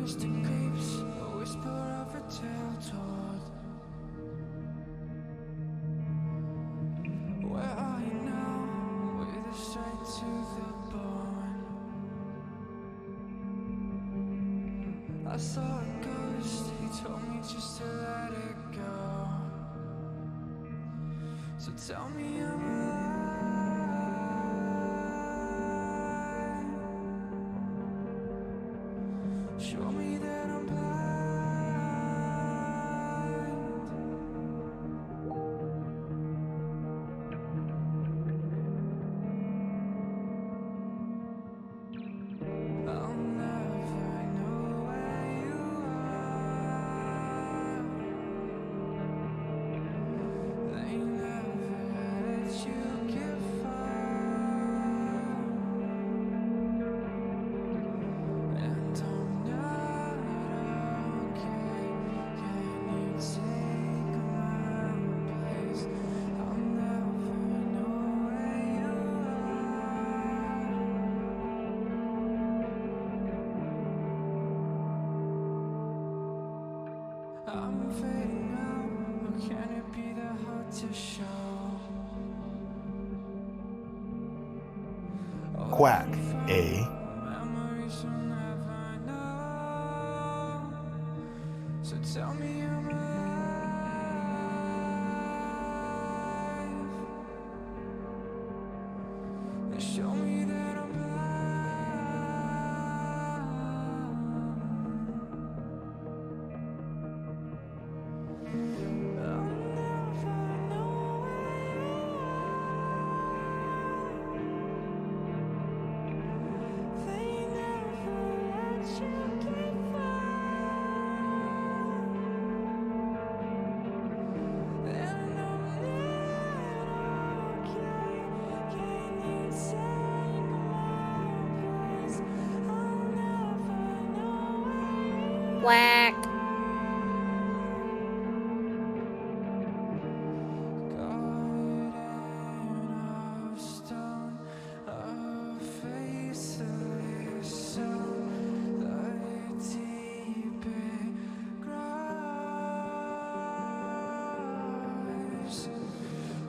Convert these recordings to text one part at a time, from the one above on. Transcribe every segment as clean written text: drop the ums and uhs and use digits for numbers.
mystic peeps, a whisper of a tale told. Where are you now? With a straight to the bone. I saw a ghost, he told me just to let it go. So tell me I'm alive. Show me that I'm blind. I'll never know where you are. They never let you get far. And I'm not okay. Can you take my place? I'll never know where you are. I'm fading out. How can it be that hard to show? Quack, eh? Memories will never know. So tell me I'm alive. And show me that I'm blind. I'll never know where they never let you get far. And I'm not okay. Can you take my place? I'll never know where Quack. garden of stone, a faceless sound, the deep it grows.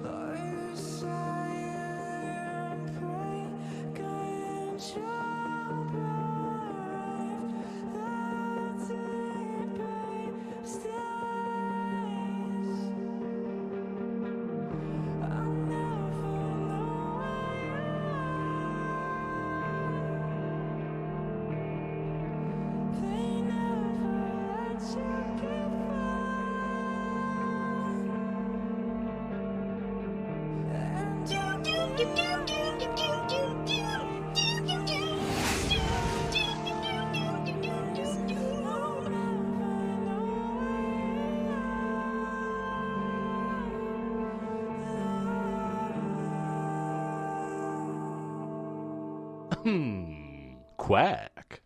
Like a silent prey, guiding your breath, the deep it stays. I'll never know they never let you get Quack.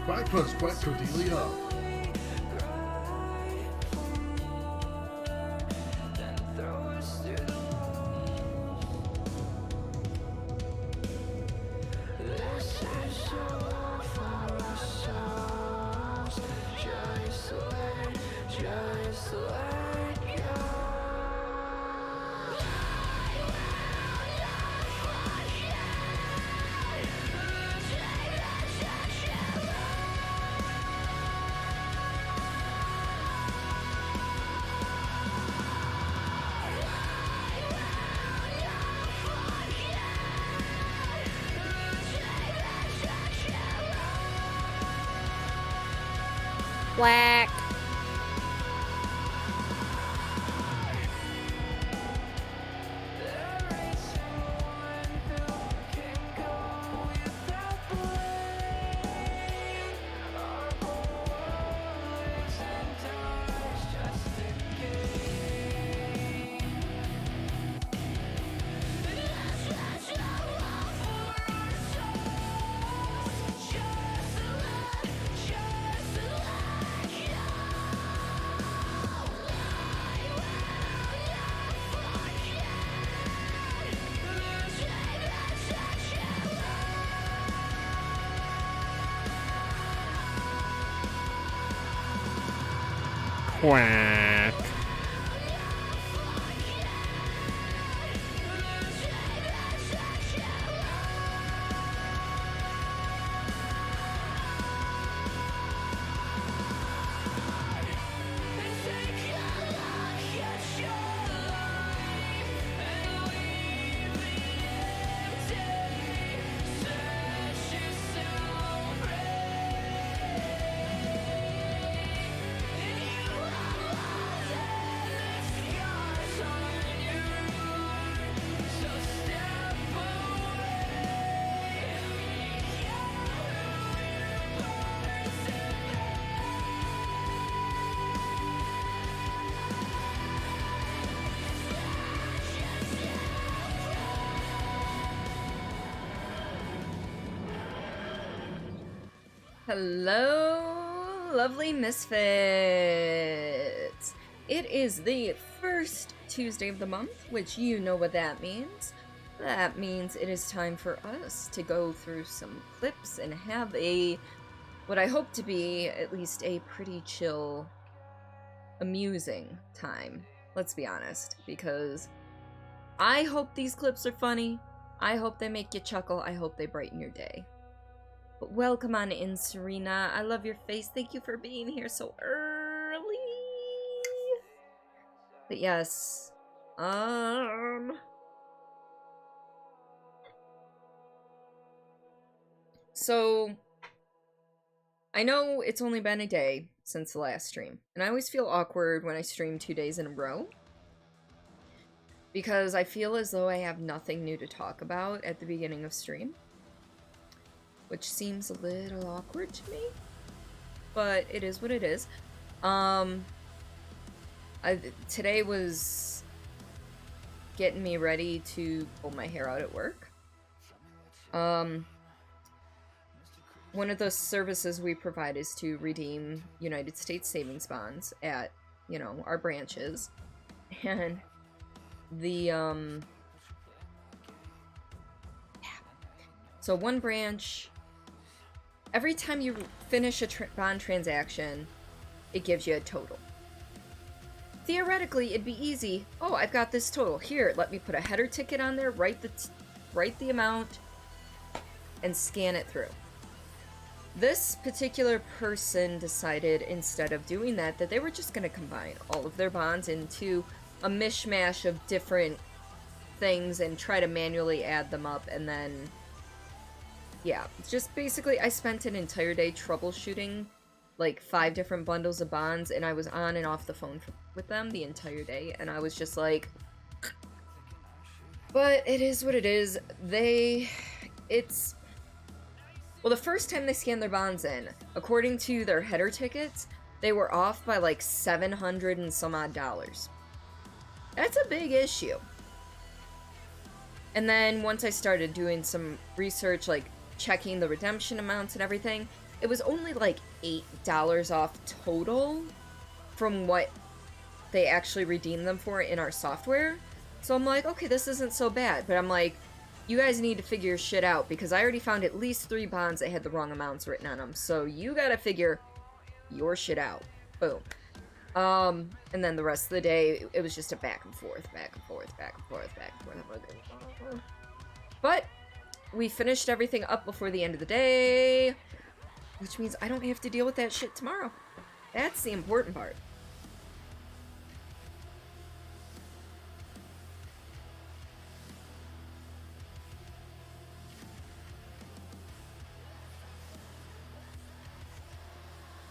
Quack plus Quack Cordilia. Just let go. Quack. Quack. Hello, lovely misfits. It is the first Tuesday of the month, which you know what that means. That means it is time for us to go through some clips and have what I hope to be at least a pretty chill, amusing time. Let's be honest, because I hope these clips are funny. I hope they make you chuckle. I hope they brighten your day. But welcome on in, Serena. I love your face. Thank you for being here so early. But yes, so I know it's only been a day since the last stream, and I always feel awkward when I stream 2 days in a row, because I feel as though I have nothing new to talk about at the beginning of stream, which seems a little awkward to me, but it is what it is. Today was getting me ready to pull my hair out at work. One of the services we provide is to redeem United States savings bonds at, our branches. And so one branch, every time you finish a bond transaction, it gives you a total. Theoretically, it'd be easy. Oh, I've got this total. Here, let me put a header ticket on there, write the amount, and scan it through. This particular person decided, instead of doing that they were just going to combine all of their bonds into a mishmash of different things and try to manually add them up, and then yeah, just basically I spent an entire day troubleshooting like 5 different bundles of bonds, and I was on and off the phone with them the entire day, and I was just like, but it is what it is. Well, the first time they scanned their bonds in, according to their header tickets, they were off by like $700 and some odd. That's a big issue. And then once I started doing some research, like checking the redemption amounts and everything, it was only like $8 off total from what they actually redeemed them for in our software. So I'm like, okay, this isn't so bad. But I'm like, you guys need to figure your shit out, because I already found at least 3 bonds that had the wrong amounts written on them. So you gotta figure your shit out. Boom. And then the rest of the day, it was just a back and forth, back and forth, back and forth, back and forth. But we finished everything up before the end of the day, which means I don't have to deal with that shit tomorrow. That's the important part.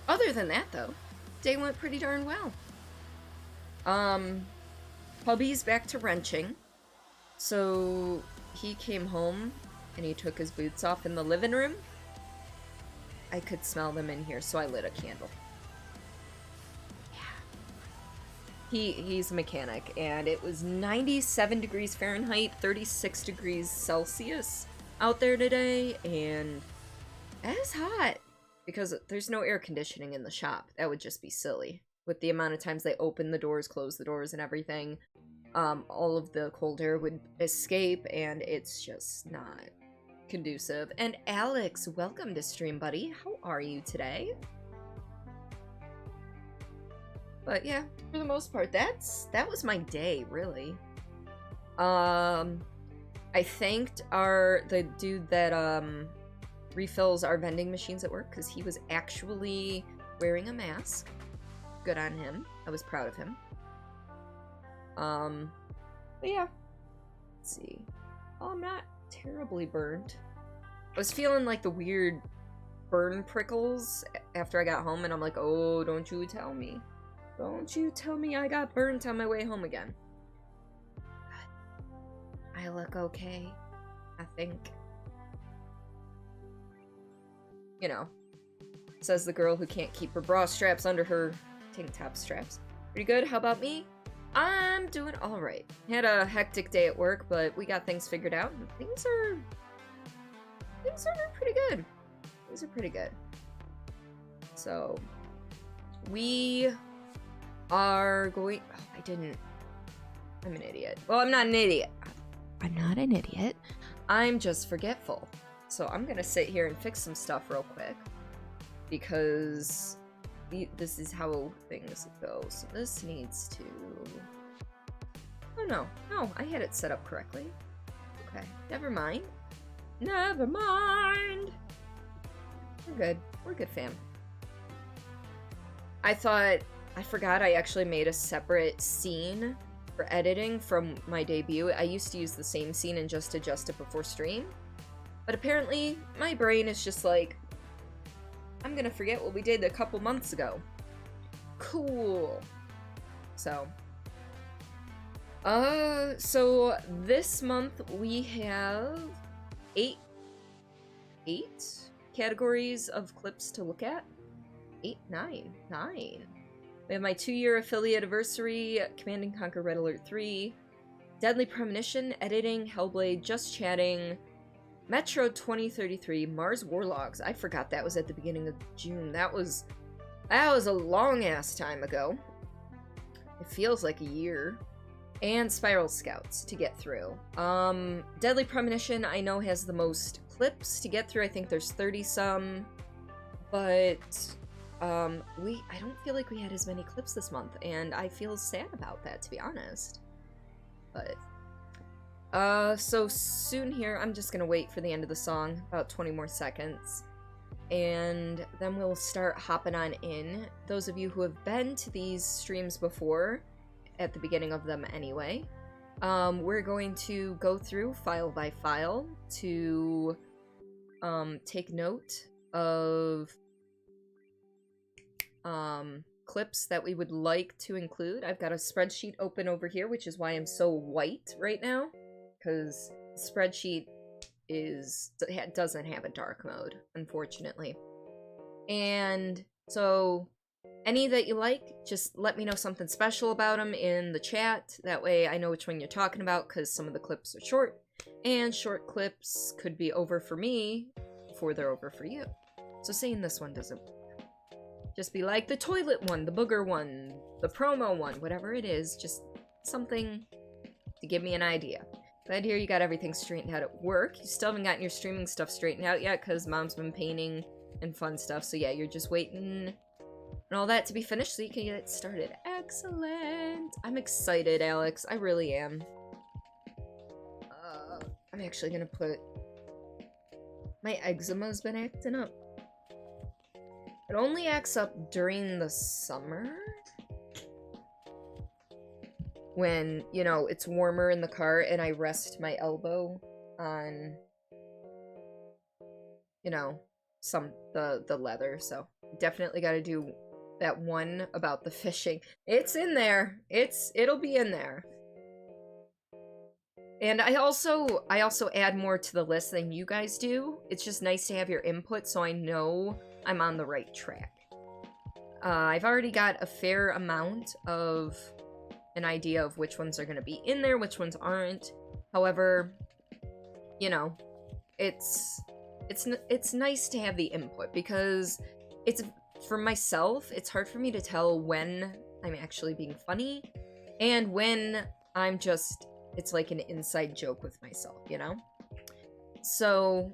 Other than that, though, day went pretty darn well. Hubby's back to wrenching. So he came home and he took his boots off in the living room. I could smell them in here, so I lit a candle. Yeah. He's a mechanic, and it was 97 degrees Fahrenheit, 36 degrees Celsius out there today, and that is hot. Because there's no air conditioning in the shop. That would just be silly. With the amount of times they open the doors, close the doors, and everything, all of the cold air would escape, and it's just not conducive. And Alex, welcome to stream, buddy. How are you today? But yeah, for the most part, that was my day, really. I thanked the dude that refills our vending machines at work, because he was actually wearing a mask. Good on him. I was proud of him. But yeah. Let's see. Oh, I'm not terribly burned. I was feeling like the weird burn prickles after I got home, and I'm like, oh, don't you tell me. Don't you tell me I got burnt on my way home again. But I look okay, I think. You know, says the girl who can't keep her bra straps under her tank top straps. Pretty good. How about me? I'm doing all right. Had a hectic day at work, but we got things figured out. And things are pretty good. Things are pretty good. So we are going. Oh, I'm an idiot. Well, I'm not an idiot. I'm not an idiot. I'm just forgetful. So I'm gonna sit here and fix some stuff real quick, because this is how things go. So this needs to... Oh no, I had it set up correctly. Okay, never mind. Never mind! We're good fam. I forgot I actually made a separate scene for editing from my debut. I used to use the same scene and just adjust it before stream. But apparently, my brain is just like, I'm gonna forget what we did a couple months ago. Cool. So this month we have eight categories of clips to look at. 9. We have my 2-year affiliate anniversary, Command & Conquer Red Alert 3, Deadly Premonition, editing, Hellblade, Just Chatting, Metro 2033, Mars Warlogs. I forgot that was at the beginning of June. That was a long-ass time ago. It feels like a year. And Spiral Scouts to get through. Deadly Premonition, I know, has the most clips to get through. I think there's 30-some. But, I don't feel like we had as many clips this month, and I feel sad about that, to be honest. But... so soon here, I'm just gonna wait for the end of the song, about 20 more seconds, and then we'll start hopping on in. Those of you who have been to these streams before, at the beginning of them anyway, we're going to go through file by file to take note of clips that we would like to include. I've got a spreadsheet open over here, which is why I'm so white right now. Because the spreadsheet doesn't have a dark mode, unfortunately. And so, any that you like, just let me know something special about them in the chat. That way I know which one you're talking about, because some of the clips are short, and short clips could be over for me before they're over for you. So saying this one doesn't work. Just be like the toilet one, the booger one, the promo one, whatever it is, just something to give me an idea. Glad to hear you got everything straightened out at work. You still haven't gotten your streaming stuff straightened out yet, because Mom's been painting and fun stuff. So yeah, you're just waiting and all that to be finished so you can get it started. Excellent! I'm excited, Alex. I really am. I'm actually gonna put... My eczema's been acting up. It only acts up during the summer? When, you know, it's warmer in the car and I rest my elbow on, you know, the leather, so definitely got to do that one about the fishing. It's in there. It'll be in there. And I also add more to the list than you guys do. It's just nice to have your input so I know I'm on the right track. I've already got a fair amount of an idea of which ones are going to be in there, which ones aren't. However, you know, it's nice to have the input because it's, for myself, it's hard for me to tell when I'm actually being funny and when I'm just, it's like an inside joke with myself, you know? So,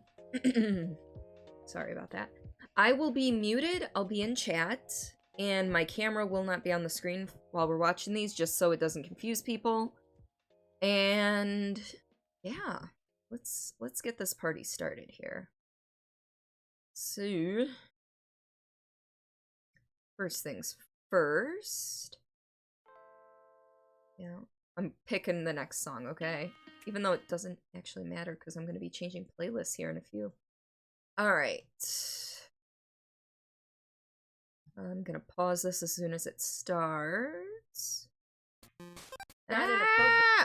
sorry about that. I will be muted, I'll be in chat, and my camera will not be on the screen while we're watching these, just so it doesn't confuse people. And yeah, let's get this party started here. So, first things first. Yeah, I'm picking the next song, okay? Even though it doesn't actually matter because I'm going to be changing playlists here in a few. Alright. I'm going to pause this as soon as it starts.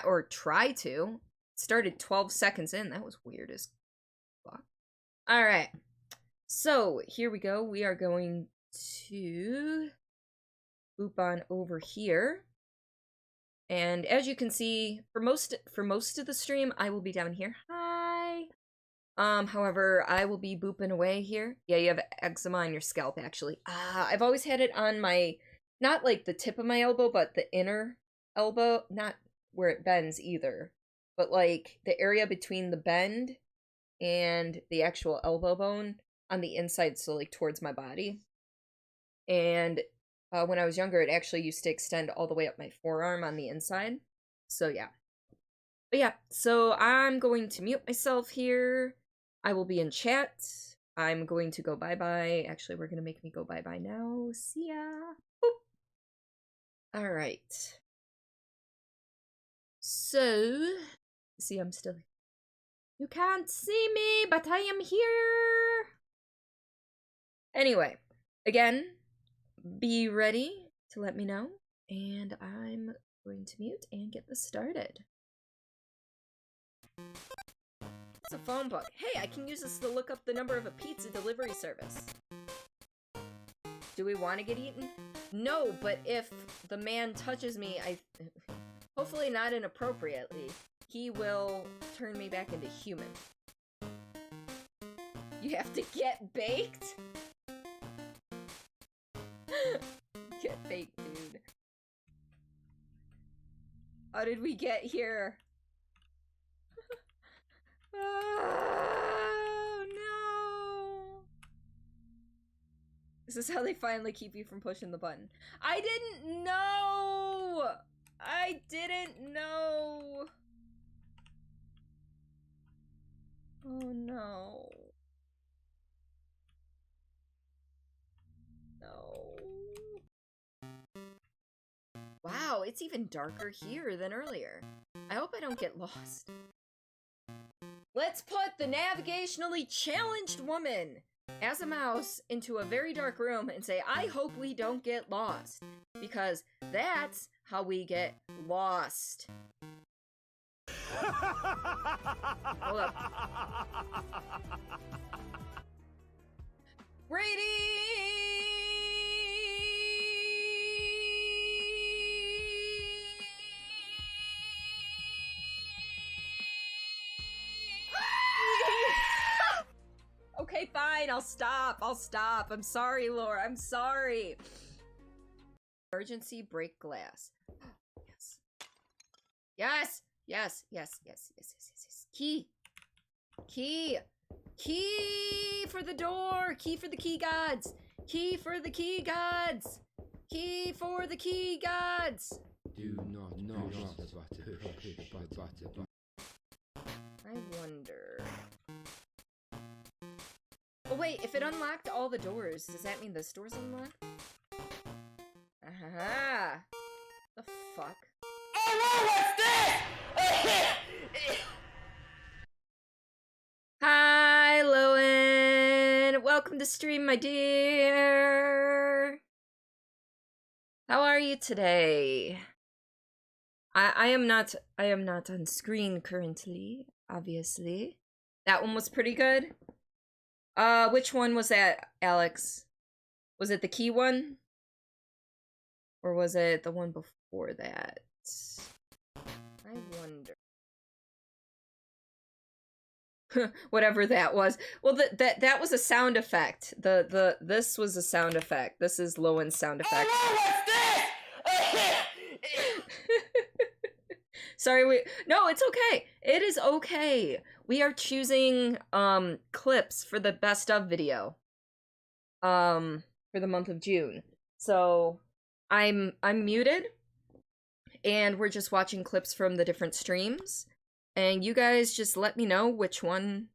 Or try to. It started 12 seconds in. That was weird as fuck. Alright. So, here we go. We are going to boop on over here. And as you can see, for most of the stream, I will be down here. Hi! However, I will be booping away here. Yeah, you have eczema on your scalp, actually. I've always had it on my, not like the tip of my elbow, but the inner elbow. Not where it bends either. But like the area between the bend and the actual elbow bone on the inside, so like towards my body. And when I was younger, it actually used to extend all the way up my forearm on the inside. So yeah. But yeah, so I'm going to mute myself here. I will be in chat. I'm going to go bye-bye. Actually, we're going to make me go bye-bye now. See ya. Boop. Alright. So, see, I'm still... You can't see me, but I am here! Anyway, again, be ready to let me know, and I'm going to mute and get this started. It's a phone book. Hey, I can use this to look up the number of a pizza delivery service. Do we want to get eaten? No, but if the man touches me, hopefully not inappropriately, he will turn me back into human. You have to get baked? Get baked, dude. How did we get here? Oh, no. This is how they finally keep you from pushing the button. I didn't know! I didn't know! Oh, no. No. Wow, it's even darker here than earlier. I hope I don't get lost. Let's put the navigationally challenged woman as a mouse into a very dark room and say, I hope we don't get lost. Because that's how we get lost. Hold up. Brady! Okay, fine, I'll stop. I'm sorry, Laura, I'm sorry. Emergency break glass. Yes. Yes. Key for the door. Key for the key gods. Key for the key gods. Key for the key gods. Do not I wonder. Oh wait, if it unlocked all the doors, does that mean this door's unlocked? Aha! The fuck? Hi, Lowen! Welcome welcome to stream, my dear. How are you today? I am not on screen currently, obviously. That one was pretty good. Which one was that, Alex? Was it the key one? Or was it the one before that? I wonder. Whatever that was. Well, that was a sound effect. This was a sound effect. This is Lowen's sound effect. Sorry, no, it's okay. It is okay. We are choosing clips for the best of video. For the month of June. So I'm muted and we're just watching clips from the different streams. And you guys just let me know which one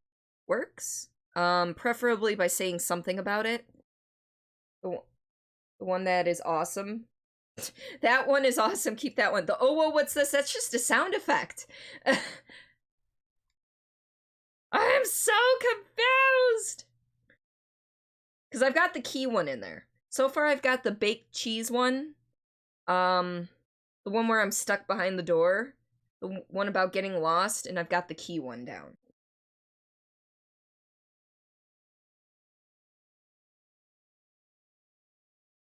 works. Preferably by saying something about it. The one that is awesome. That one is awesome. Keep that one. The oh, whoa, what's this? That's just a sound effect. I am so confused. Because I've got the key one in there. So far, I've got the baked cheese one. The one where I'm stuck behind the door. The one about getting lost. And I've got the key one down.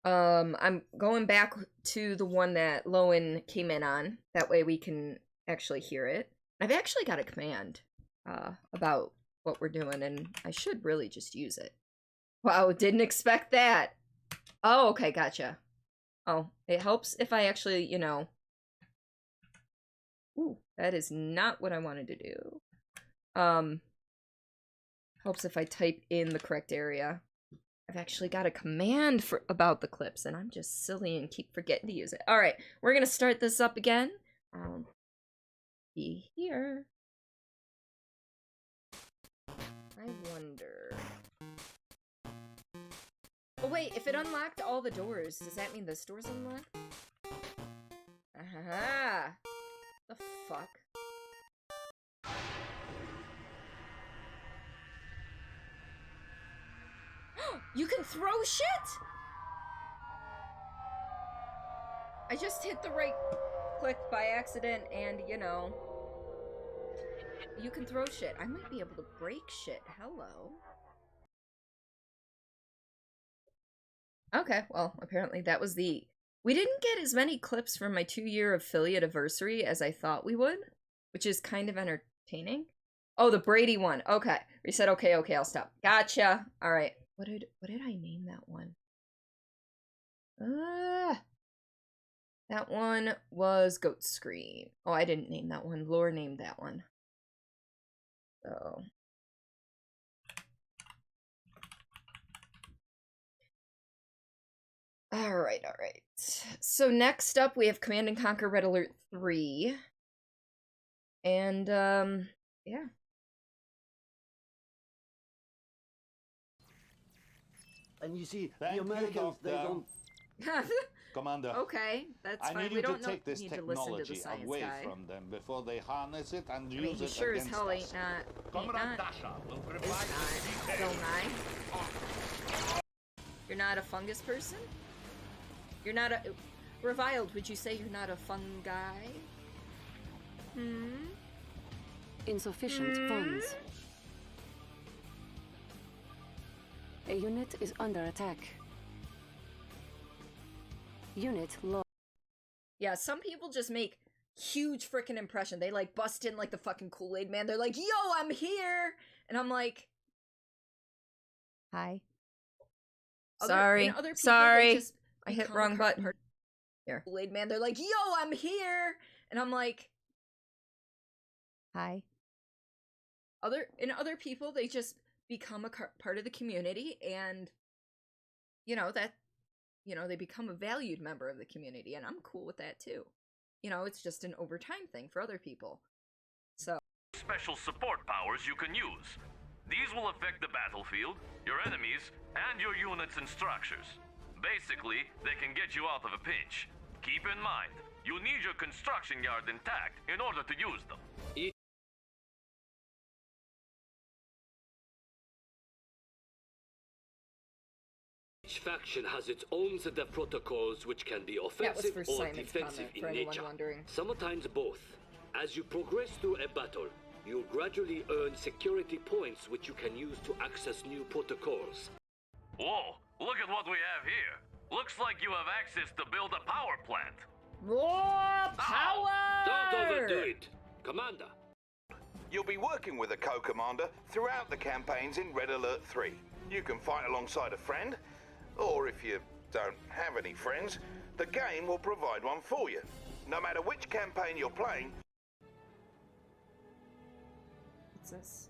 I'm going back to the one that Lowen came in on. That way we can actually hear it. I've actually got a command about what we're doing, and I should really just use it. Wow, didn't expect that. Oh, okay, gotcha. Oh, it helps if I actually, you know... Ooh, that is not what I wanted to do. Helps if I type in the correct area. I've actually got a command about the clips, and I'm just silly and keep forgetting to use it. All right, we're gonna start this up again. Be here. I wonder. Oh wait, if it unlocked all the doors, does that mean this door's unlocked? Aha! The fuck? You can throw shit?! I just hit the right click by accident and, you know... You can throw shit. I might be able to break shit. Hello. Okay, well, apparently that was the... We didn't get as many clips from my 2-year affiliate anniversary as I thought we would, which is kind of entertaining. Oh, the Brady one. Okay. We said, okay, I'll stop. Gotcha. All right. What did I name that one? That one was Goat Scream. Oh, I didn't name that one. Lore named that one. So... Alright. So next up, we have Command & Conquer Red Alert 3. And, yeah. And you see, the Americans, they don't... Commander, Okay, that's I fine. need We you don't to take this need to listen to the technology science away guy. from them before they harness it and I mean, use he it sure as against hell us. ain't not. Comrade Dasha will provide Don't I? You're not a fungus person? You're not a... Reviled, would you say you're not a fun guy? Insufficient funds. A unit is under attack. Unit low. Yeah, some people just make huge freaking impression. They like bust in like the fucking Kool-Aid man. They're like, yo, I'm here! And I'm like... Hi. Sorry. I hit wrong button. Here. Kool-Aid man, they're like, yo, I'm here! And I'm like... Hi. Other people, they just become a part of the community, and... You know, they become a valued member of the community, and I'm cool with that too. You know, it's just an overtime thing for other people. So... special support powers you can use. These will affect the battlefield, your enemies, and your units and structures. Basically, they can get you out of a pinch. Keep in mind, you need your construction yard intact in order to use them. Each faction has its own set of protocols which can be That was offensive for or Simon's defensive comment, for in anyone nature. wondering. Sometimes both. As you progress through a battle, you gradually earn security points which you can use to access new protocols. Whoa, look at what we have here. Looks like you have access to build a power plant. More power! Don't overdo it, Commander. You'll be working with a co-commander throughout the campaigns in Red Alert 3. You can fight alongside a friend, or if you don't have any friends, the game will provide one for you. No matter which campaign you're playing. What's this?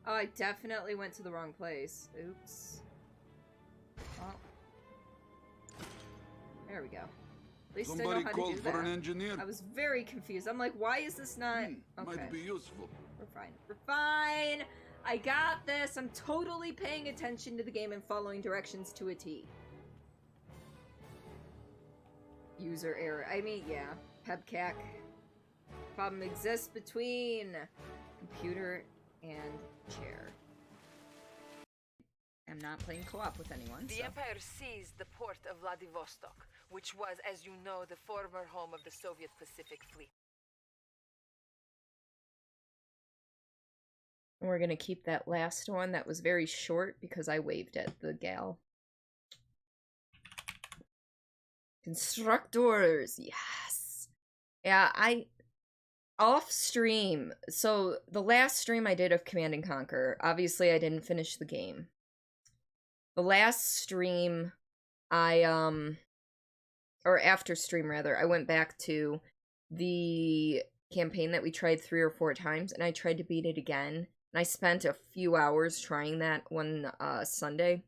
Oh, I definitely went to the wrong place. Oops. Oh. There we go. At least I know how to do that. An engineer. I was very confused. I'm like, why is this not... Okay. Might be useful. We're fine. We're fine! I got this! I'm totally paying attention to the game and following directions to a T. User error. I mean, yeah. Pebcac. Problem exists between computer and chair. I'm not playing co-op with anyone, The Empire seized the port of Vladivostok, which was, as you know, the former home of the Soviet Pacific Fleet. We're gonna keep that last one that was very short because I waved at the gal. Constructors, yes. Yeah, off stream. So the last stream I did of Command and Conquer, obviously I didn't finish the game. The last stream, or after stream rather, I went back to the campaign that we tried 3 or 4 times, and I tried to beat it again. And I spent a few hours trying that one Sunday.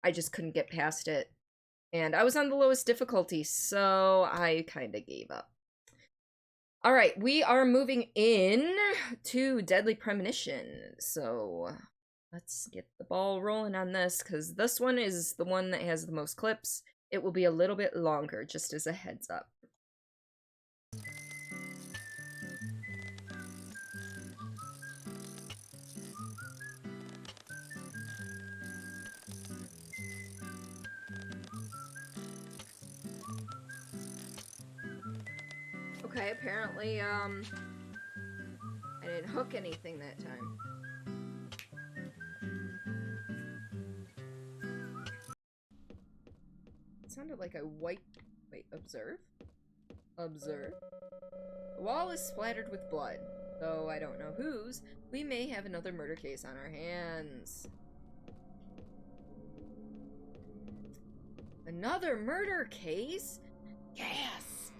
I just couldn't get past it. And I was on the lowest difficulty, so I kind of gave up. Alright, we are moving in to Deadly Premonition. So let's get the ball rolling on this, because this one is the one that has the most clips. It will be a little bit longer, just as a heads up. Okay, apparently, I didn't hook anything that time. It sounded like a white... Wait, observe? Observe. The wall is splattered with blood. Though I don't know whose, we may have another murder case on our hands. Another murder case? Yes!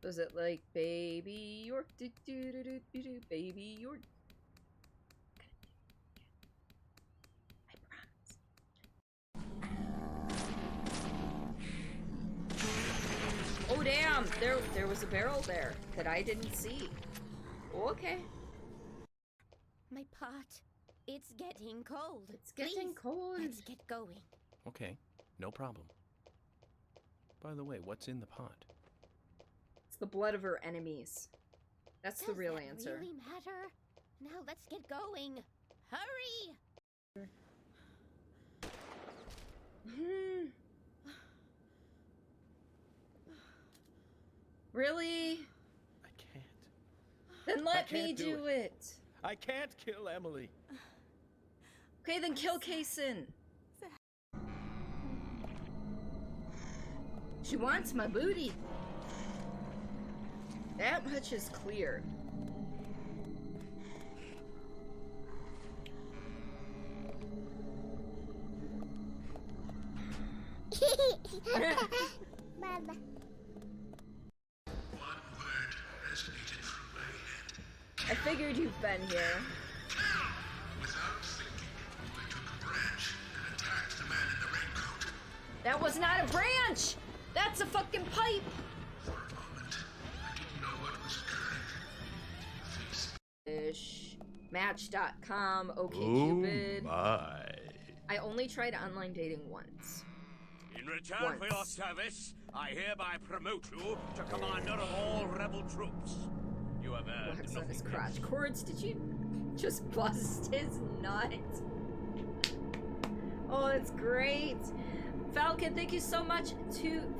Was it like Baby York? Do do do do do do Baby York. I promise. Oh damn! There was a barrel there that I didn't see. Okay. My pot. It's getting cold. It's getting cold. Let's get going. Okay, no problem. By the way, what's in the pot? It's the blood of her enemies. That's the real answer. Really matter? Now let's get going. Hurry! Really? I can't. Then let me do it. I can't kill Emily. Okay, then kill Kaysen. She wants my booty. That much is clear. Mama. One word resonated through my head. I figured you've been here. Without thinking, I took a branch and attacked the man in the raincoat. That was not a branch! That's a fucking pipe! For a moment, I didn't know what was occurring. Ish. Match.com, OkCupid. Oh my. I only tried online dating once. In return for your service, I hereby promote you to commander of all rebel troops. You have earned Wax on nothing his less. crotch. Cords, did you just bust his nut? Oh, that's great. Falcon, thank you so much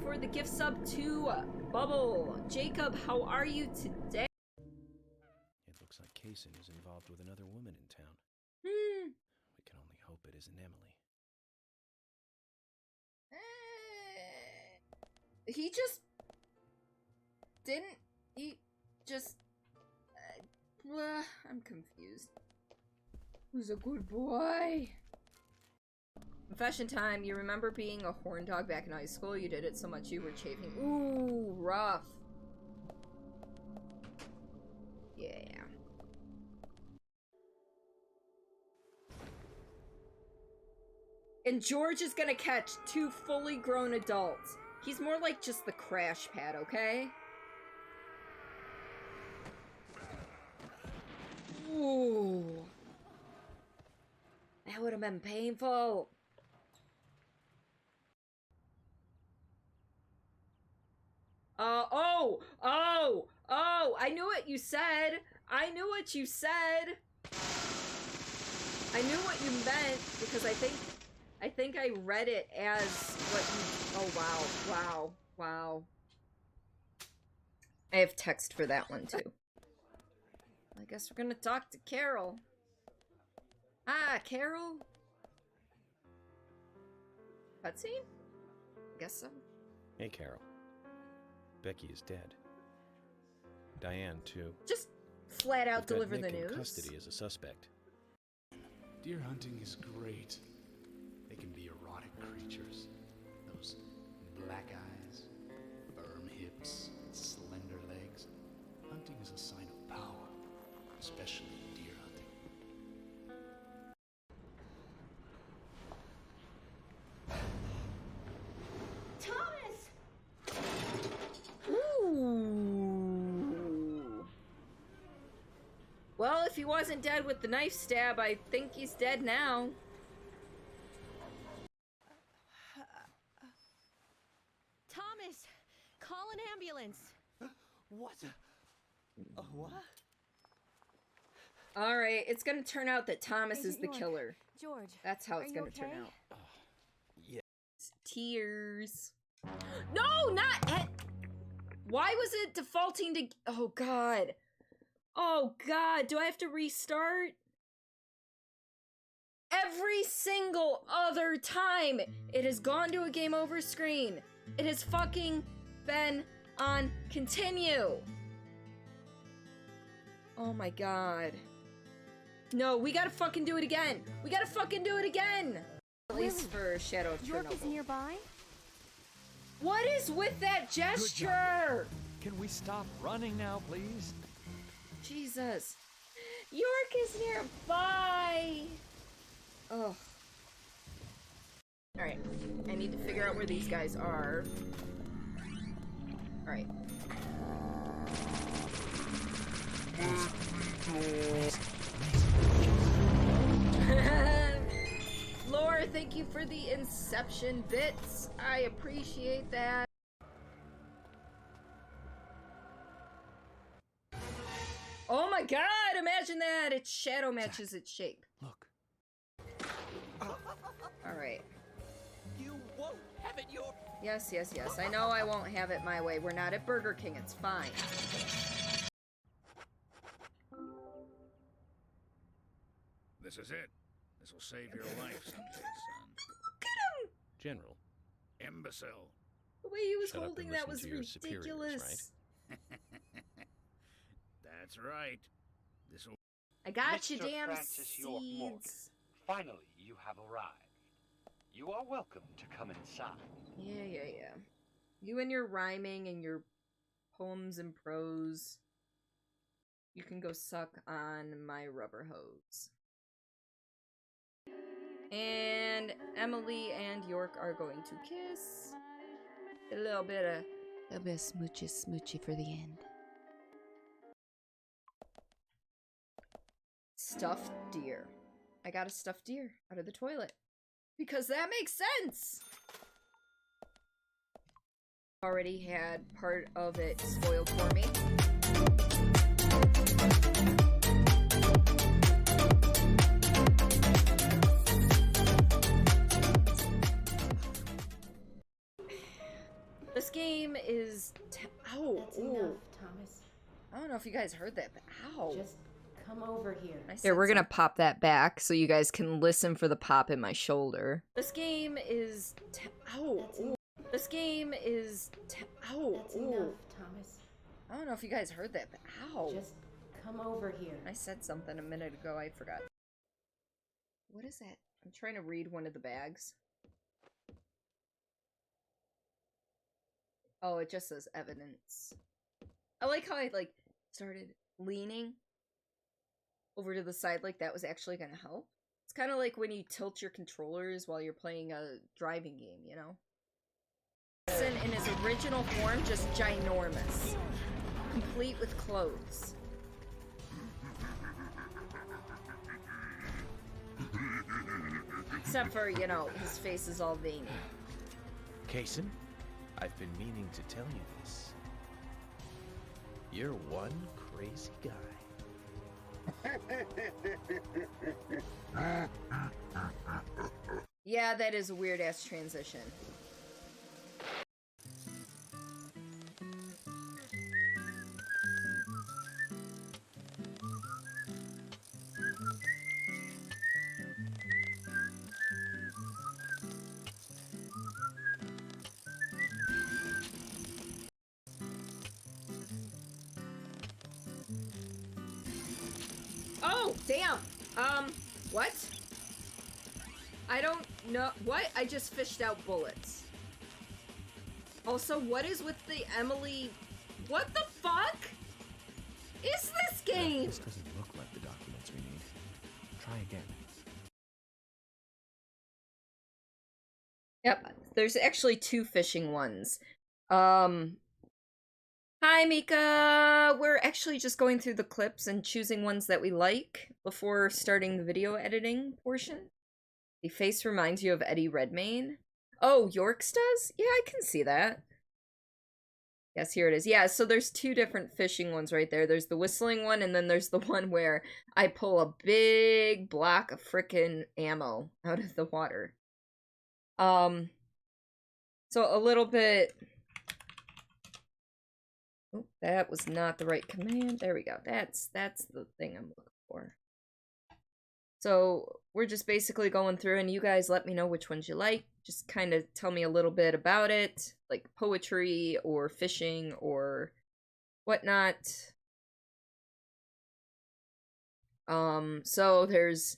for the gift sub to Bubble. Jacob, how are you today? It looks like Kaysen is involved with another woman in town. Hmm. We can only hope it isn't Emily. He just didn't. He just. I'm confused. Who's a good boy? Confession time. You remember being a horn dog back in high school? You did it so much you were chafing. Ooh, rough. Yeah. And George is gonna catch 2 fully grown adults. He's more like just the crash pad, okay? Ooh. That would have been painful. I knew what you said. I knew what you said. I knew what you meant because I think I read it as what you... Oh, wow. I have text for that one, too. I guess we're gonna talk to Carol. Ah, Carol? Cutscene? I guess so. Hey, Carol. Becky is dead. Diane, too. Just flat out We've got deliver Nick the news. in custody as a suspect. Deer hunting is great. They can be erotic creatures. Those black eyes, firm hips, slender legs. Hunting is a sign of power, especially in deer hunting. Thomas! Ooh. Well, if he wasn't dead with the knife stab, I think he's dead now. Thomas! Call an ambulance! What? What? Alright, it's gonna turn out that Thomas is the killer. George, that's how it's gonna turn out. It's tears. No, not Ed. Why was it defaulting to... Oh, God. Oh, God. Do I have to restart? Every single other time it has gone to a game over screen. It has fucking been on continue. Oh, my God. No, we gotta fucking do it again. We gotta fucking do it again. At least for Shadow of Chernobyl. York is nearby? What is with that gesture? Can we stop running now, please? Jesus. York is nearby. Ugh. Alright. I need to figure out where these guys are. Alright. Lore, thank you for the Inception bits. I appreciate that. Oh my God, imagine that! Its shadow matches its shape. Look. Alright. You won't have it your... Yes. I know I won't have it my way. We're not at Burger King, it's fine. This is it. This will save your life someday, son. Look at him! General. Imbecile. The way he was Shut up holding and that listen was to your ridiculous. That's right. This'll... I got you, Mr. damn Francis York Morgan, seeds. finally you have arrived. You are welcome to come inside. Yeah. You and your rhyming and your poems and prose. You can go suck on my rubber hose. And Emily and York are going to kiss. A little bit of smoochy for the end. Stuffed deer. I got a stuffed deer out of the toilet. Because that makes sense! Already had part of it spoiled for me. This game is... Ow! That's Ooh. enough, Thomas. I don't know if you guys heard that, but ow. Just come over here. Here, we're gonna pop that back so you guys can listen for the pop in my shoulder. This game is... Ow! Ooh. This game is... Ow! That's Ooh. enough, Thomas. I don't know if you guys heard that, but ow. Just come over here. I said something a minute ago, I forgot. What is that? I'm trying to read one of the bags. Oh, it just says evidence. I like how I, like, started leaning over to the side like that was actually gonna help. It's kind of like when you tilt your controllers while you're playing a driving game, you know? In his original form, just ginormous. Complete with clothes. Except for, you know, his face is all veiny. Kaysen, I've been meaning to tell you this. You're one crazy guy. Yeah, that is a weird-ass transition. Oh, damn! What? I don't know. What? I just fished out bullets. Also, what is with the Emily... What the fuck is this game? This doesn't look like the documents we need. Try again. Yep, there's actually two fishing ones. Hi, Mika! We're actually just going through the clips and choosing ones that we like before starting the video editing portion. The face reminds you of Eddie Redmayne. Oh, York's does? Yeah, I can see that. Yes, here it is. Yeah, so there's two different fishing ones right there. There's the whistling one, and then there's the one where I pull a big block of frickin' ammo out of the water. So a little bit... Oh, that was not the right command. There we go. That's the thing I'm looking for. So we're just basically going through, and you guys let me know which ones you like. Just kind of tell me a little bit about it, like poetry or fishing or whatnot. So there's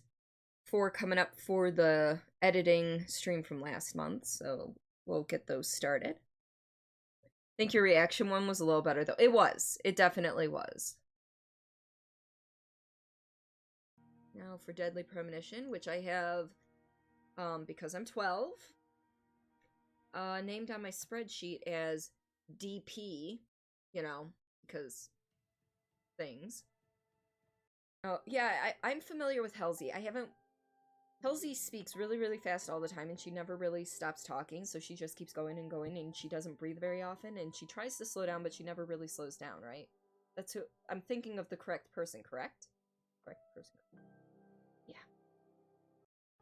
4 coming up for the editing stream from last month, so we'll get those started. I think your reaction one was a little better, though. It was. It definitely was. Now for Deadly Premonition, which I have, because I'm 12, named on my spreadsheet as DP, you know, because things. Oh, yeah, I'm familiar with Halsey. Halsey speaks really, really fast all the time, and she never really stops talking, so she just keeps going, and she doesn't breathe very often, and she tries to slow down, but she never really slows down, right? That's who... I'm thinking of the correct person, correct? Correct person. Yeah.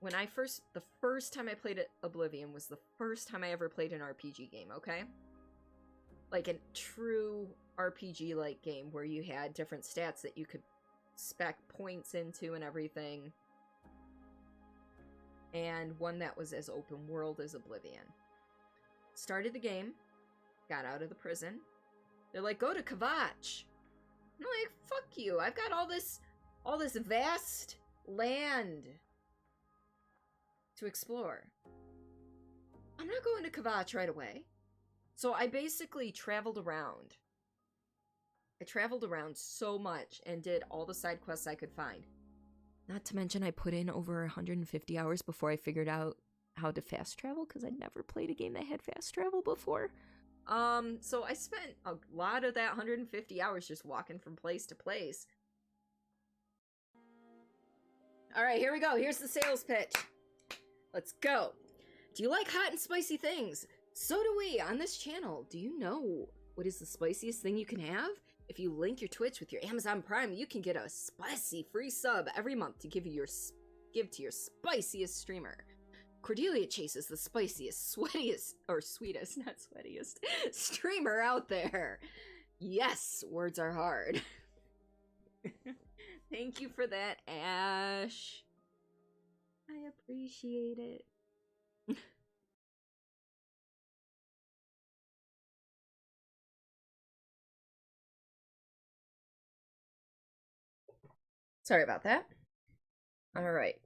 When I the first time I played Oblivion was the first time I ever played an RPG game, okay? Like a true RPG-like game where you had different stats that you could spec points into and everything. And one that was as open world as Oblivion. Started the game, got out of the prison. They're like, go to Kvatch. I'm like, fuck you. I've got all this vast land to explore. I'm not going to Kvatch right away. So I basically traveled around. I traveled around so much and did all the side quests I could find. Not to mention I put in over 150 hours before I figured out how to fast travel, because I'd never played a game that had fast travel before. So I spent a lot of that 150 hours just walking from place to place. Alright, here we go. Here's the sales pitch. Let's go. Do you like hot and spicy things? So do we on this channel. Do you know what is the spiciest thing you can have? If you link your Twitch with your Amazon Prime, you can get a spicy free sub every month to give to your spiciest streamer. Cordelia Chase is the spiciest, sweatiest, or sweetest, not sweatiest, streamer out there. Yes, words are hard. Thank you for that, Ash. I appreciate it. Sorry about that. Alright.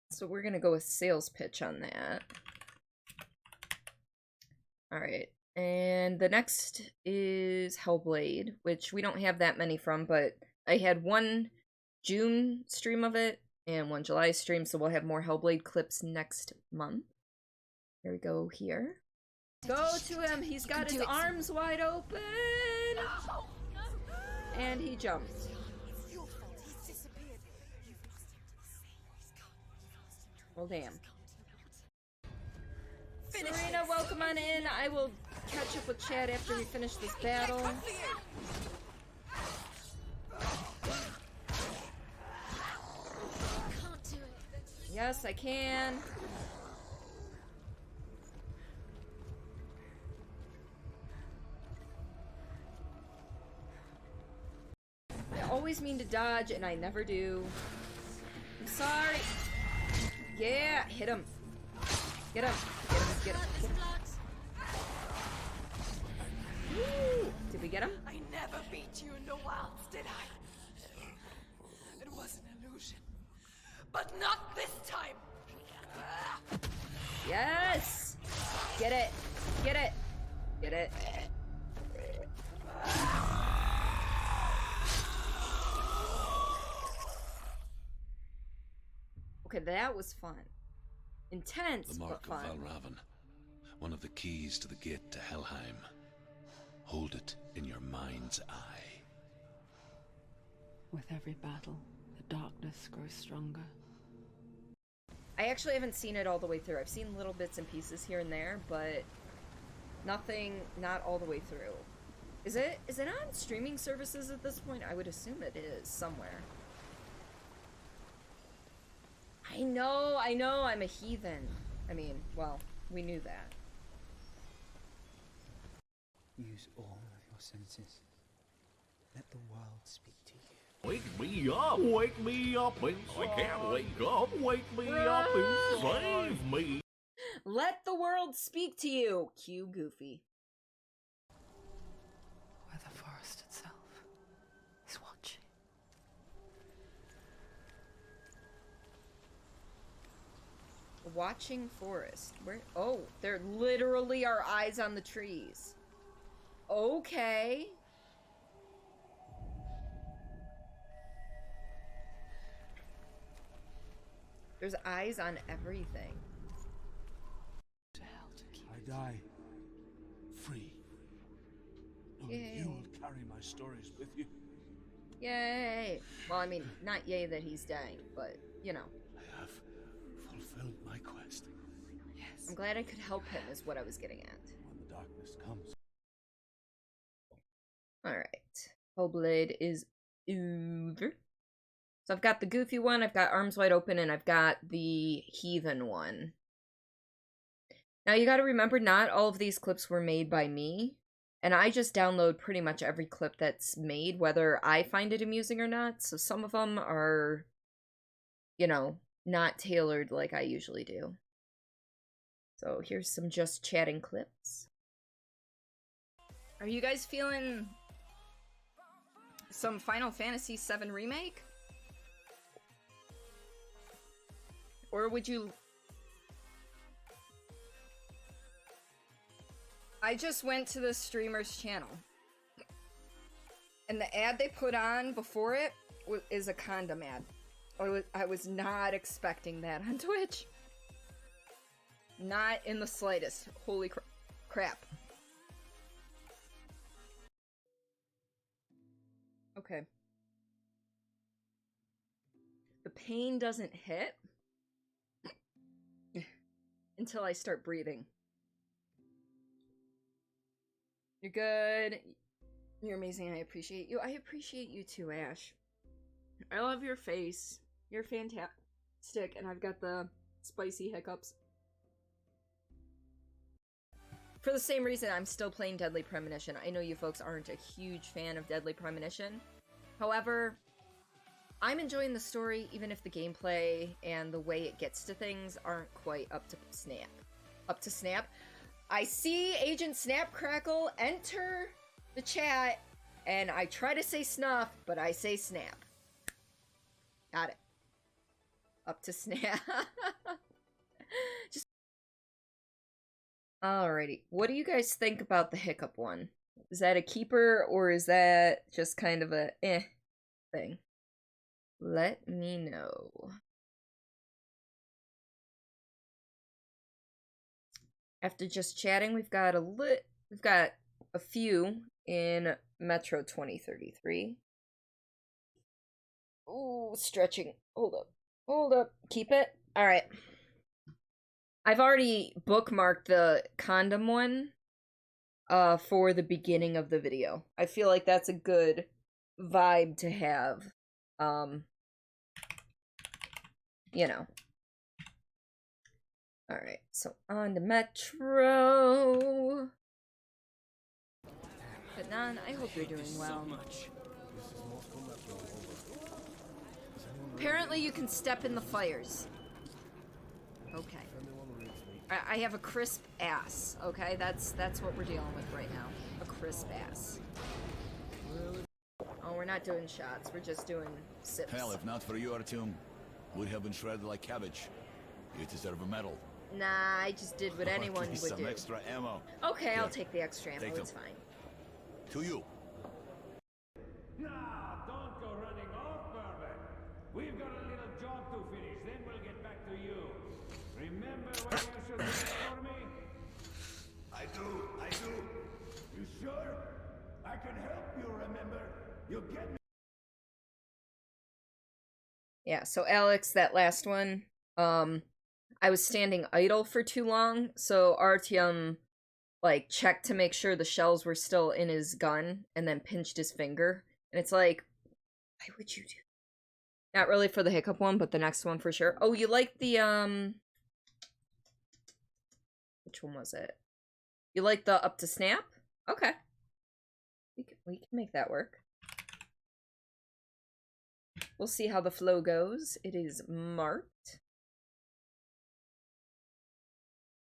So we're gonna go with sales pitch on that. Alright. And the next is Hellblade, which we don't have that many from, but I had one June stream of it and one July stream, so we'll have more Hellblade clips next month. Here we go here. Go to him! He's got his arms wide open! And he jumps. Well, damn. Serena, welcome on in. I will catch up with Chad after we finish this battle. Yes, I can. I always mean to dodge, and I never do. I'm sorry. Yeah, hit him. Get him. Get him. Get him. Woo. Did we get him? I never beat you in the wilds, did I? It was an illusion. But not this time! Yes! Get it. Get it. Get it. Okay, that was fun. Intense, The mark but fun. of Valravan, one of the keys to the gate to Helheim. Hold it in your mind's eye. With every battle, the darkness grows stronger. I actually haven't seen it all the way through. I've seen little bits and pieces here and there, but nothing, not all the way through. Is it on streaming services at this point? I would assume it is somewhere. I know, I'm a heathen. I mean, well, we knew that. Use all of your senses. Let the world speak to you. Wake me up inside. I can't wake up, wake me up and save me. Let the world speak to you. Cue Goofy. Where the forest itself is watching. Watching forest. Where? Oh, there literally are eyes on the trees. Okay. There's eyes on everything. I die free. Knowing Yay. you will carry my stories with you. Yay! Well, I mean, not yay that he's dying, but, you know. I have fulfilled my quest. Yes. I'm glad I could help him, is what I was getting at. When the darkness comes. Alright. Hellblade is over. So I've got the goofy one, I've got Arms Wide Open, and I've got the heathen one. Now you gotta remember, not all of these clips were made by me. And I just download pretty much every clip that's made, whether I find it amusing or not. So some of them are, you know, not tailored like I usually do. So here's some just chatting clips. Are you guys feeling some Final Fantasy VII Remake? Or would you... I just went to the streamer's channel. And the ad they put on before it is a condom ad. I was not expecting that on Twitch. Not in the slightest. Holy crap. Okay. The pain doesn't hit until I start breathing. You're good. You're amazing. I appreciate you. I appreciate you too, Ash. I love your face. You're fantastic. And I've got the spicy hiccups. For the same reason, I'm still playing Deadly Premonition. I know you folks aren't a huge fan of Deadly Premonition. However, I'm enjoying the story, even if the gameplay and the way it gets to things aren't quite up to snap. Up to snap. I see Agent Snapcrackle enter the chat, and I try to say snuff, but I say snap. Got it. Up to snap. Just alrighty. What do you guys think about the hiccup one? Is that a keeper, or is that just kind of a thing? Let me know. After just chatting, we've got a few in Metro 2033. Ooh, stretching. Hold up. Hold up. Keep it. Alright. I've already bookmarked the condom one for the beginning of the video. I feel like that's a good vibe to have. You know. Alright, so on to Metro. But Nan, I hope you're doing well. Apparently you can step in the fires. Okay. I have a crisp ass, okay? That's what we're dealing with right now. A crisp ass. Oh, we're not doing shots, we're just doing sips. Hell, if not for you, Artyom, would have been shredded like cabbage. You deserve a medal. Nah, I just did what anyone would some do. Extra ammo. Okay, Here, I'll take the extra ammo, take it's them. fine. To you. Now, don't go running off, Bourbon. We've got a little job to finish, then we'll get back to you. Remember what you should do for me? I do. You sure? I can help you, remember? You get me? Yeah, so Alex, that last one, I was standing idle for too long, so Artyom, like, checked to make sure the shells were still in his gun, and then pinched his finger. And it's like, why would you do that? Not really for the hiccup one, but the next one for sure. Oh, you like the, which one was it? You like the up to snap? Okay. We can make that work. We'll see how the flow goes. It is marked.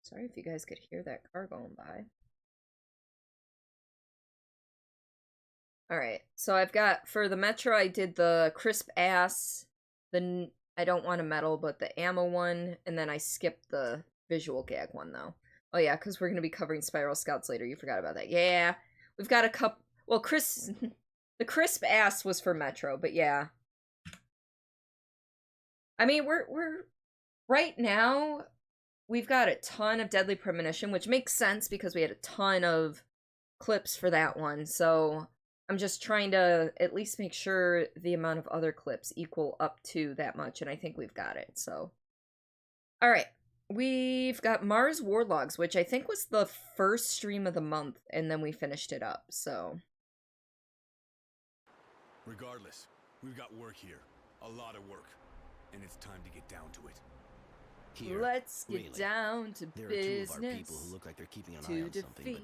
Sorry if you guys could hear that car going by. Alright, so I've got, for the Metro, I did the crisp ass, the, I don't want a medal, but the ammo one, and then I skipped the visual gag one, though. Oh yeah, because we're going to be covering Spiral Scouts later, you forgot about that. Yeah, we've got a couple, well, the crisp ass was for Metro, but yeah. I mean, we're right now, we've got a ton of Deadly Premonition, which makes sense because we had a ton of clips for that one, so I'm just trying to at least make sure the amount of other clips equal up to that much, and I think we've got it, so. Alright, we've got Mars Warlogs, which I think was the first stream of the month, and then we finished it up, so. Regardless, we've got work here. A lot of work. And it's time to get down to it. Here, let's get really. down to there business. There are two of our people who look like they're keeping an eye on something, but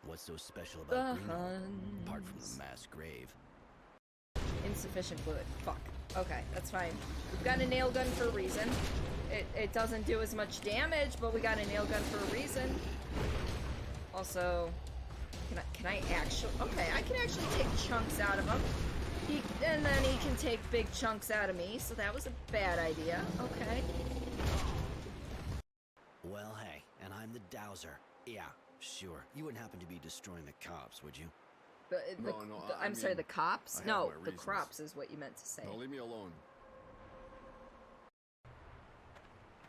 what's so special about Greenhorn, apart from the mass grave? Insufficient fluid. Fuck. Okay, that's fine. We've got a nail gun for a reason. It doesn't do as much damage, but we got a nail gun for a reason. Also, can I actually... Okay, I can actually take chunks out of him. And then he can take big chunks out of me, so that was a bad idea. Okay. Well, hey, and I'm the dowser. Yeah, sure. You wouldn't happen to be destroying the cops, would you? I'm sorry, the cops? No, the crops is what you meant to say. No, leave me alone.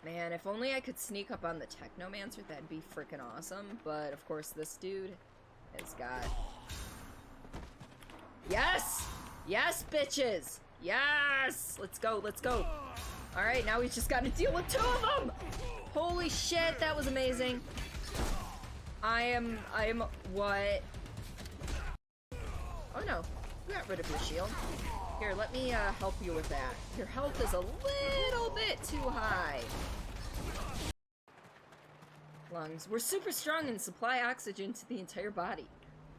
Man, if only I could sneak up on the Technomancer, that'd be freaking awesome. But, of course, this dude has got... Yes! Yes, bitches! Yes! Let's go, let's go. Alright, now we just gotta deal with two of them! Holy shit, that was amazing. I am, what? Oh no, you got rid of your shield. Here, let me help you with that. Your health is a little bit too high. lungs. We're super strong and supply oxygen to the entire body.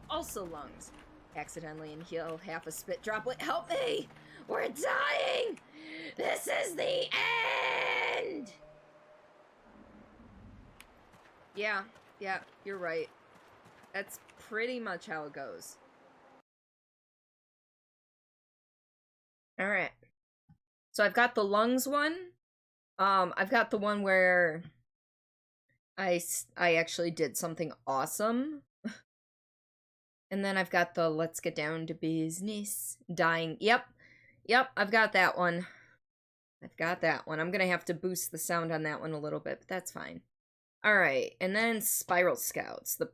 Also lungs. Accidentally inhale half a spit droplet. Help me! We're dying! This is the end! Yeah, you're right. That's pretty much how it goes. Alright. So I've got the lungs one. I've got the one where I actually did something awesome. And then I've got the let's get down to business. Dying. Yep, I've got that one. I'm gonna have to boost the sound on that one a little bit, but that's fine. Alright, and then Spiral Scouts. The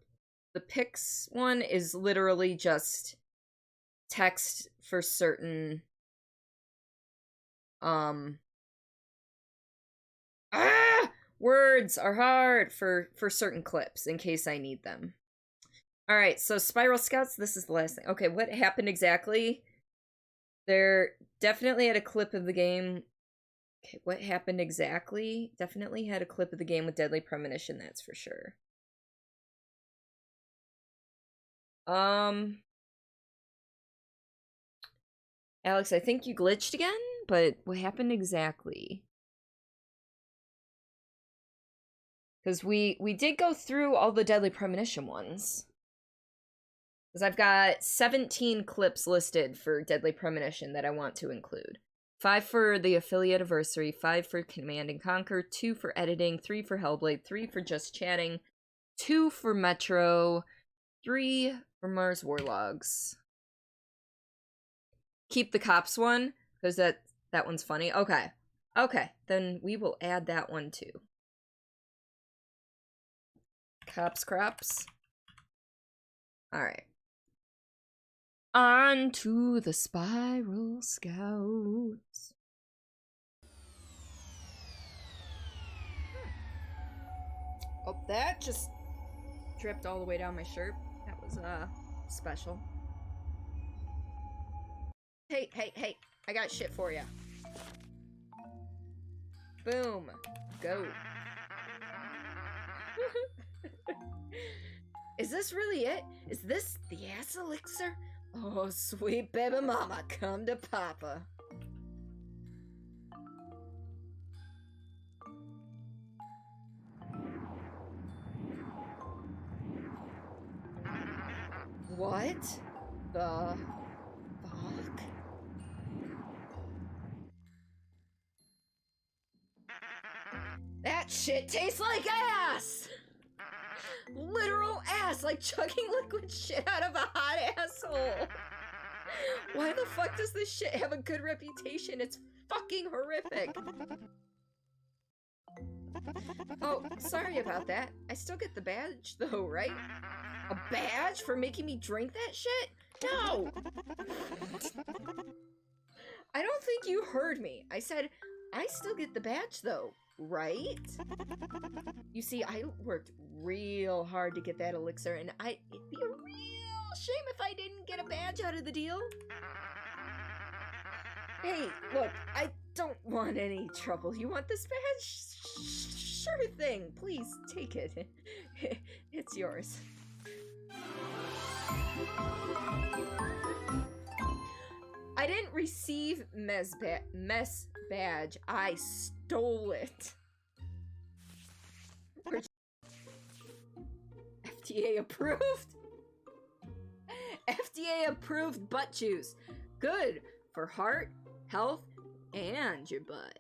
Pix one is literally just text for certain words are hard for certain clips in case I need them. Alright, so Spiral Scouts, this is the last thing. Okay, what happened exactly? There definitely had a clip of the game. Okay, what happened exactly? Definitely had a clip of the game with Deadly Premonition, that's for sure. Alex, I think you glitched again, but what happened exactly? Because we did go through all the Deadly Premonition ones. Because I've got 17 clips listed for Deadly Premonition that I want to include. 5 for the affiliate anniversary, 5 for Command and Conquer, 2 for editing, 3 for Hellblade, 3 for just chatting, 2 for Metro, 3 for Mars Warlogs. Keep the cops one, because that one's funny. Okay, then we will add that one too. Cops crops. Alright. On to the Spiral Scouts. Oh, that just dripped all the way down my shirt. That was, special. Hey, I got shit for you. Boom. Go. Is this really it? Is this the ass elixir? Oh, sweet baby mama, come to papa. What the fuck? That shit tastes like ass! Literal ass, like chugging liquid shit out of a hot asshole. Why the fuck does this shit have a good reputation? It's fucking horrific. Oh, sorry about that. I still get the badge though, right? A badge for making me drink that shit? No! I don't think you heard me. I said, I still get the badge though, right? You see, I worked real hard to get that elixir, and it'd be a real shame if I didn't get a badge out of the deal. Hey, look, I don't want any trouble. You want this badge? Sure thing. Please, take it. It's yours. I didn't receive mess badge. I stole it. FDA approved? FDA approved butt juice. Good for heart, health, and your butt.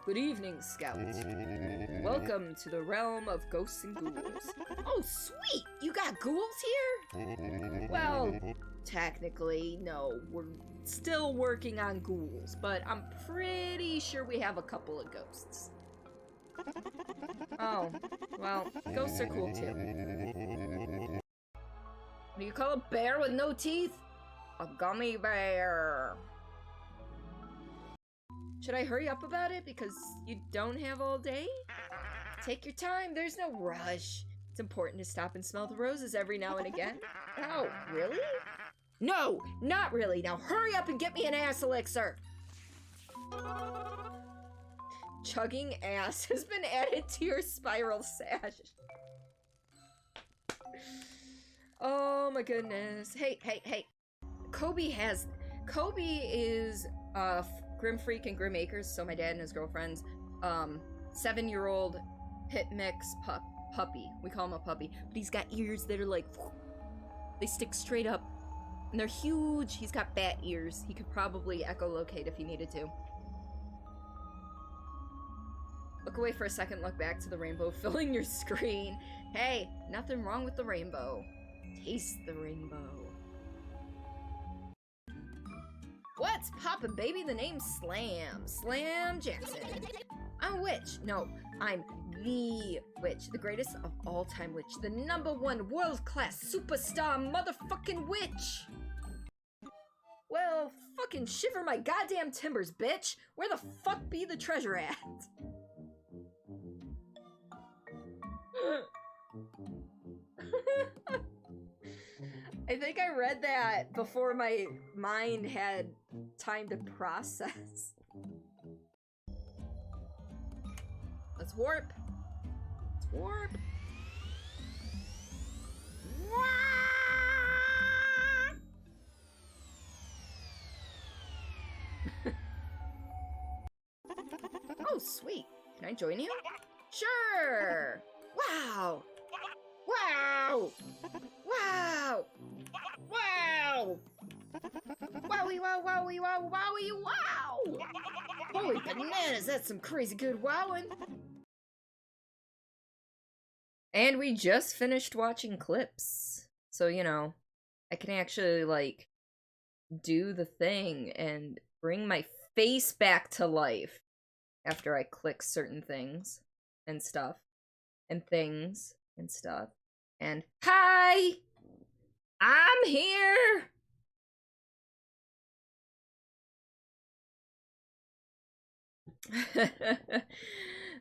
Good evening, Scout. Welcome to the realm of ghosts and ghouls. Oh, sweet! You got ghouls here? Well, technically, no. We're still working on ghouls, but I'm pretty sure we have a couple of ghosts. Oh, well, ghosts are cool too. What do you call a bear with no teeth? A gummy bear. Should I hurry up about it because you don't have all day? Take your time, there's no rush. It's important to stop and smell the roses every now and again. Oh, really? No, not really. Now hurry up and get me an ass elixir. chugging ass has been added to your spiral sash. Oh my goodness. Hey. Kobe is Grim Freak and Grim Acres, so my dad and his girlfriend's 7-year-old pit mix puppy. We call him a puppy. But he's got ears that are like, they stick straight up. And they're huge. He's got bat ears. He could probably echolocate if he needed to. Look away for a second, look back to the rainbow filling your screen. Hey, nothing wrong with the rainbow. Taste the rainbow. What's poppin', baby? The name's Slam. Slam Jackson. I'm a witch. No, I'm the witch. The greatest of all time witch. The #1 world-class superstar motherfucking witch. Well, fucking shiver my goddamn timbers, bitch. Where the fuck be the treasure at? I think I read that before my mind had time to process. Let's warp. Let's warp. Oh, sweet. Can I join you? Sure. Wow. Wow. Wow. Wow. Wowie, wow, wowie, wow, wowie, wow. Holy bananas, that's some crazy good wowing. And we just finished watching clips. So, you know, I can actually, like, do the thing and bring my face back to life after I click certain things and stuff. And things and stuff. And hi! I'm here!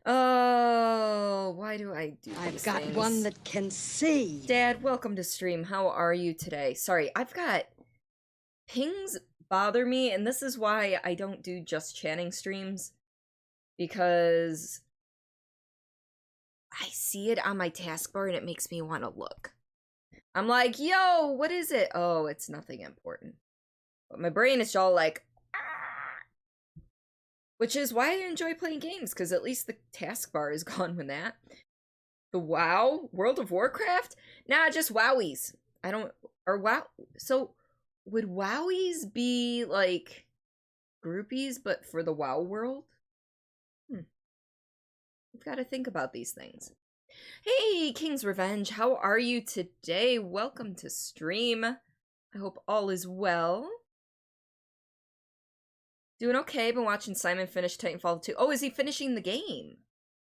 Oh, why do I do I've these got things? one that can see. Dad, welcome to stream. How are you today? Sorry, I've got pings bother me, and this is why I don't do just chatting streams, because I see it on my taskbar and it makes me want to look. I'm like, yo, what is it? Oh, it's nothing important. But my brain is all like, which is why I enjoy playing games, because at least the taskbar is gone with that. The WoW? World of Warcraft? Nah, just Wowies. I don't... Or WoW... So, would Wowies be, like, groupies, but for the WoW world? I've got to think about these things. Hey, King's Revenge, how are you today? Welcome to stream. I hope all is well. Doing okay, been watching Simon finish Titanfall 2. Oh, is he finishing the game?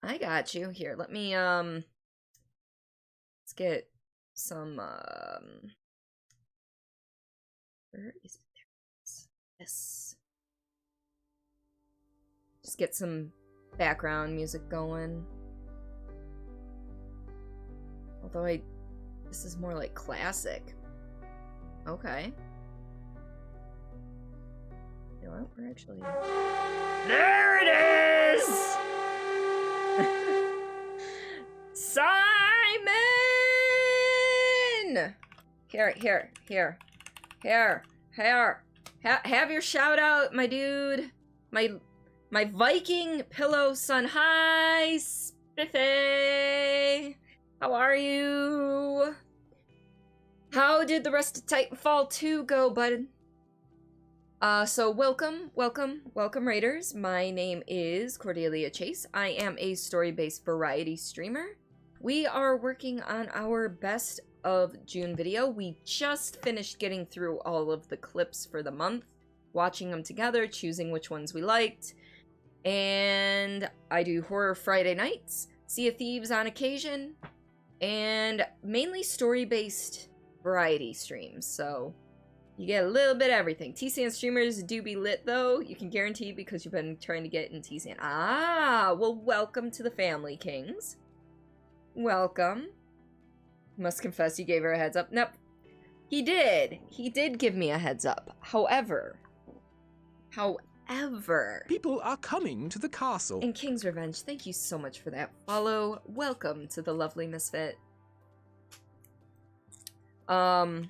I got you. Here, let me, let's get some, where is it? There it is. Yes. Just get some background music going. Although this is more like classic. Okay. You know what? We're actually... There it is! Simon! Here. Have your shout out, my dude. My Viking pillow son. Hi, Spiffy. How are you? How did the rest of Titanfall 2 go, bud? So welcome, Raiders. My name is Cordelia Chase. I am a story-based variety streamer. We are working on our best of June video. We just finished getting through all of the clips for the month, watching them together, choosing which ones we liked. And I do Horror Friday nights, Sea of Thieves on occasion, and mainly story-based variety streams, so you get a little bit of everything. TCN streamers do be lit, though. You can guarantee, because you've been trying to get in TCN. Ah, well, welcome to the family, Kings. Welcome. Must confess you gave her a heads up. Nope. He did. He did give me a heads up. However, ever. People are coming to the castle. And King's Revenge, thank you so much for that follow. Welcome to the lovely Misfit. Now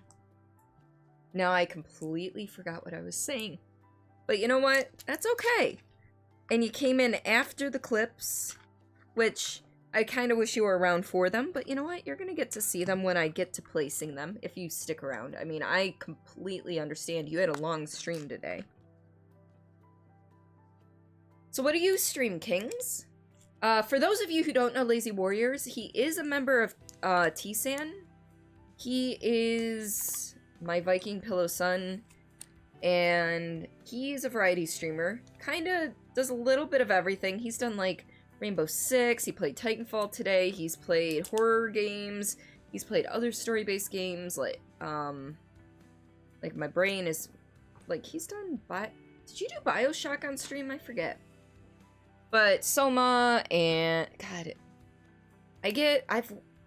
I completely forgot what I was saying. But you know what? That's okay. And you came in after the clips, which I kind of wish you were around for them, but you know what? You're going to get to see them when I get to placing them, if you stick around. I mean, I completely understand. You had a long stream today. So what do you stream, Kings? For those of you who don't know Lazy Warriors, he is a member of T-San. He is my Viking Pillow son, and he's a variety streamer. Kinda does a little bit of everything. He's done, like, Rainbow Six, he played Titanfall today, he's played horror games, he's played other story-based games, like my brain is, like, he's done, did you do Bioshock on stream? I forget. But Soma and, God, I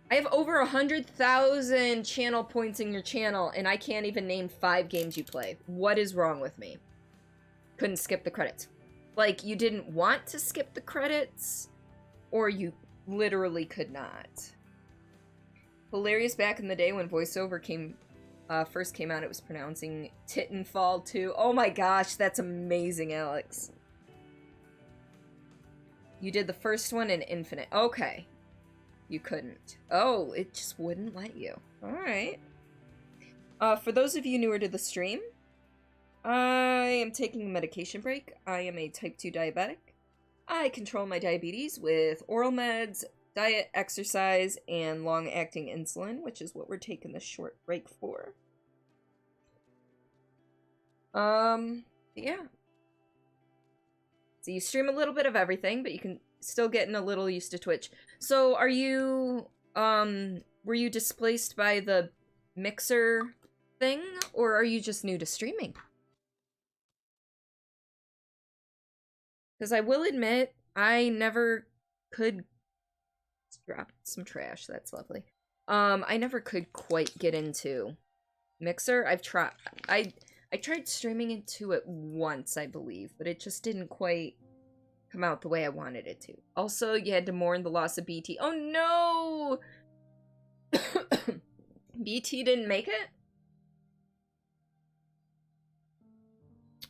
have over 100,000 channel points in your channel, and I can't even name 5 games you play. What is wrong with me? Couldn't skip the credits. Like, you didn't want to skip the credits, or you literally could not. Hilarious back in the day when voiceover first came out, it was pronouncing Titanfall 2. Oh my gosh, that's amazing, Alex. You did the first one in Infinite. Okay. You couldn't. Oh, it just wouldn't let you. Alright. For those of you newer to the stream, I am taking a medication break. I am a type 2 diabetic. I control my diabetes with oral meds, diet, exercise, and long-acting insulin, which is what we're taking this short break for. Yeah. So you stream a little bit of everything, but you can still getting a little used to Twitch. So are you, were you displaced by the Mixer thing, or are you just new to streaming? Because I will admit, I never could drop some trash, that's lovely. I never could quite get into Mixer. I tried streaming into it once, I believe, but it just didn't quite come out the way I wanted it to. Also, you had to mourn the loss of BT. Oh no! BT didn't make it?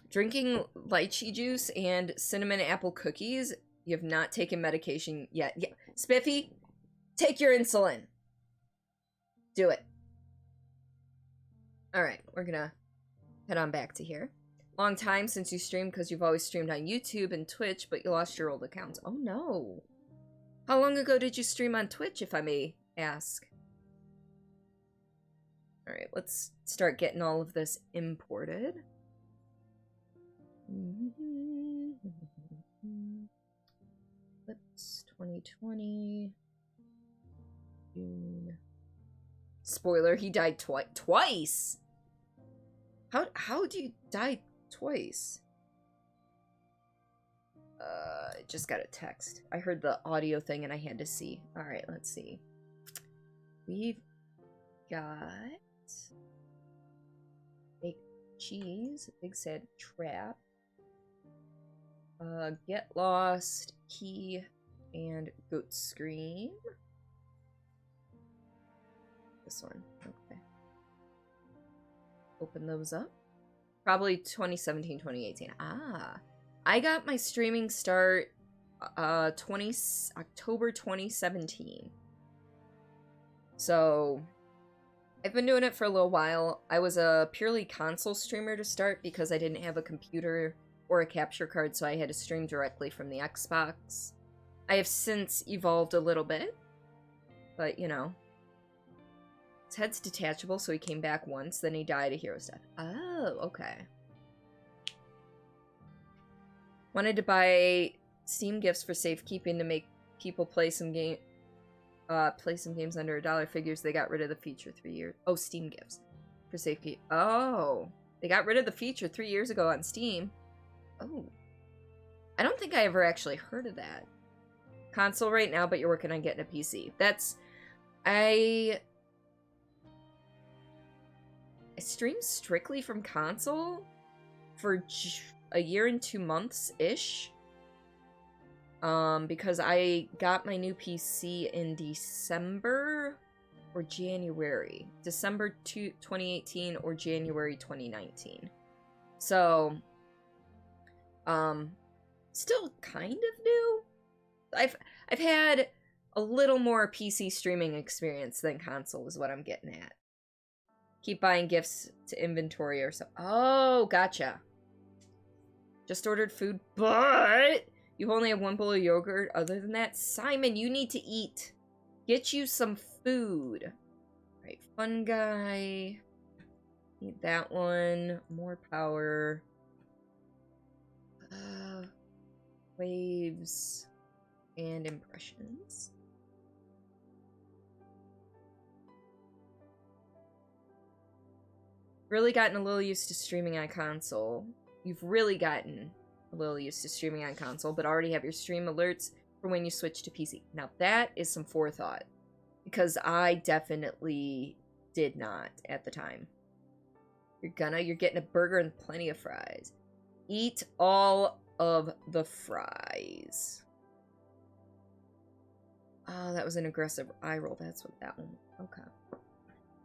Drinking lychee juice and cinnamon apple cookies. You have not taken medication yet. Yeah. Spiffy, take your insulin. Do it. Alright, we're gonna head on back to here. Long time since you streamed because you've always streamed on YouTube and Twitch, but you lost your old accounts. Oh no. How long ago did you stream on Twitch, if I may ask? Alright, let's start getting all of this imported. Clips 2020. June. Spoiler, he died twice? How do you die twice? I just got a text. I heard the audio thing and I had to see. Alright, let's see. We've got baked cheese, big sad trap, get lost, key, and goat scream. This one, okay. Open those up. Probably 2017, 2018. Ah. I got my streaming start October 2017. So I've been doing it for a little while. I was a purely console streamer to start because I didn't have a computer or a capture card, so I had to stream directly from the Xbox. I have since evolved a little bit, but you know. His head's detachable, so he came back once, then he died a hero's death. Oh, okay. Wanted to buy Steam gifts for safekeeping to make people play some games under $1. Figures they got rid of the feature 3 years. Oh, Steam gifts for safekeeping. Oh, they got rid of the feature 3 years ago on Steam. Oh, I don't think I ever actually heard of that. Console right now, but you're working on getting a PC. I stream strictly from console for a year and 2 months-ish. Because I got my new PC in December or January. December 2018 or January 2019. So, still kind of new. I've had a little more PC streaming experience than console is what I'm getting at. Keep buying gifts to inventory or so. Oh, gotcha. Just ordered food, but you only have 1 bowl of yogurt. Other than that, Simon, you need to eat. Get you some food. Right, fun guy. Need that one. More power. Waves. And impressions. Really gotten a little used to streaming on console. You've really gotten a little used to streaming on console, but already have your stream alerts for when you switch to PC. Now that is some forethought, because I definitely did not at the time. You're getting a burger and plenty of fries. Eat all of the fries. Oh, that was an aggressive eye roll. That's what that one. Okay.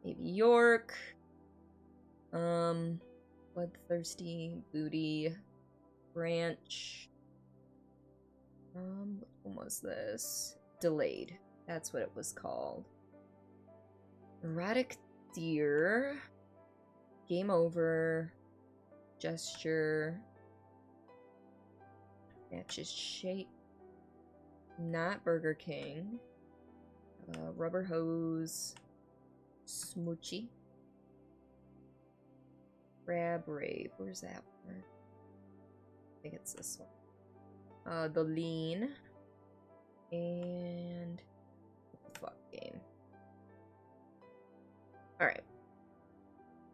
Maybe York. Bloodthirsty, booty, branch. Which one was this? Delayed. That's what it was called. Erotic deer. Game over. Gesture. Matches shape. Not Burger King. Rubber hose. Smoochie. Crab rave. Where's that one? I think it's this one. The lean. And fuck game. Alright.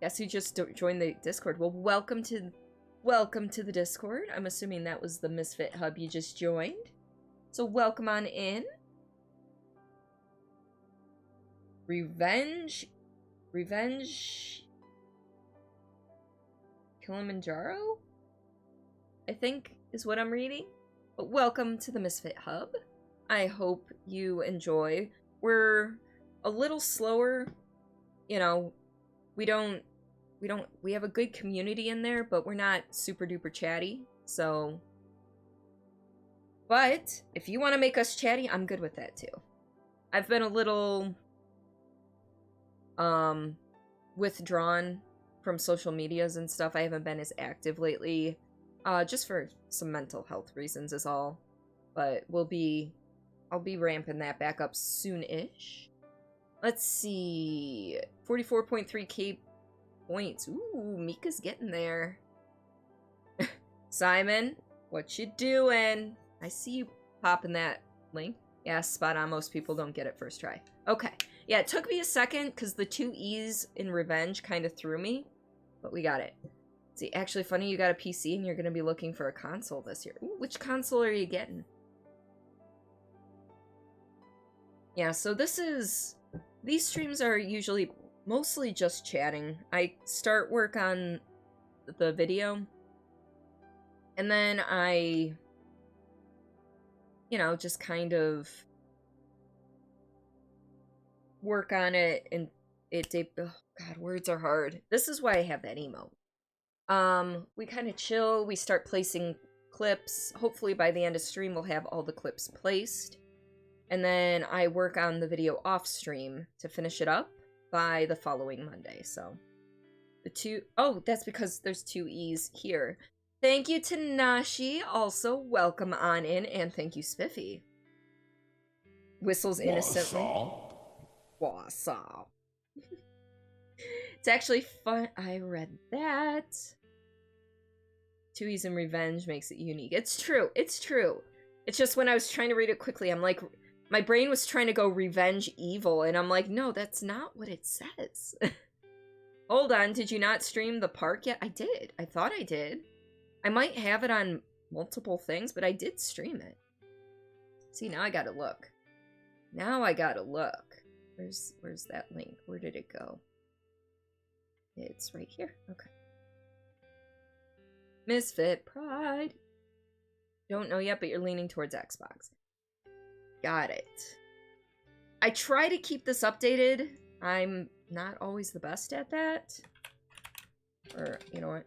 Guess who just joined the Discord? Well, welcome to the Discord. I'm assuming that was the Misfit Hub you just joined. So welcome on in. Revenge Kilimanjaro, I think is what I'm reading. But welcome to the Misfit Hub. I hope you enjoy. We're a little slower, you know. We have a good community in there, but we're not super duper chatty. So, but if you want to make us chatty, I'm good with that too. I've been a little withdrawn from social medias and stuff. I haven't been as active lately, just for some mental health reasons is all. But I'll be ramping that back up soon-ish. Let's see, 44.3k points. Ooh, Mika's getting there. Simon, what you doing? I see you popping that link. Yeah, spot on. Most people don't get it first try. Okay. Yeah, it took me a second because the 2 E's in Revenge kind of threw me. But we got it. See, actually funny, you got a PC and you're going to be looking for a console this year. Ooh, which console are you getting? Yeah, so these streams are usually mostly just chatting. I start work on the video. And then I, just kind of work on it and oh god, words are hard. This is why I have that emote. We kind of chill, we start placing clips. Hopefully by the end of stream we'll have all the clips placed. And then I work on the video off stream to finish it up by the following Monday. So that's because there's 2 E's here. Thank you to Nashi, also welcome on in, and thank you Spiffy. Whistles innocently. Wasaw. It's actually fun. I read that. 2 E's in Revenge makes it unique. It's true. It's true. It's just when I was trying to read it quickly, I'm like, my brain was trying to go Revenge Evil, and I'm like, no, that's not what it says. Hold on, did you not stream the park yet? I did. I thought I did. I might have it on multiple things, but I did stream it. See, now I gotta look. Now I gotta look. Where's that link? Where did it go? It's right here. Okay. Misfit Pride. Don't know yet, but you're leaning towards Xbox. Got it. I try to keep this updated. I'm not always the best at that. Or, you know what?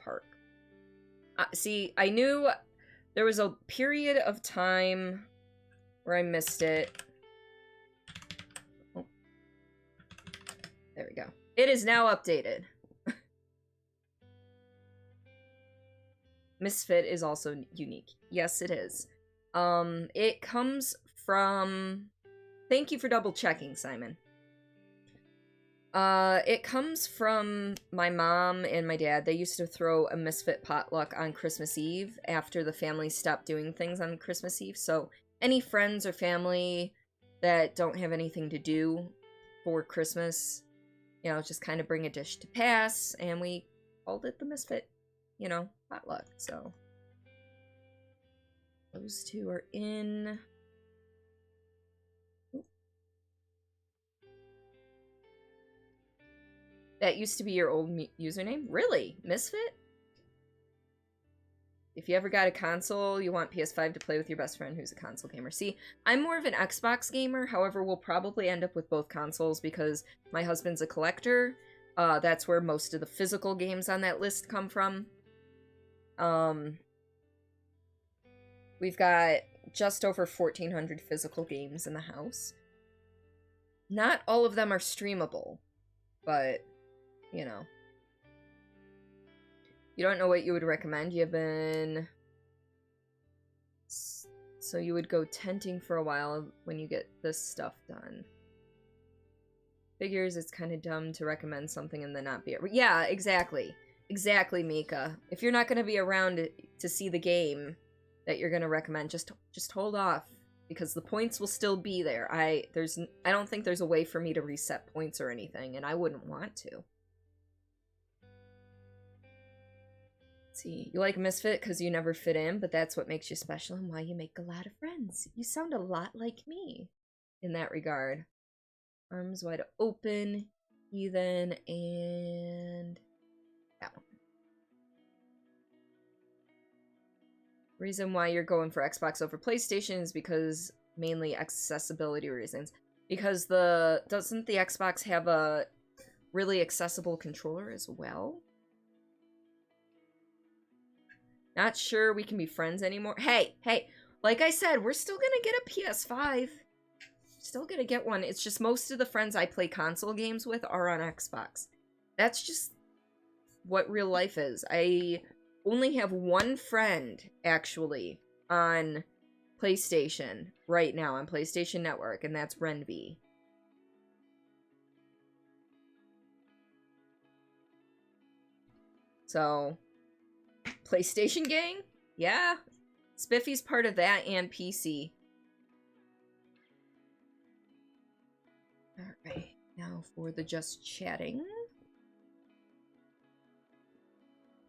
Park. See, I knew there was a period of time where I missed it. Oh. There we go. It is now updated. Misfit is also unique. Yes, it is. It comes from... Thank you for double checking, Simon. It comes from my mom and my dad. They used to throw a Misfit potluck on Christmas Eve after the family stopped doing things on Christmas Eve. So any friends or family that don't have anything to do for Christmas, you know, just kind of bring a dish to pass, and we called it the Misfit, you know, potluck. So those two are in. That used to be your old username? Really? Misfit? If you ever got a console, you want PS5 to play with your best friend who's a console gamer. See, I'm more of an Xbox gamer. However, we'll probably end up with both consoles because my husband's a collector. That's where most of the physical games on that list come from. We've got just over 1,400 physical games in the house. Not all of them are streamable, but... you know. You don't know what you would recommend. You've been... So you would go tenting for a while when you get this stuff done. Figures it's kind of dumb to recommend something and then not be... Yeah, exactly. Exactly, Mika. If you're not going to be around to see the game that you're going to recommend, just hold off. Because the points will still be there. I don't think there's a way for me to reset points or anything, and I wouldn't want to. See, you like Misfit because you never fit in, but that's what makes you special and why you make a lot of friends. You sound a lot like me in that regard. Arms wide open, heathen, and that one. Reason why you're going for Xbox over PlayStation is because mainly accessibility reasons. Because doesn't the Xbox have a really accessible controller as well? Not sure we can be friends anymore. Hey, like I said, we're still gonna get a PS5. Still gonna get one. It's just most of the friends I play console games with are on Xbox. That's just what real life is. I only have one friend, actually, on PlayStation right now, on PlayStation Network, and that's Renby. So... PlayStation gang? Yeah. Spiffy's part of that and PC. Alright, now for the just chatting.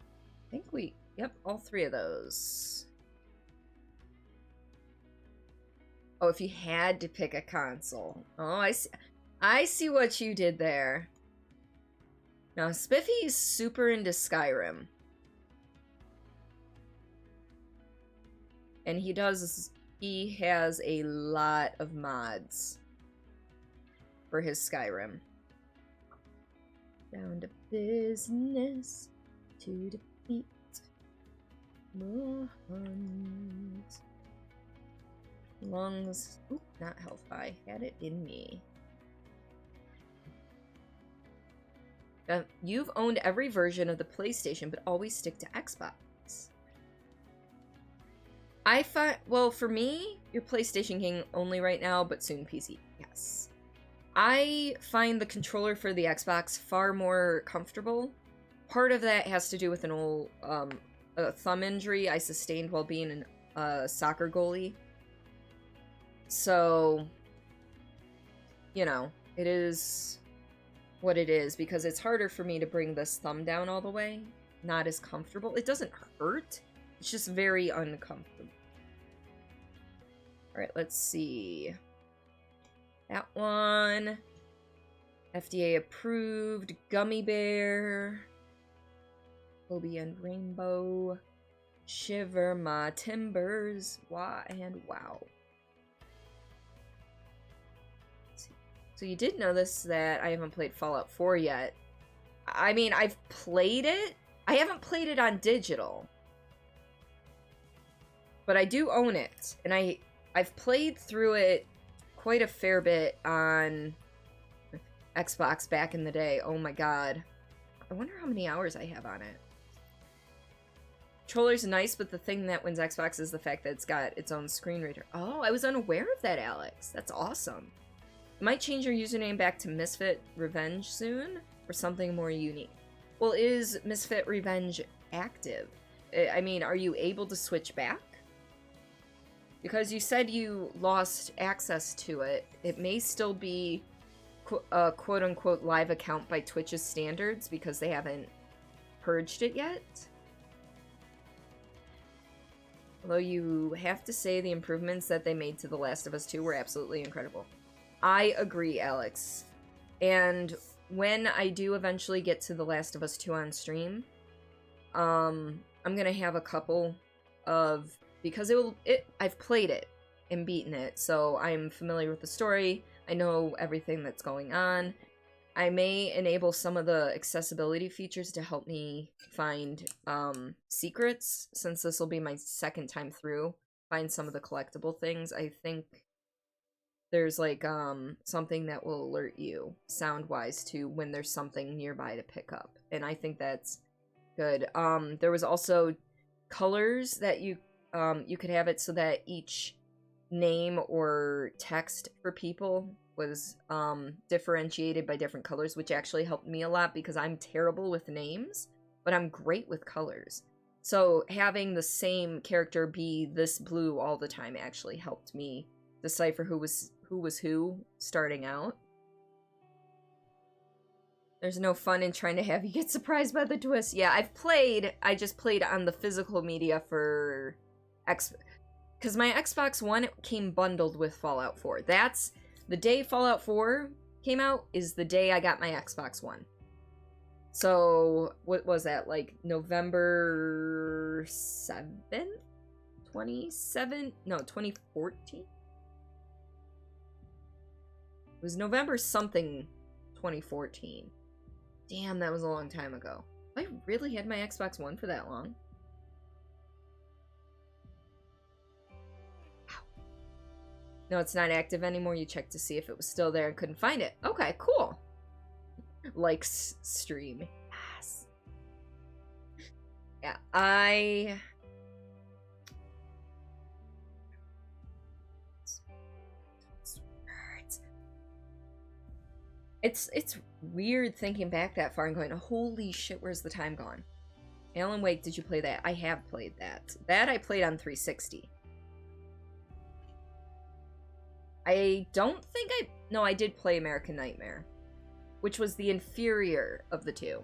I think yep, all three of those. Oh, if you had to pick a console. Oh, I see what you did there. Now, Spiffy's super into Skyrim. And he has a lot of mods for his Skyrim. Down to business to defeat more huns. Lungs, oop, not health I had it in me. You've owned every version of the PlayStation, but always stick to Xbox. I find, well, for me, your PlayStation king only right now, but soon PC. Yes. I find the controller for the Xbox far more comfortable. Part of that has to do with an old a thumb injury I sustained while being a soccer goalie. So, you know, it is what it is because it's harder for me to bring this thumb down all the way. Not as comfortable. It doesn't hurt. It's just very uncomfortable. Alright, let's see. That one. FDA approved. Gummy bear. Obi and Rainbow. Shiver my timbers. Why and wow. So you did notice that I haven't played Fallout 4 yet. I mean, I've played it. I haven't played it on digital. But I do own it. And I've played through it quite a fair bit on Xbox back in the day. Oh my god. I wonder how many hours I have on it. Controller's nice, but the thing that wins Xbox is the fact that it's got its own screen reader. Oh, I was unaware of that, Alex. That's awesome. You might change your username back to Misfit Revenge soon, or something more unique. Well, is Misfit Revenge active? I mean, are you able to switch back? Because you said you lost access to it. It may still be a quote-unquote live account by Twitch's standards because they haven't purged it yet. Although you have to say the improvements that they made to The Last of Us 2 were absolutely incredible. I agree, Alex. And when I do eventually get to The Last of Us 2 on stream, I'm gonna have a couple of... Because I've played it and beaten it, so I'm familiar with the story. I know everything that's going on. I may enable some of the accessibility features to help me find secrets, since this will be my second time through. Find some of the collectible things. I think there's like something that will alert you sound-wise to when there's something nearby to pick up, and I think that's good. There was also colors that you could have it so that each name or text for people was differentiated by different colors, which actually helped me a lot because I'm terrible with names, but I'm great with colors. So having the same character be this blue all the time actually helped me decipher who was who starting out. There's no fun in trying to have you get surprised by the twist. Yeah, I just played on the physical media for because my Xbox One came bundled with Fallout 4. That's the day Fallout 4 came out is the day I got my Xbox One. So, what was that, like November 7th? 2014? It was November something 2014. Damn, that was a long time ago. I really had my Xbox One for that long. Ow. No, it's not active anymore. You checked to see if it was still there and couldn't find it. Okay, cool. Like stream. Yes. Yeah, It's weird thinking back that far and going, holy shit, where's the time gone? Alan Wake, did you play that? I have played that. That I played on 360. I don't think no, I did play American Nightmare, which was the inferior of the two.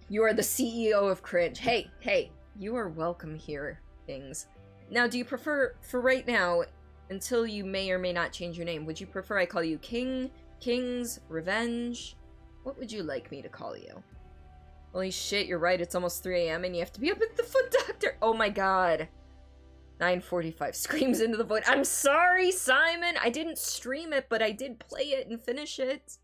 You are the CEO of cringe. Hey, you are welcome here, Kings. Now, do you prefer, for right now, until you may or may not change your name, would you prefer I call you King, Kings, Revenge? What would you like me to call you? Holy shit, you're right, it's almost 3 a.m. and you have to be up at the foot doctor. Oh my god. 9:45 screams into the void. I'm sorry, Simon. I didn't stream it, but I did play it and finish it.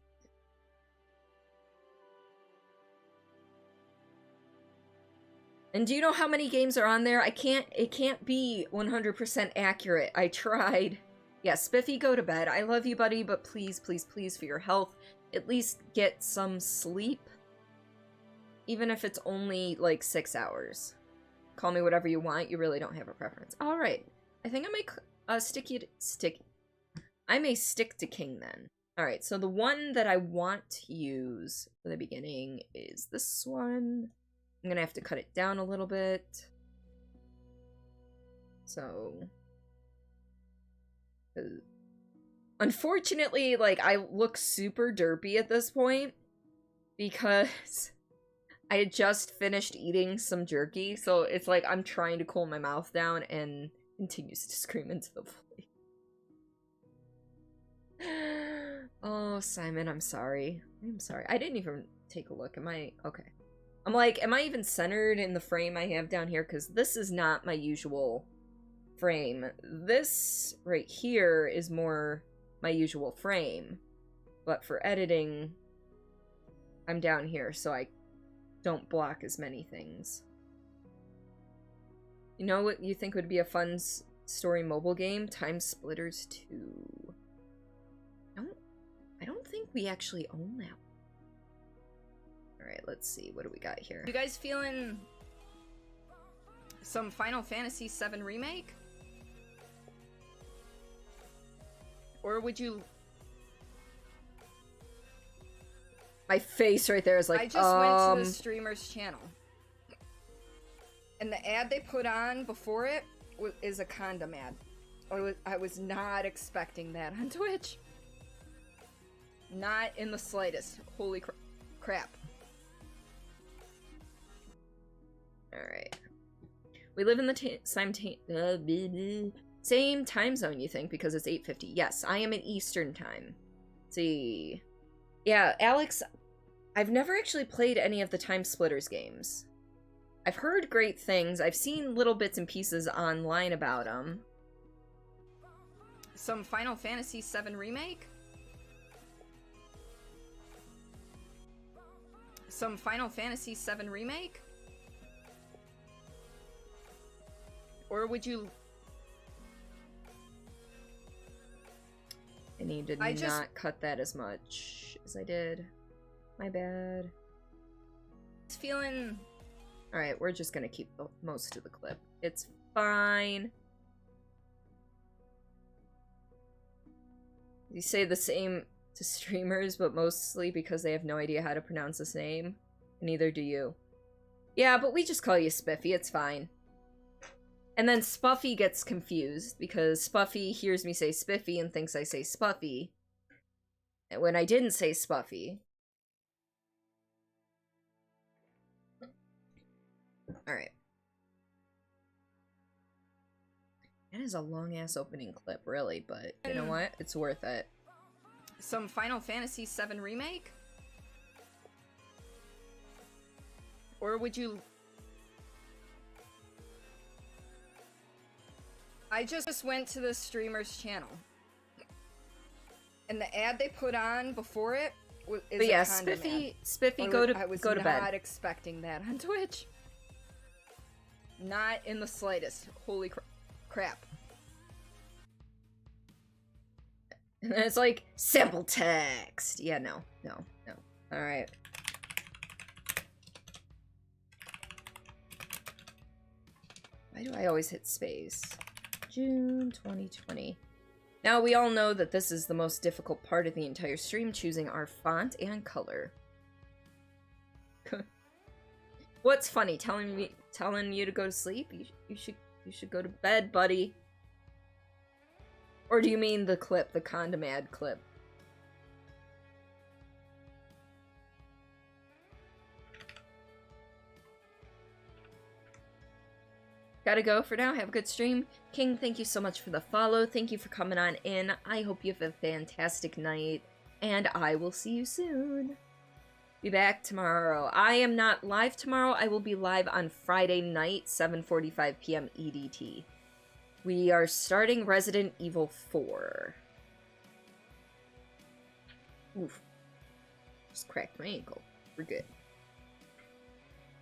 And do you know how many games are on there? It can't be 100% accurate. I tried. Yeah, Spiffy, go to bed. I love you, buddy, but please, please, please, for your health, at least get some sleep. Even if it's only, like, 6 hours. Call me whatever you want. You really don't have a preference. Alright. I think I may I may stick to King, then. Alright, so the one that I want to use for the beginning is this one. I'm gonna have to cut it down a little bit. So... unfortunately, like, I look super derpy at this point because I had just finished eating some jerky, so it's like I'm trying to cool my mouth down and continues to scream into the void. Oh, Simon, I'm sorry. I'm sorry. I didn't even take a look. Am I... Okay. I'm like, am I even centered in the frame I have down here? Because this is not my usual frame. This right here is more my usual frame. But for editing, I'm down here, so I don't block as many things. You know what you think would be a fun story mobile game? Time Splitters 2. I don't think we actually own that. Alright, let's see. What do we got here? You guys feeling some Final Fantasy VII Remake? Or would you... My face right there is like, I just went to the streamer's channel. And the ad they put on before it is a condom ad. I was not expecting that on Twitch. Not in the slightest. Holy crap. Alright. We live in the same time zone, you think, because it's 8:50. Yes, I am in Eastern time. Let's see. Yeah, Alex, I've never actually played any of the Time Splitters games. I've heard great things. I've seen little bits and pieces online about them. Some Final Fantasy VII Remake? Some Final Fantasy VII Remake? Or would you... I need to not cut that as much as I did. My bad. It's feeling... Alright, we're just gonna keep most of the clip. It's fine. You say the same to streamers, but mostly because they have no idea how to pronounce this name. Neither do you. Yeah, but we just call you Spiffy, it's fine. And then Spuffy gets confused, because Spuffy hears me say Spiffy and thinks I say Spuffy. When I didn't say Spuffy. Alright. That is a long-ass opening clip, really, but you know what? It's worth it. Some Final Fantasy VII Remake? Or would you... I just went to the streamer's channel. And the ad they put on before it is but yeah, a condom Spiffy, ad. go to I was bed. not expecting that on Twitch. Not in the slightest. Holy crap. And then it's like, simple text. Yeah, no. Alright. Why do I always hit space? June 2020. Now, we all know that this is the most difficult part of the entire stream, choosing our font and color. What's funny? Telling you to go to sleep? You should go to bed, buddy. Or do you mean the clip, the condom ad clip? Gotta go for now. Have a good stream. King, thank you so much for the follow. Thank you for coming on in. I hope you have a fantastic night. And I will see you soon. Be back tomorrow. I am not live tomorrow. I will be live on Friday night, 7:45 p.m. EDT. We are starting Resident Evil 4. Oof. Just cracked my ankle. We're good.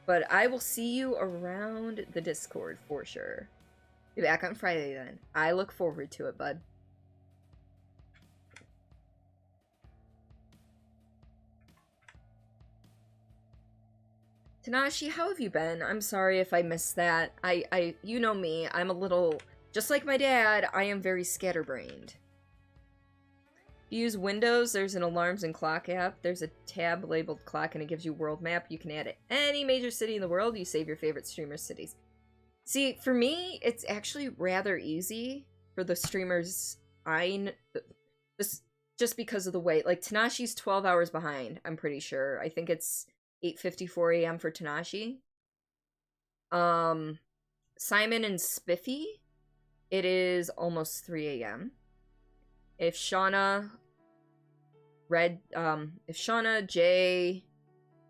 But I will see you around the Discord for sure. Be back on Friday then. I look forward to it, bud. Tanashi, how have you been? I'm sorry if I missed that. You know me, I'm a little... Just like my dad, I am very scatterbrained. If you use Windows, there's an alarms and clock app. There's a tab labeled clock and it gives you world map. You can add it any major city in the world. You save your favorite streamers' cities. See, for me, it's actually rather easy for the streamers just because of the way. Like, Tanashi's 12 hours behind, I'm pretty sure. I think it's 8:54 a.m. for Tanashi. Simon and Spiffy, it is almost 3 a.m. If Shauna, Jay,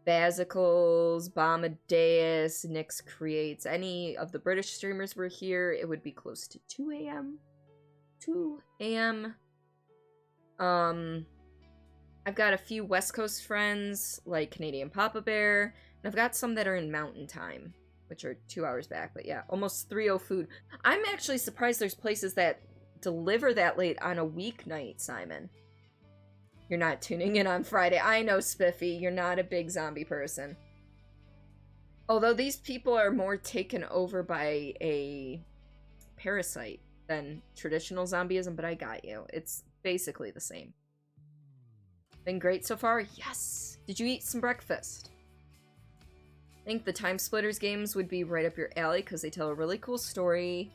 Basicles, Bombadeus, Nyx Creates. Any of the British streamers were here, it would be close to 2 a.m. 2 a.m. I've got a few West Coast friends, like Canadian Papa Bear, and I've got some that are in Mountain Time, which are 2 hours back, but yeah, almost 3:00 food. I'm actually surprised there's places that deliver that late on a weeknight, Simon. You're not tuning in on Friday. I know, Spiffy, you're not a big zombie person. Although these people are more taken over by a parasite than traditional zombieism, but I got you. It's basically the same. Been great so far? Yes! Did you eat some breakfast? I think the Time Splitters games would be right up your alley because they tell a really cool story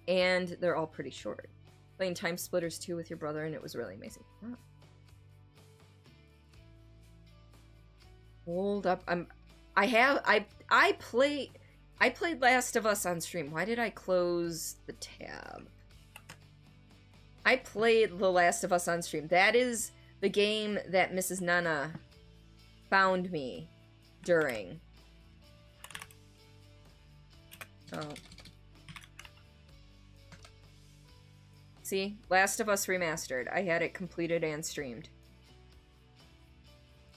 and they're all pretty short. Playing Time Splitters 2 with your brother and it was really amazing. Oh. Hold up. I played Last of Us on stream. Why did I close the tab? I played The Last of Us on stream. That is the game that Mrs. Nana found me during. Oh. See? Last of Us Remastered. I had it completed and streamed.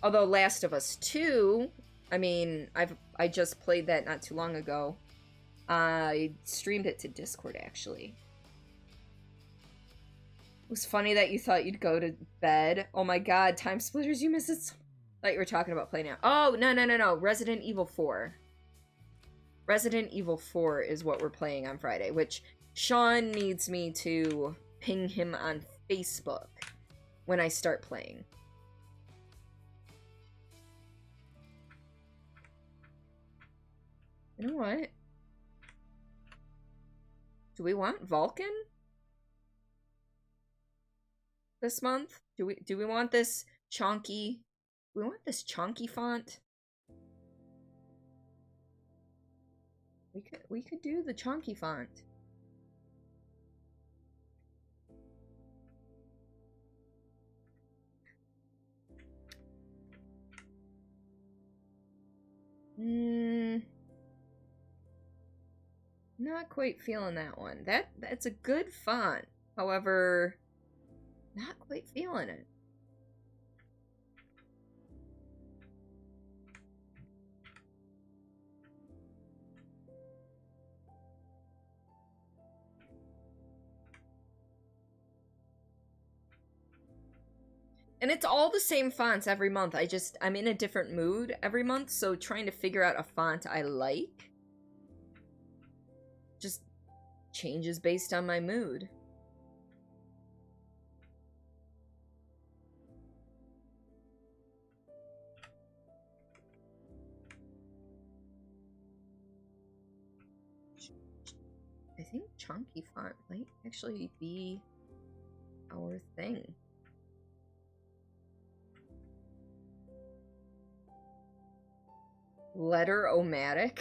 Although Last of Us 2, I mean, I just played that not too long ago. I streamed it to Discord, actually. It was funny that you thought you'd go to bed. Oh my god, Time Splitters, you missed it so... I thought you were talking about playing now. Oh, no. Resident Evil 4. Resident Evil 4 is what we're playing on Friday, which Sean needs me to ping him on Facebook when I start playing. You know what? Do we want Vulcan this month? Do we want this chonky? We want this chonky font. We could do the chonky font. Not quite feeling that one. That's a good font. However, not quite feeling it. And it's all the same fonts every month. I'm in a different mood every month, so trying to figure out a font I like just changes based on my mood. I think chunky font might actually be our thing. Letter-o-matic?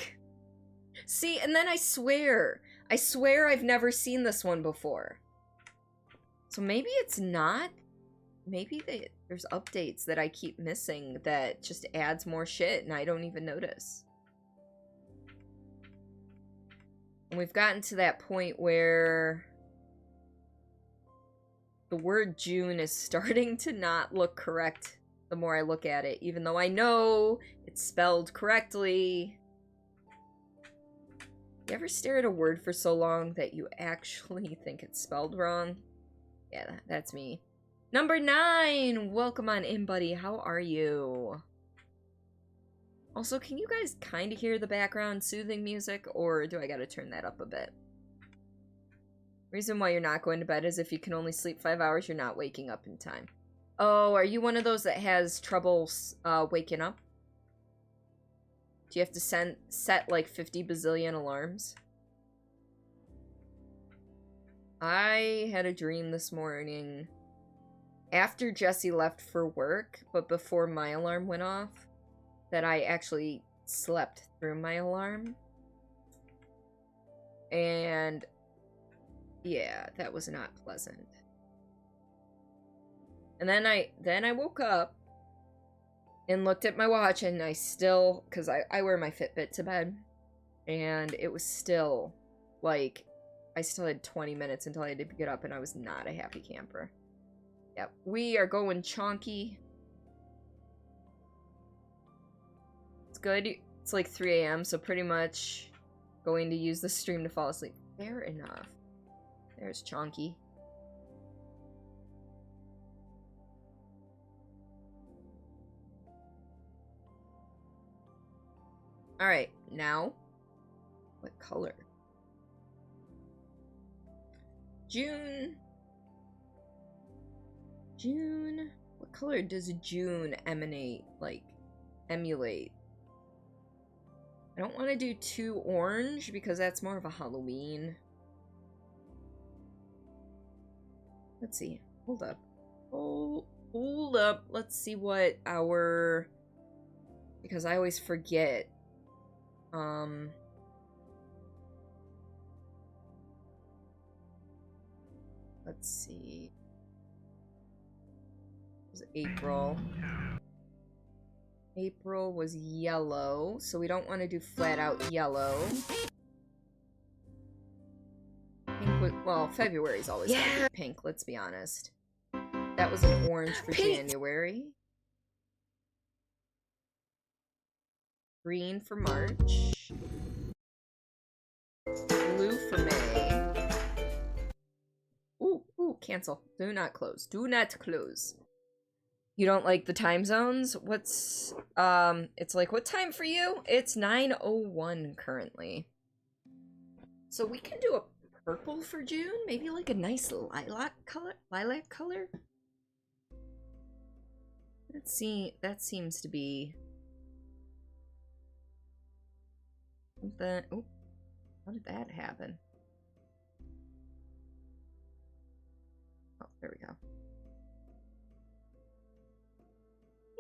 See, and then I swear I've never seen this one before. So maybe it's not. Maybe there's updates that I keep missing that just adds more shit and I don't even notice. And we've gotten to that point where the word June is starting to not look correct the more I look at it, even though I know it's spelled correctly. You ever stare at a word for so long that you actually think it's spelled wrong? Yeah, that's me. Number 9! Welcome on in, buddy. How are you? Also, can you guys kind of hear the background soothing music, or do I gotta turn that up a bit? Reason why you're not going to bed is if you can only sleep 5 hours, you're not waking up in time. Oh, are you one of those that has trouble waking up? Do you have to set like 50 bazillion alarms? I had a dream this morning after Jesse left for work, but before my alarm went off, that I actually slept through my alarm. And yeah, that was not pleasant. And then I woke up and looked at my watch, and I still, because I wear my Fitbit to bed, and it was still, like, I still had 20 minutes until I had to get up, and I was not a happy camper. Yep, we are going chonky. It's good. It's like 3 a.m., so pretty much going to use the stream to fall asleep. Fair enough. There's Chonky. Alright, now, what color? June. What color does June emulate? I don't want to do too orange because that's more of a Halloween. Let's see. Hold up. Hold up. Let's see what our... Because I always forget. Let's see. It was April. April was yellow, so we don't want to do flat out yellow. Pink was, well, February's always gonna be pink, let's be honest. That was an orange for January. Green for March. Blue for May. Ooh, cancel. Do not close. Do not close. You don't like the time zones? What's, it's like, what time for you? It's 9:01 currently. So we can do a purple for June? Maybe like a nice lilac color? Let's see, that seems to be... Oh, how did that happen? Oh, there we go.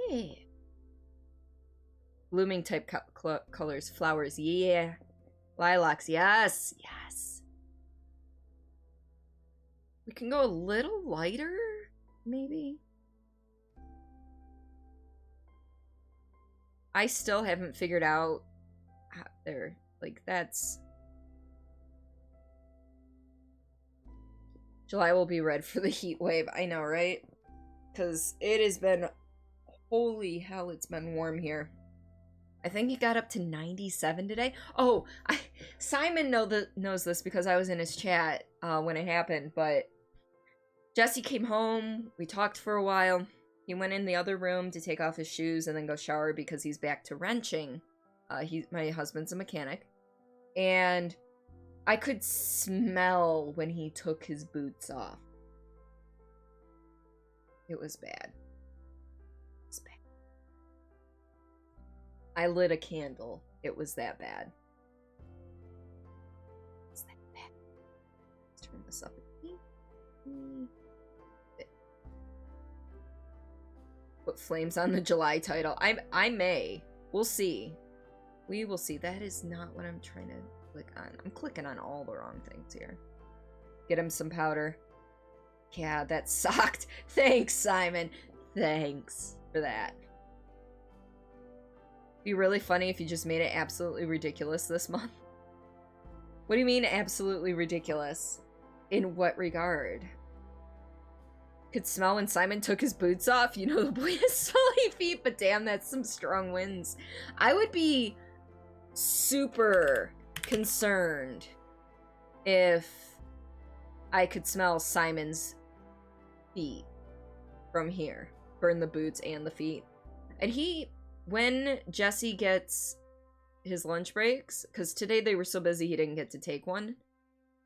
Yeah. Blooming type colors, flowers, yeah. Lilacs, yes, yes. We can go a little lighter, maybe. I still haven't figured out how there, like, that's... July will be red for the heat wave. I know, right? Because it has been... Holy hell, it's been warm here. I think it got up to 97 today. Oh, Simon knows this because I was in his chat when it happened, but Jesse came home. We talked for a while. He went in the other room to take off his shoes and then go shower because he's back to wrenching. My husband's a mechanic. And I could smell when he took his boots off. It was bad. I lit a candle. It was that bad. It's that bad. Let's turn this up. Put flames on the July title. I may. We'll see. We will see. That is not what I'm trying to click on. I'm clicking on all the wrong things here. Get him some powder. Yeah, that sucked. Thanks, Simon. Thanks for that. Be really funny if you just made it absolutely ridiculous this month. What do you mean absolutely ridiculous? In what regard? Could smell when Simon took his boots off. You know the boy has smelly feet, but damn, that's some strong winds. I would be super concerned if I could smell Simon's feet from here. Burn the boots and the feet. And when Jesse gets his lunch breaks, because today they were so busy he didn't get to take one.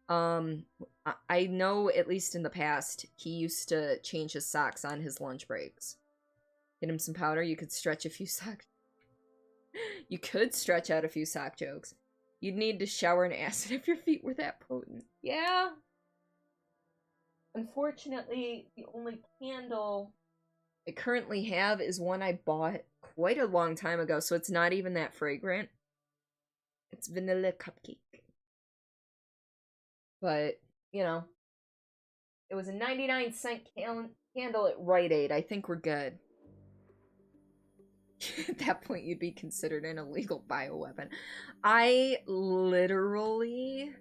I know, at least in the past, he used to change his socks on his lunch breaks. Get him some powder. You could stretch a few socks. You could stretch out a few sock jokes. You'd need to shower in acid if your feet were that potent. Yeah. Unfortunately, the only candle I currently have is one I bought quite a long time ago, so it's not even that fragrant. It's vanilla cupcake. But, you know, it was a 99-cent candle at Rite Aid. I think we're good. At that point, you'd be considered an illegal bioweapon. I literally...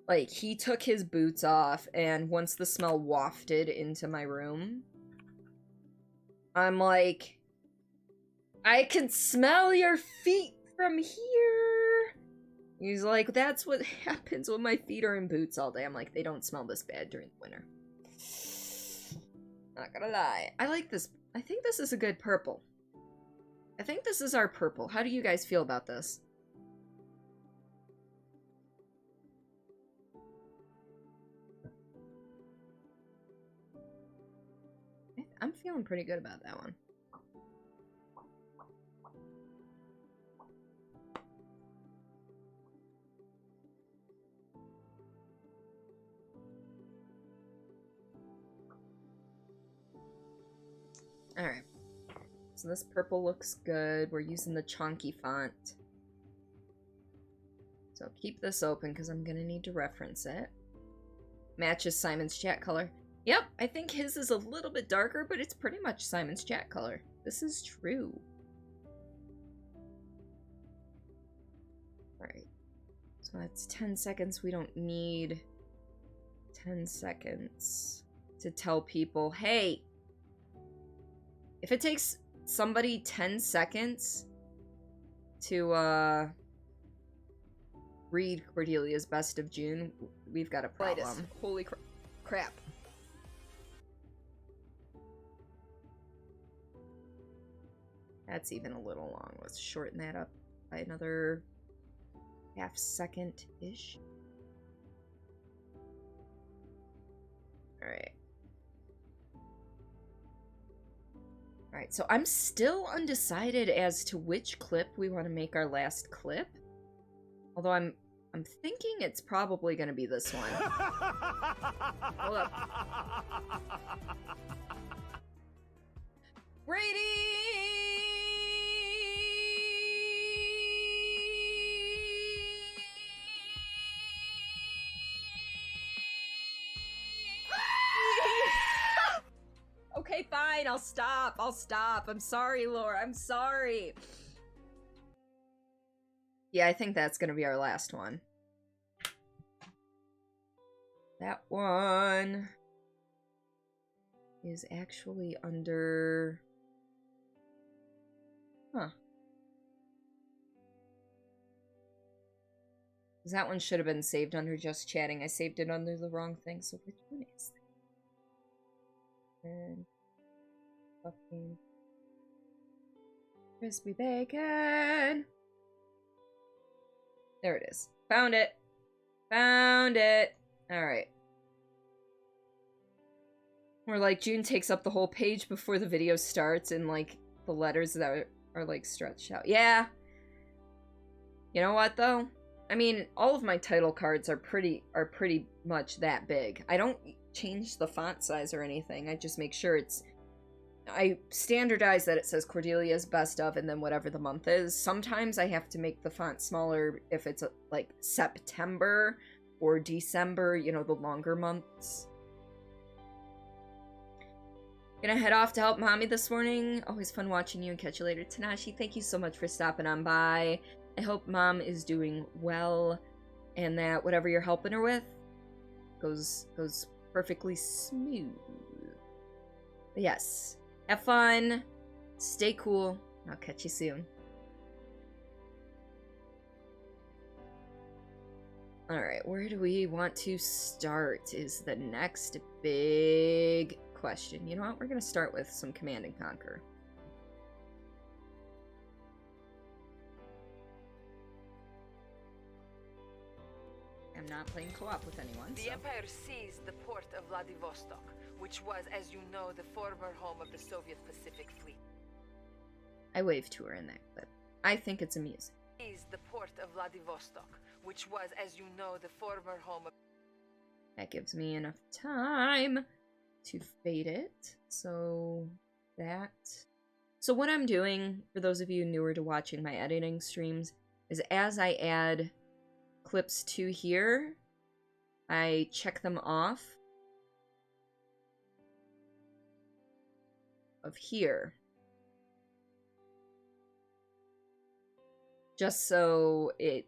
Like, he took his boots off, and once the smell wafted into my room, I'm like, I can smell your feet from here. He's like, that's what happens when my feet are in boots all day. I'm like, they don't smell this bad during the winter. Not gonna lie. I like this. I think this is a good purple. I think this is our purple. How do you guys feel about this? I'm feeling pretty good about that one. Alright. So this purple looks good. We're using the chonky font. So keep this open because I'm going to need to reference it. Matches Simon's chat color. Yep, I think his is a little bit darker, but it's pretty much Simon's chat color. This is true. Alright. So that's 10 seconds. We don't need 10 seconds to tell people, hey, if it takes somebody 10 seconds to read Cordelia's Best of June, we've got a problem. Holy crap. That's even a little long. Let's shorten that up by another half second-ish. Alright. Alright, so I'm still undecided as to which clip we want to make our last clip. Although I'm thinking it's probably going to be this one. Hold up. Brady! Okay, fine, I'll stop. I'm sorry, Laura, I'm sorry. Yeah, I think that's gonna be our last one. That one is actually under... Huh. Because that one should have been saved under Just Chatting. I saved it under the wrong thing, so which one is that? And... fucking... crispy bacon! There it is. Found it! Found it! Alright. Where, like, June takes up the whole page before the video starts, and, like, the letters that are like, stretched out. Yeah! You know what, though? I mean, all of my title cards are pretty much that big. I don't change the font size or anything. I just make sure it's... I standardize that it says Cordelia's Best of and then whatever the month is. Sometimes I have to make the font smaller if it's like September or December, you know, the longer months. Gonna head off to help Mommy this morning. Always fun watching you, and catch you later. Tanashi, thank you so much for stopping on by. I hope Mom is doing well and that whatever you're helping her with goes perfectly smooth. But yes. Have fun, stay cool, and I'll catch you soon. Alright, where do we want to start is the next big question. You know what, we're going to start with some Command and Conquer. I'm not playing co-op with anyone, The Empire seized the port of Vladivostok, which was, as you know, the former home of the Soviet Pacific Fleet. I waved to her in that clip. I think it's amusing. Seized the port of Vladivostok, which was, as you know, the former home of... That gives me enough time to fade it. So what I'm doing, for those of you newer to watching my editing streams, is as I add clips to here, I check them off of here. Just so it,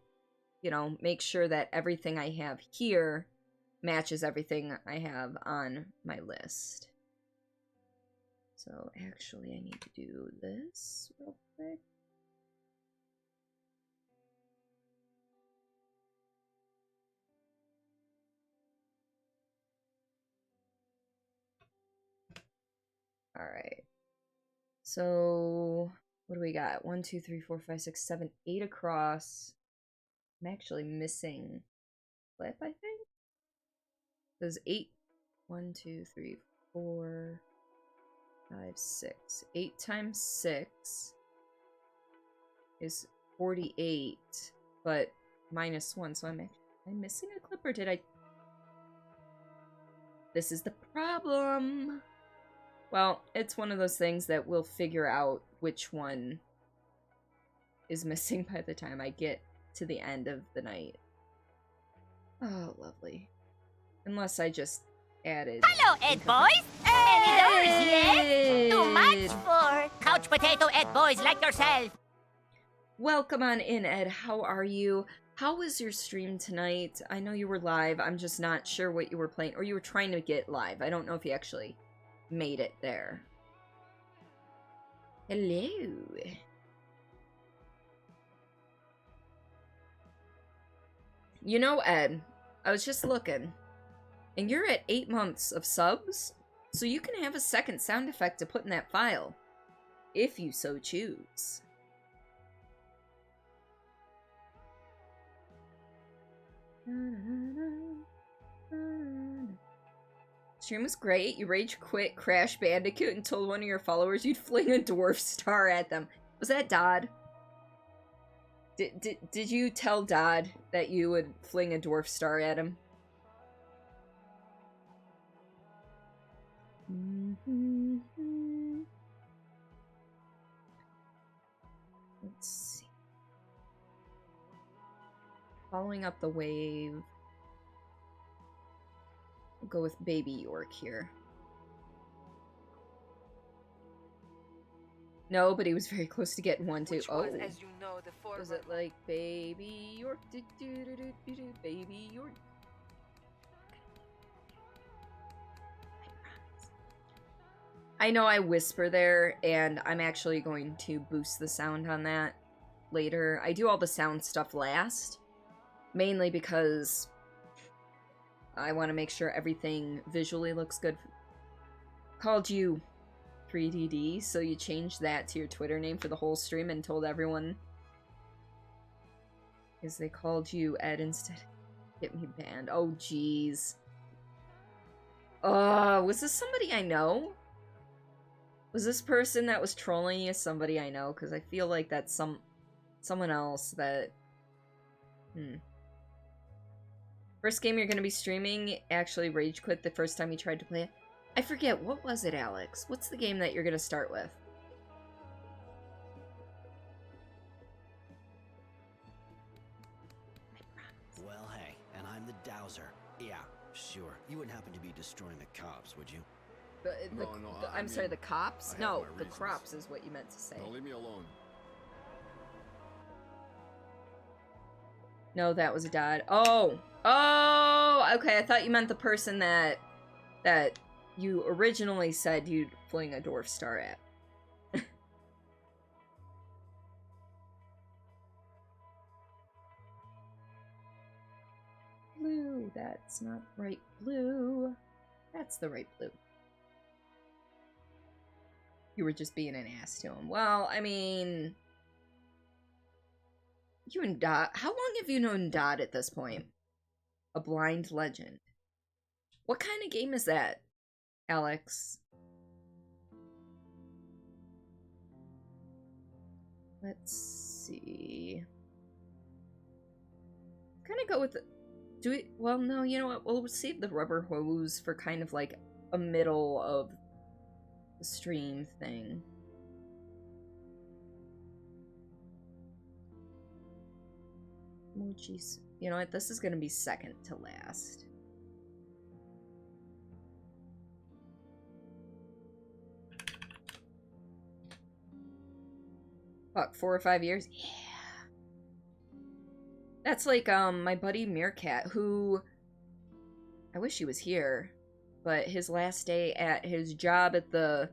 you know, makes sure that everything I have here matches everything I have on my list. So actually I need to do this real quick. Alright. So what do we got? 1, 2, 3, 4, 5, 6, 7, 8 across. I'm actually missing flip, I think. There's 8. 1, 2, 3, 4, 5, 6. 8 times 6 is 48, but minus 1. So am I missing a clip, or did I? This is the problem. Well, it's one of those things that we'll figure out which one is missing by the time I get to the end of the night. Oh, lovely. Unless I just added... Hello, Ed boys! Any doors, yes? Too much for couch potato Ed boys like yourself. Welcome on in, Ed. How are you? How was your stream tonight? I know you were live. I'm just not sure what you were playing. Or you were trying to get live. I don't know if you actually made it there. Hello. You know, Ed, I was just looking, and you're at 8 months of subs, so you can have a second sound effect to put in that file, if you so choose. Stream was great. You rage quit Crash Bandicoot and told one of your followers you'd fling a dwarf star at them. Was that Dodd? Did you tell Dodd that you would fling a dwarf star at him? Let's see. Following up the wave. We'll go with Baby York here. No, but he was very close to getting one too. Oh, as you know, was it like Baby York? Baby York. I know I whisper there, and I'm actually going to boost the sound on that later. I do all the sound stuff last, mainly because I want to make sure everything visually looks good. Called you 3DD, so you changed that to your Twitter name for the whole stream and told everyone. Because they called you Ed instead. Get me banned. Oh, jeez. Was this somebody I know? Was this person that was trolling you somebody I know? Because I feel like that's someone else that... First game you're going to be streaming actually rage quit the first time you tried to play it. I forget, what was it, Alex? What's the game that you're going to start with? Well, hey, and I'm the dowser. Yeah, sure. You wouldn't happen to be destroying the cops, would you? I'm sorry, the cops? No, the crops is what you meant to say. No, leave me alone. No, that was a Dodd. Oh! Oh! Okay, I thought you meant the person that you originally said you'd fling a dwarf star at. Blue, that's not right blue. That's the right blue. You were just being an ass to him. Well, I mean... You and Dot... How long have you known Dot at this point? A blind legend. What kind of game is that, Alex? Let's see. Kind of go with the... Do we... Well, no, you know what? We'll save the rubber hose for kind of like a middle of the stream thing. Mochi's... You know what? This is gonna be second to last. Fuck, 4 or 5 years? Yeah. That's like, my buddy Meerkat, who... I wish he was here. But his last day at his job at the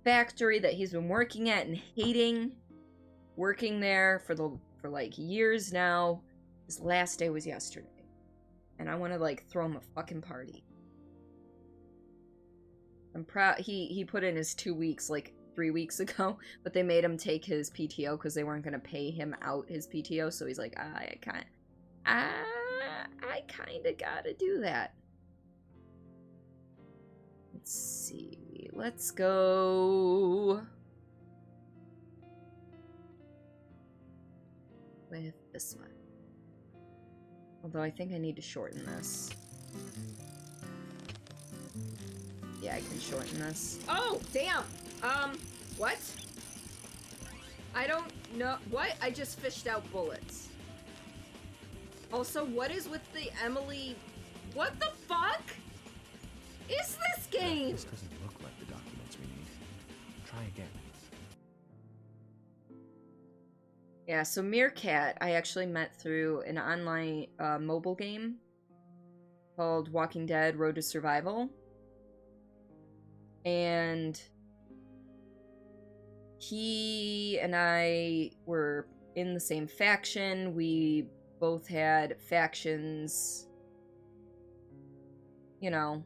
factory that he's been working at and hating, working there for like years now, his last day was yesterday. And I want to, like, throw him a fucking party. I'm proud. He put in his 2 weeks, like, 3 weeks ago, but they made him take his PTO because they weren't going to pay him out his PTO, so he's like, I kind of gotta do that. Let's see. Let's go with this one. Although I think I need to shorten this. Yeah, I can shorten this. Oh, damn! What? I don't know. What? I just fished out bullets. Also, what is with the Emily... What the fuck is this game? This doesn't look like the documents we need. Try again. Yeah, so Meerkat, I actually met through an online mobile game called Walking Dead Road to Survival. And he and I were in the same faction. We both had factions, you know.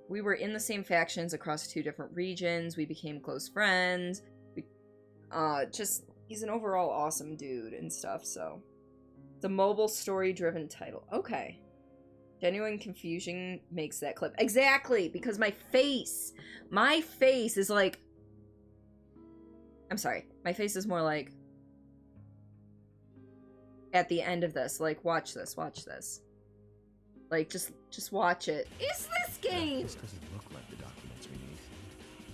We were in the same factions across 2 different regions. We became close friends. We, he's an overall awesome dude and stuff, so. It's a mobile story-driven title. Okay. Genuine confusion makes that clip. Exactly! Because my face is like... I'm sorry. My face is more like... At the end of this. Like, watch this. Watch this. Like, just watch it. Is this game? This doesn't look like the documents we need.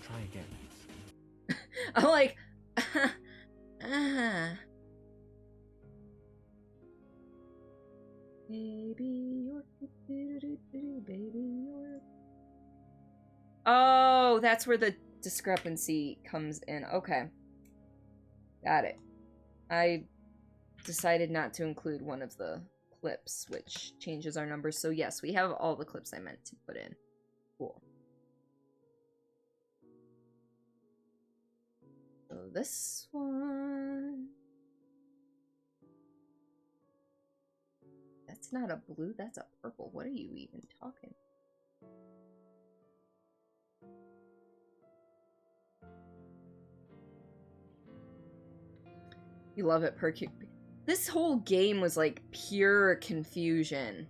Try again. I'm like... Baby, you're... Baby, you're... Oh, that's where the discrepancy comes in. Okay. Got it. I decided not to include one of the clips, which changes our numbers. So yes, we have all the clips I meant to put in. Cool. So this one... That's not a blue, that's a purple. What are you even talking? You love it, Percu. This whole game was like pure confusion.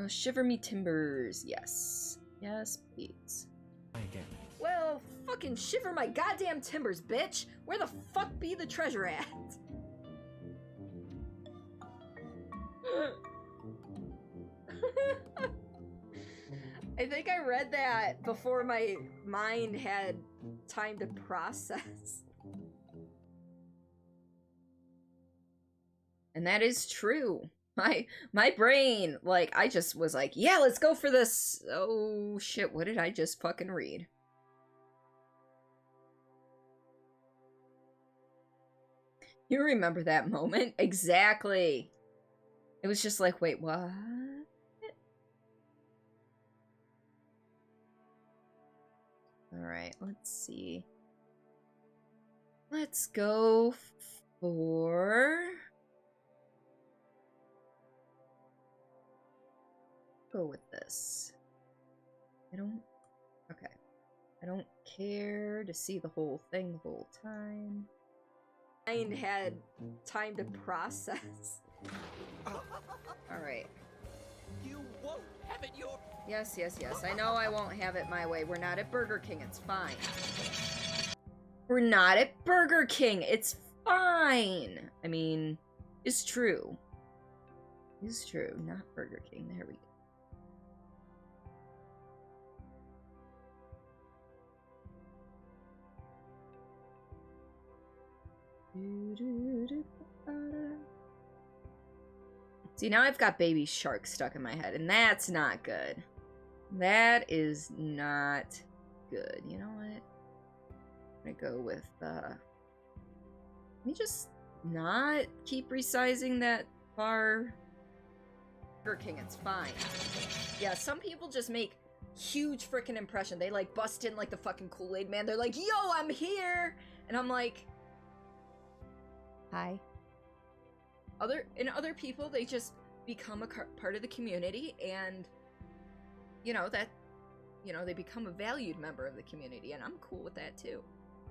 Shiver me timbers. Yes. Yes, please. Again. Well, fucking shiver my goddamn timbers, bitch! Where the fuck be the treasure at? I think I read that before my mind had time to process. And that is true. My brain, like, I just was like, yeah, let's go for this. Oh, shit, what did I just fucking read? You remember that moment? Exactly. It was just like, wait, what? Alright, let's see. Let's go for... Go with this. Okay. I don't care to see the whole thing the whole time. Mind had time to process. Alright. You won't have it your... Yes, yes, yes. I know I won't have it my way. We're not at Burger King. It's fine. We're not at Burger King. It's fine. I mean, it's true. It's true. Not Burger King. There we go. See, now I've got Baby Shark stuck in my head, and that's not good. That is not good. You know what? I'm gonna go with, let me just not keep resizing that bar. Burger King, it's fine. Yeah, some people just make huge freaking impression. They, like, bust in like the fucking Kool-Aid man. They're like, yo, I'm here! And I'm like... Hi. Other people, they just become a part of the community, and, you know, that, you know, they become a valued member of the community, and I'm cool with that, too.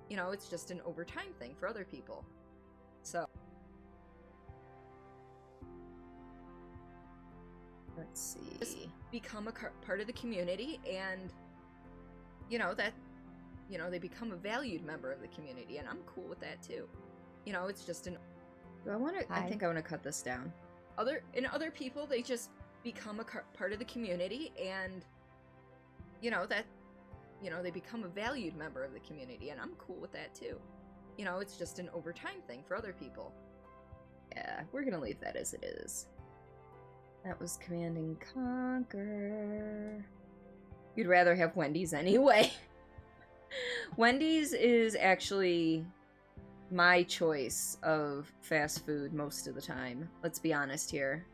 You know, it's just an overtime thing for other people. So... let's see. Just become a part of the community, and, you know, that, you know, they become a valued member of the community, and I'm cool with that, too. You know, it's just an... do I want to... I think I want to cut this down. Other people, they just become a part of the community, and, you know, that, you know, they become a valued member of the community, and I'm cool with that, too. You know, it's just an overtime thing for other people. Yeah, we're gonna leave that as it is. That was Command and Conquer. You'd rather have Wendy's anyway. Wendy's is actually my choice of fast food most of the time. Let's be honest here.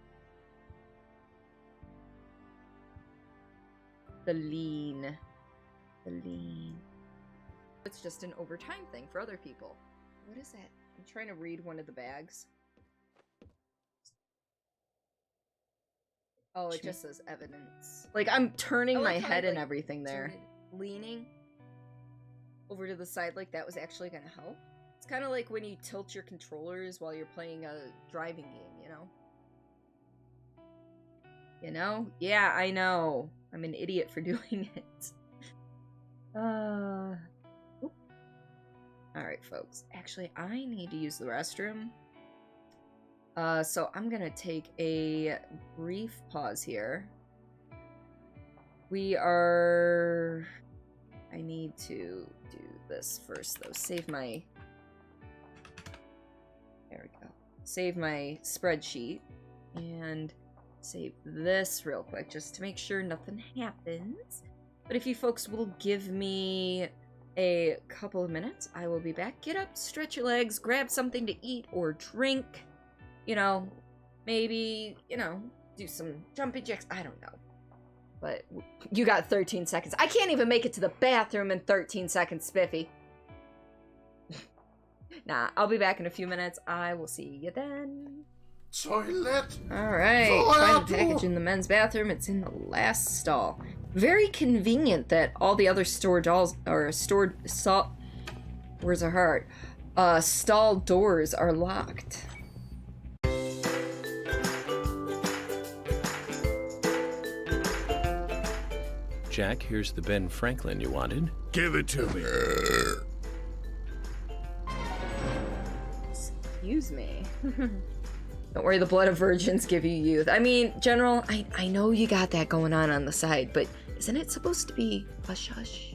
The lean. It's just an overtime thing for other people. What is that? I'm trying to read one of the bags. Oh, it just says evidence. Like, I'm turning my head and everything there. Leaning over to the side like that was actually gonna help. It's kind of like when you tilt your controllers while you're playing a driving game, you know? You know? Yeah, I know. I'm an idiot for doing it. Alright, folks. Actually, I need to use the restroom. So I'm gonna take a brief pause here. I need to do this first, though. There we go. Save my spreadsheet. And save this real quick, just to make sure nothing happens. But if you folks will give me a couple of minutes, I will be back. Get up, stretch your legs, grab something to eat or drink. You know, maybe, you know, do some jumping jacks. I don't know. But you got 13 seconds. I can't even make it to the bathroom in 13 seconds, Spiffy. Nah, I'll be back in a few minutes. I will see you then. Toilet! Alright, find the package in the men's bathroom. It's in the last stall. Very convenient that all the other stall doors are locked. Jack, here's the Ben Franklin you wanted. Give it to me. Excuse me. Don't worry, the blood of virgins give you youth. I mean, General, I know you got that going on the side, but isn't it supposed to be hush-hush?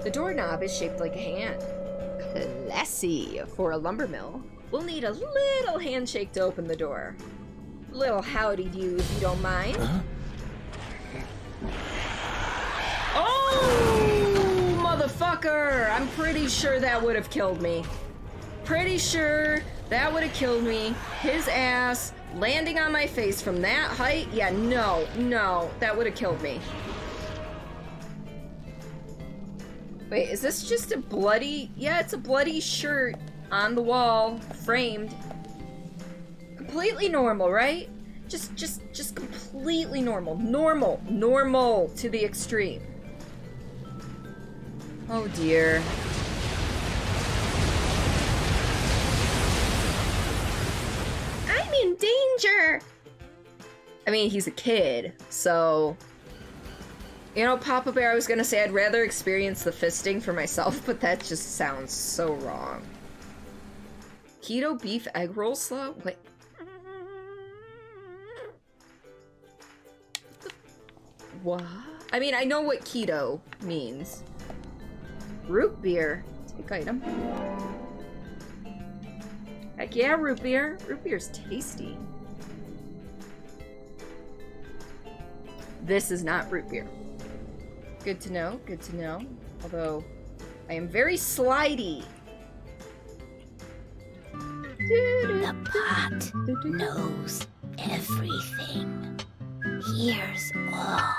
The doorknob is shaped like a hand. Classy for a lumber mill. We'll need a little handshake to open the door. Little howdy do if you don't mind. Huh? Oh, motherfucker! I'm pretty sure that would have killed me. Pretty sure that would have killed me. His ass landing on my face from that height. Yeah, no, that would have killed me. Wait, is this just a bloody... Yeah, it's a bloody shirt on the wall, framed. Completely normal, right? Just completely normal. Normal to the extreme. Oh dear. I'm in danger! I mean, he's a kid, so... You know, Papa Bear, I was gonna say I'd rather experience the fisting for myself, but that just sounds so wrong. Keto beef egg roll slow? Wait. What? I mean, I know what keto means. Root beer. Take item. Heck yeah, root beer. Root beer's tasty. This is not root beer. Good to know, good to know. Although, I am very slidey. The pot knows everything. Hears all.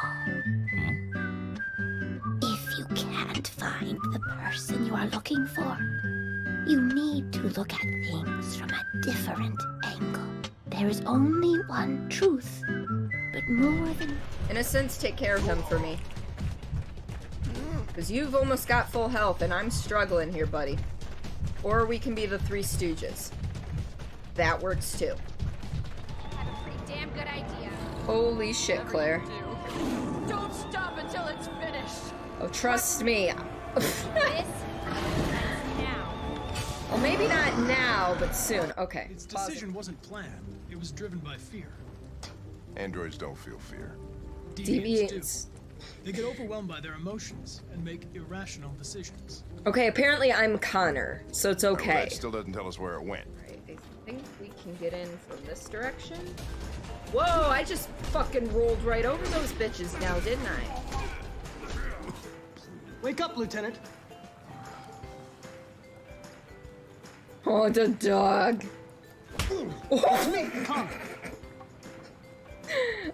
If you can't find the person you are looking for, you need to look at things from a different angle. There is only one truth, but more than... Innocence, take care of him for me. Because you've almost got full health, and I'm struggling here, buddy. Or we can be the Three Stooges. That works too. I have a pretty damn good idea. Holy shit, Claire. Don't stop until it's finished. Oh, trust me. This now. Well, maybe not now, but soon. Okay. Its decision wasn't planned. It was driven by fear. Androids don't feel fear. Deviants do. They get overwhelmed by their emotions and make irrational decisions. Okay, apparently I'm Connor, so it's okay. That still doesn't tell us where it went. Alright, I think we can get in from this direction. Whoa, I just fucking rolled right over those bitches now, didn't I? Wake up, Lieutenant. Oh, the dog. It's me, Connor.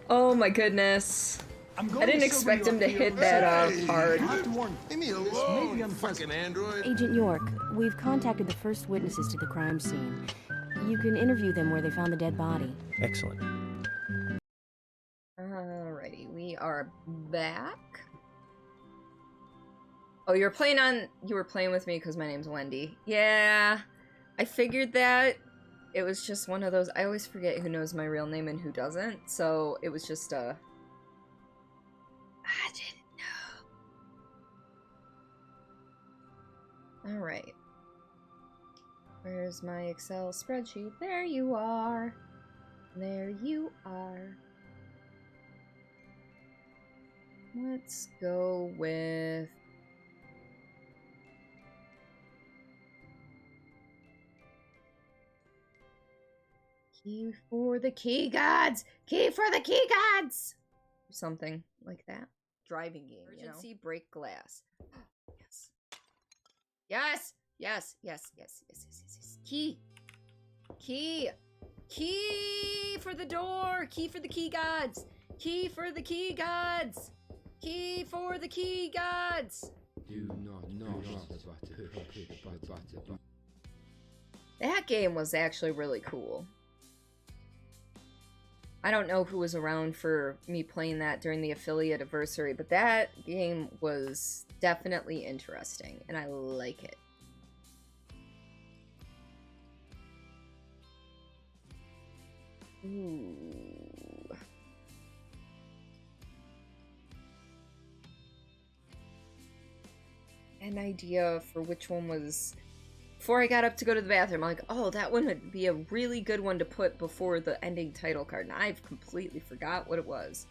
Oh my goodness. I didn't expect him to hit that hard. Leave me alone, fucking android. Agent York, we've contacted the first witnesses to the crime scene. You can interview them where they found the dead body. Excellent. Alrighty, we are back. Oh, you were playing with me because my name's Wendy. Yeah, I figured that. It was just one of those, I always forget who knows my real name and who doesn't, so it was just I didn't know. Alright. Where's my Excel spreadsheet? There you are. There you are. Let's go with... Key for the key gods! Key for the key gods! Something like that. Driving game, emergency, you know? Break glass. Yes! Yes! Yes! Yes! Yes! Yes! Yes! Yes! Yes! Key! Key! Key for the door! Key for the key gods! Key for the key gods! Key for the key gods! That game was actually really cool. I don't know who was around for me playing that during the affiliate anniversary, but that game was definitely interesting, and I like it. Ooh. An idea for which one was... Before I got up to go to the bathroom, I'm like, oh, that one would be a really good one to put before the ending title card. And I've completely forgot what it was.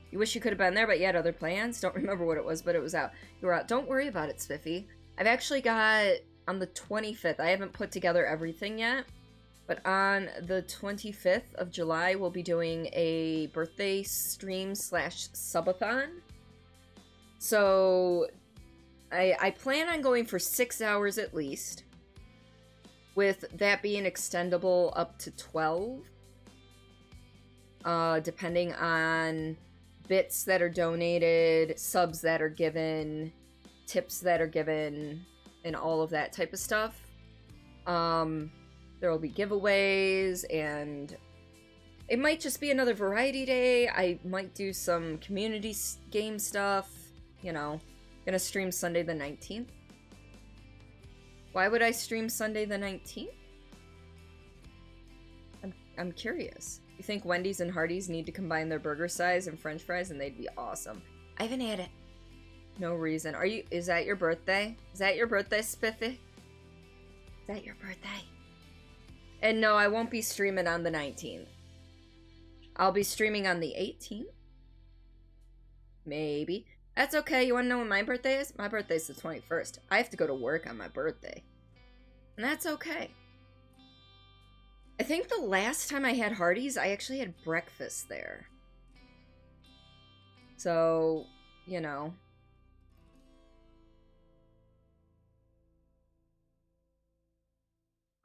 You wish you could have been there, but you had other plans? Don't remember what it was, but it was out. You were out. Don't worry about it, Spiffy. I've actually got, on the 25th, I haven't put together everything yet, but on the 25th of July, we'll be doing a birthday stream / subathon. So, I plan on going for 6 hours at least, with that being extendable up to 12, depending on bits that are donated, subs that are given, tips that are given, and all of that type of stuff. There will be giveaways, and it might just be another variety day. I might do some community game stuff, you know. Gonna stream Sunday the 19th. Why would I stream Sunday the 19th? I'm curious. You think Wendy's and Hardee's need to combine their burger size and french fries and they'd be awesome? I haven't had it. No reason. Is that your birthday? Is that your birthday, Spiffy? Is that your birthday? And no, I won't be streaming on the 19th. I'll be streaming on the 18th. Maybe. That's okay. You want to know when my birthday is? My birthday's the 21st. I have to go to work on my birthday. And that's okay. I think the last time I had Hardee's, I actually had breakfast there. So, you know.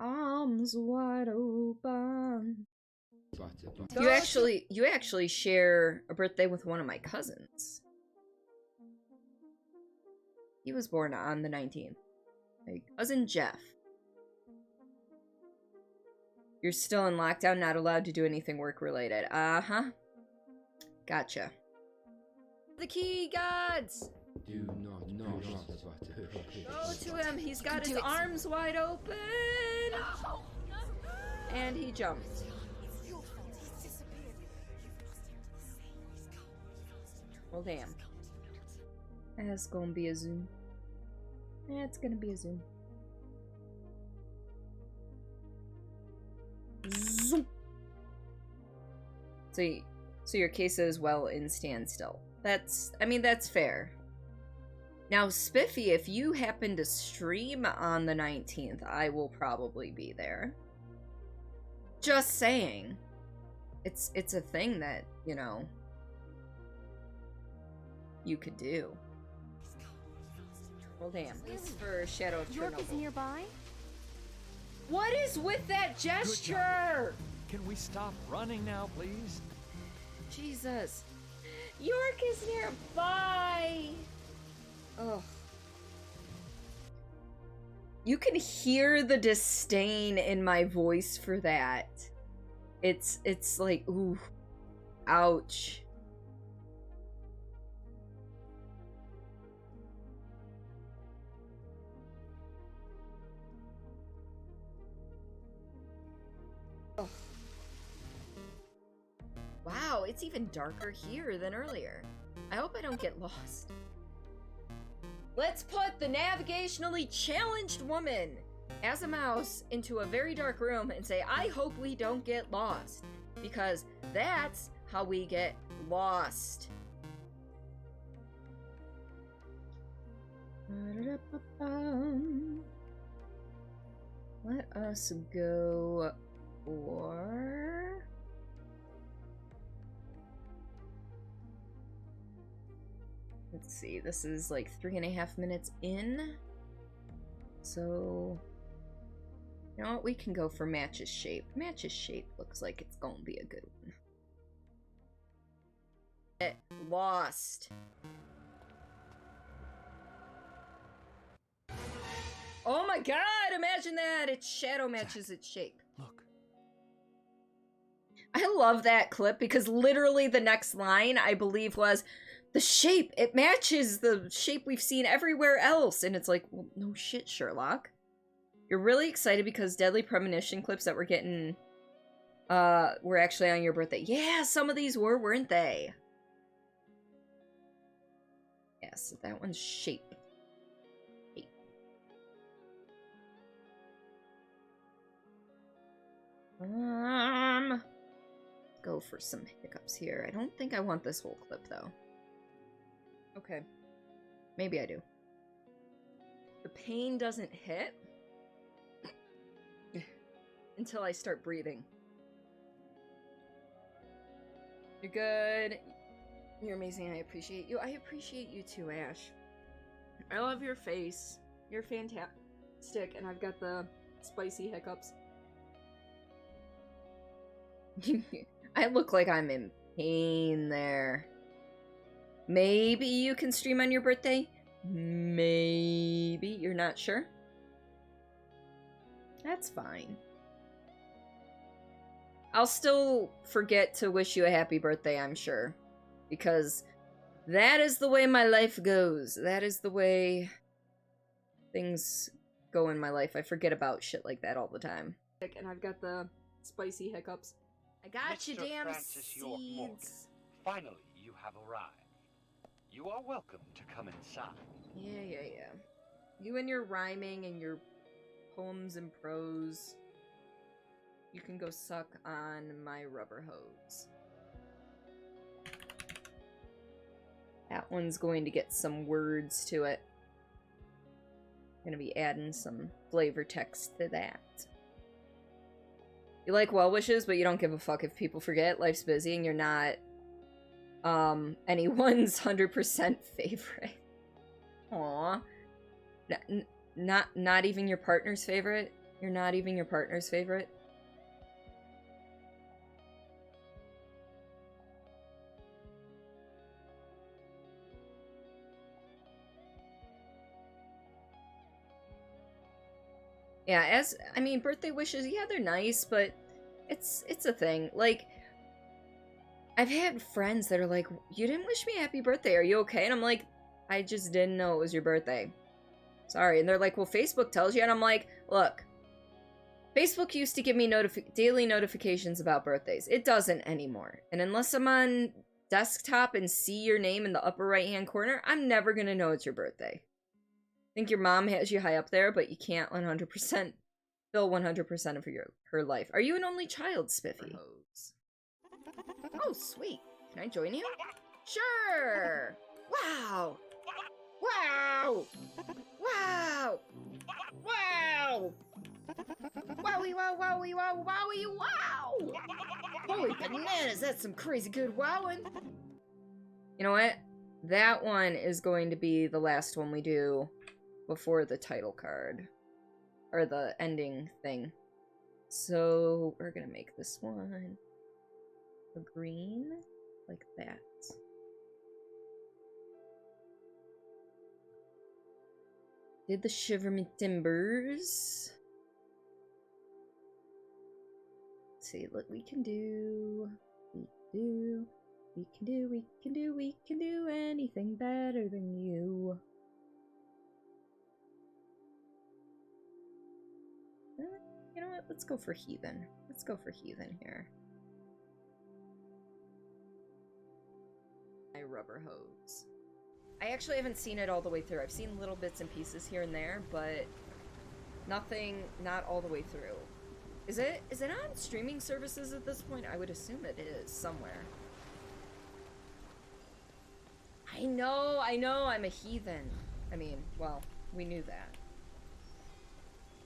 Arms wide open. You actually share a birthday with one of my cousins. He was born on the 19th. My cousin Jeff. You're still in lockdown, not allowed to do anything work-related. Uh-huh. Gotcha. The key gods! Do not know. Go to him, he's got his arms wide open! And he jumped. Well, damn. That's gonna be a zoom. That's gonna be a zoom. Zoom. So your case is well in standstill. I mean, that's fair. Now, Spiffy, if you happen to stream on the 19th, I will probably be there. Just saying. It's a thing that, you know, you could do. Well, damn. This for Shadow of York is Chernobyl. nearby? What is with that gesture? Can we stop running now, please? Jesus. York is nearby. Ugh. You can hear the disdain in my voice for that. It's like, ooh, ouch. Ugh. Wow, it's even darker here than earlier. I hope I don't get lost. Let's put the navigationally challenged woman as a mouse into a very dark room and say, I hope we don't get lost. Because that's how we get lost. Let us go for... Let's see, this is like 3.5 minutes in. So, you know what? We can go for Match's shape. Match's shape looks like it's gonna be a good one. Get lost. Oh my god, imagine that! Its shadow matches its shape. Look. I love that clip because literally the next line, I believe, was, the shape, it matches the shape we've seen everywhere else. And it's like, well, no shit, Sherlock. You're really excited because Deadly Premonition clips that we're getting were actually on your birthday. Yeah, some of these were, weren't they? Yes, that one's shape. Go for some hiccups here. I don't think I want this whole clip, though. Okay. Maybe I do. The pain doesn't hit until I start breathing. You're good. You're amazing. I appreciate you. I appreciate you too, Ash. I love your face. You're fantastic, and I've got the spicy hiccups. I look like I'm in pain there. Maybe you can stream on your birthday? Maybe. You're not sure? That's fine. I'll still forget to wish you a happy birthday, I'm sure. Because that is the way my life goes. That is the way things go in my life. I forget about shit like that all the time. And I've got the spicy hiccups. I got you, damn Francis York Morgan, finally you have arrived. You are welcome to come inside. Yeah. You and your rhyming and your poems and prose. You can go suck on my rubber hose. That one's going to get some words to it. Gonna be adding some flavor text to that. You like well wishes, but you don't give a fuck if people forget. Life's busy and you're not anyone's 100% favorite. Aw. Not even your partner's favorite? You're not even your partner's favorite? Yeah, I mean, birthday wishes, yeah, they're nice, but it's a thing. Like, I've had friends that are like, you didn't wish me happy birthday, are you okay? And I'm like, I just didn't know it was your birthday. Sorry. And they're like, well, Facebook tells you. And I'm like, look, Facebook used to give me daily notifications about birthdays. It doesn't anymore. And unless I'm on desktop and see your name in the upper right-hand corner, I'm never going to know it's your birthday. I think your mom has you high up there, but you can't 100% fill 100% of her life. Are you an only child, Spiffy? Oh, sweet. Can I join you? Sure! Wow! Wow! Wow! Wow! Wowie, wow, wowie, wow, wowie, wow! Holy bananas, that's some crazy good wowing. You know what? That one is going to be the last one we do before the title card. Or the ending thing. So, we're gonna make this one a green, like that. Did the shiver me timbers. Let's see, look, we can do anything better than you. You know what? Let's go for heathen. Let's go for heathen here. My rubber hose. I actually haven't seen it all the way through. I've seen little bits and pieces here and there, but not all the way through. Is it on streaming services at this point? I would assume it is somewhere. I know, I'm a heathen. I mean, well, we knew that.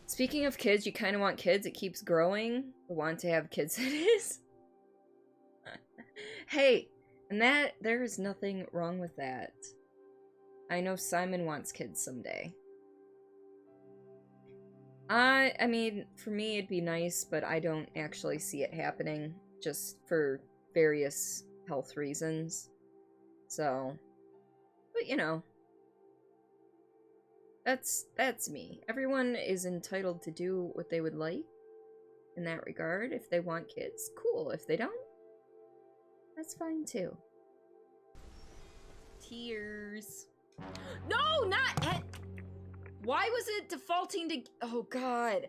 Speaking of kids, you kind of want kids. It keeps growing. The want to have kids it is. Hey, and there is nothing wrong with that. I know Simon wants kids someday. I mean, for me it'd be nice, but I don't actually see it happening, just for various health reasons. So, but you know, that's me. Everyone is entitled to do what they would like in that regard. If they want kids, cool. If they don't, that's fine too. Tears. No, not Why was it defaulting to... Oh, God.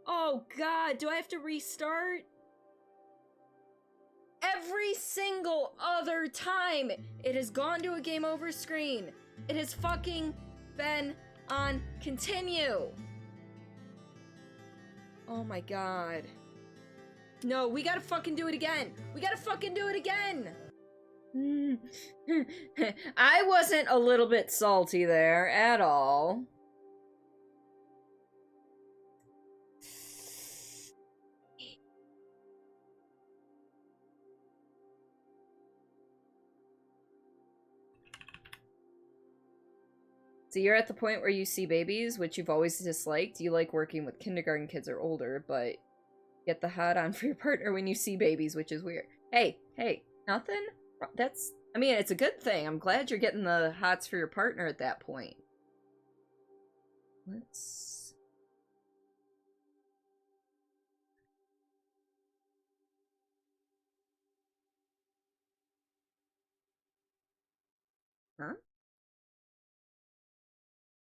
Oh, God. Do I have to restart? Every single other time it has gone to a game over screen. It has fucking been on continue. Oh, my God. No, we gotta fucking do it again. We gotta fucking do it again. I wasn't a little bit salty there at all. So you're at the point where you see babies, which you've always disliked. You like working with kindergarten kids or older, but get the hot on for your partner when you see babies, which is weird. Hey, nothing? That's, I mean, it's a good thing. I'm glad you're getting the hots for your partner at that point. Let's... Huh?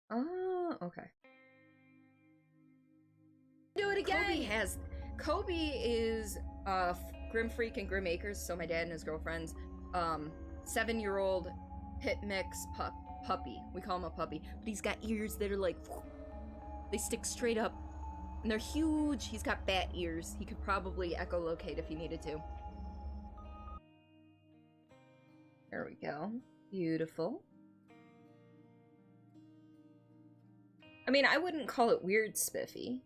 Oh, okay. Do it again! Kobe is Grim Freak and Grim Acres, so my dad and his girlfriend's 7-year-old pit mix puppy. We call him a puppy. But he's got ears that are like, they stick straight up. And they're huge. He's got bat ears. He could probably echolocate if he needed to. There we go. Beautiful. I mean, I wouldn't call it weird, Spiffy.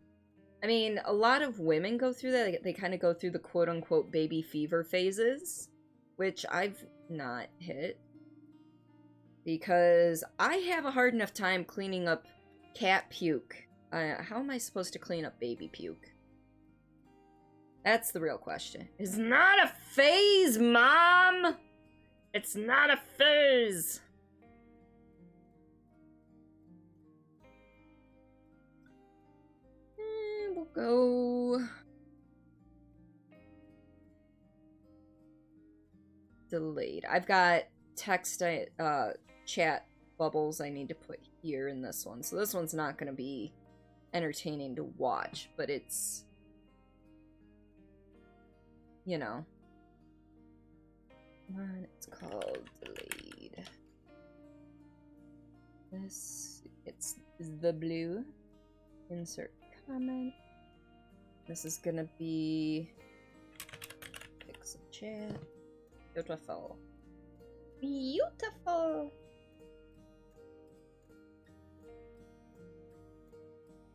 I mean, a lot of women go through that. They kind of go through the quote-unquote baby fever phases, which I've not hit. Because I have a hard enough time cleaning up cat puke. How am I supposed to clean up baby puke? That's the real question. It's not a phase, Mom! It's not a phase! And we'll go... delayed. I've got text, chat bubbles I need to put here in this one. So this one's not going to be entertaining to watch, but it's, you know. It's called delayed. This, it's the blue. Insert comment. This is gonna be fix a chat. Beautiful. Beautiful.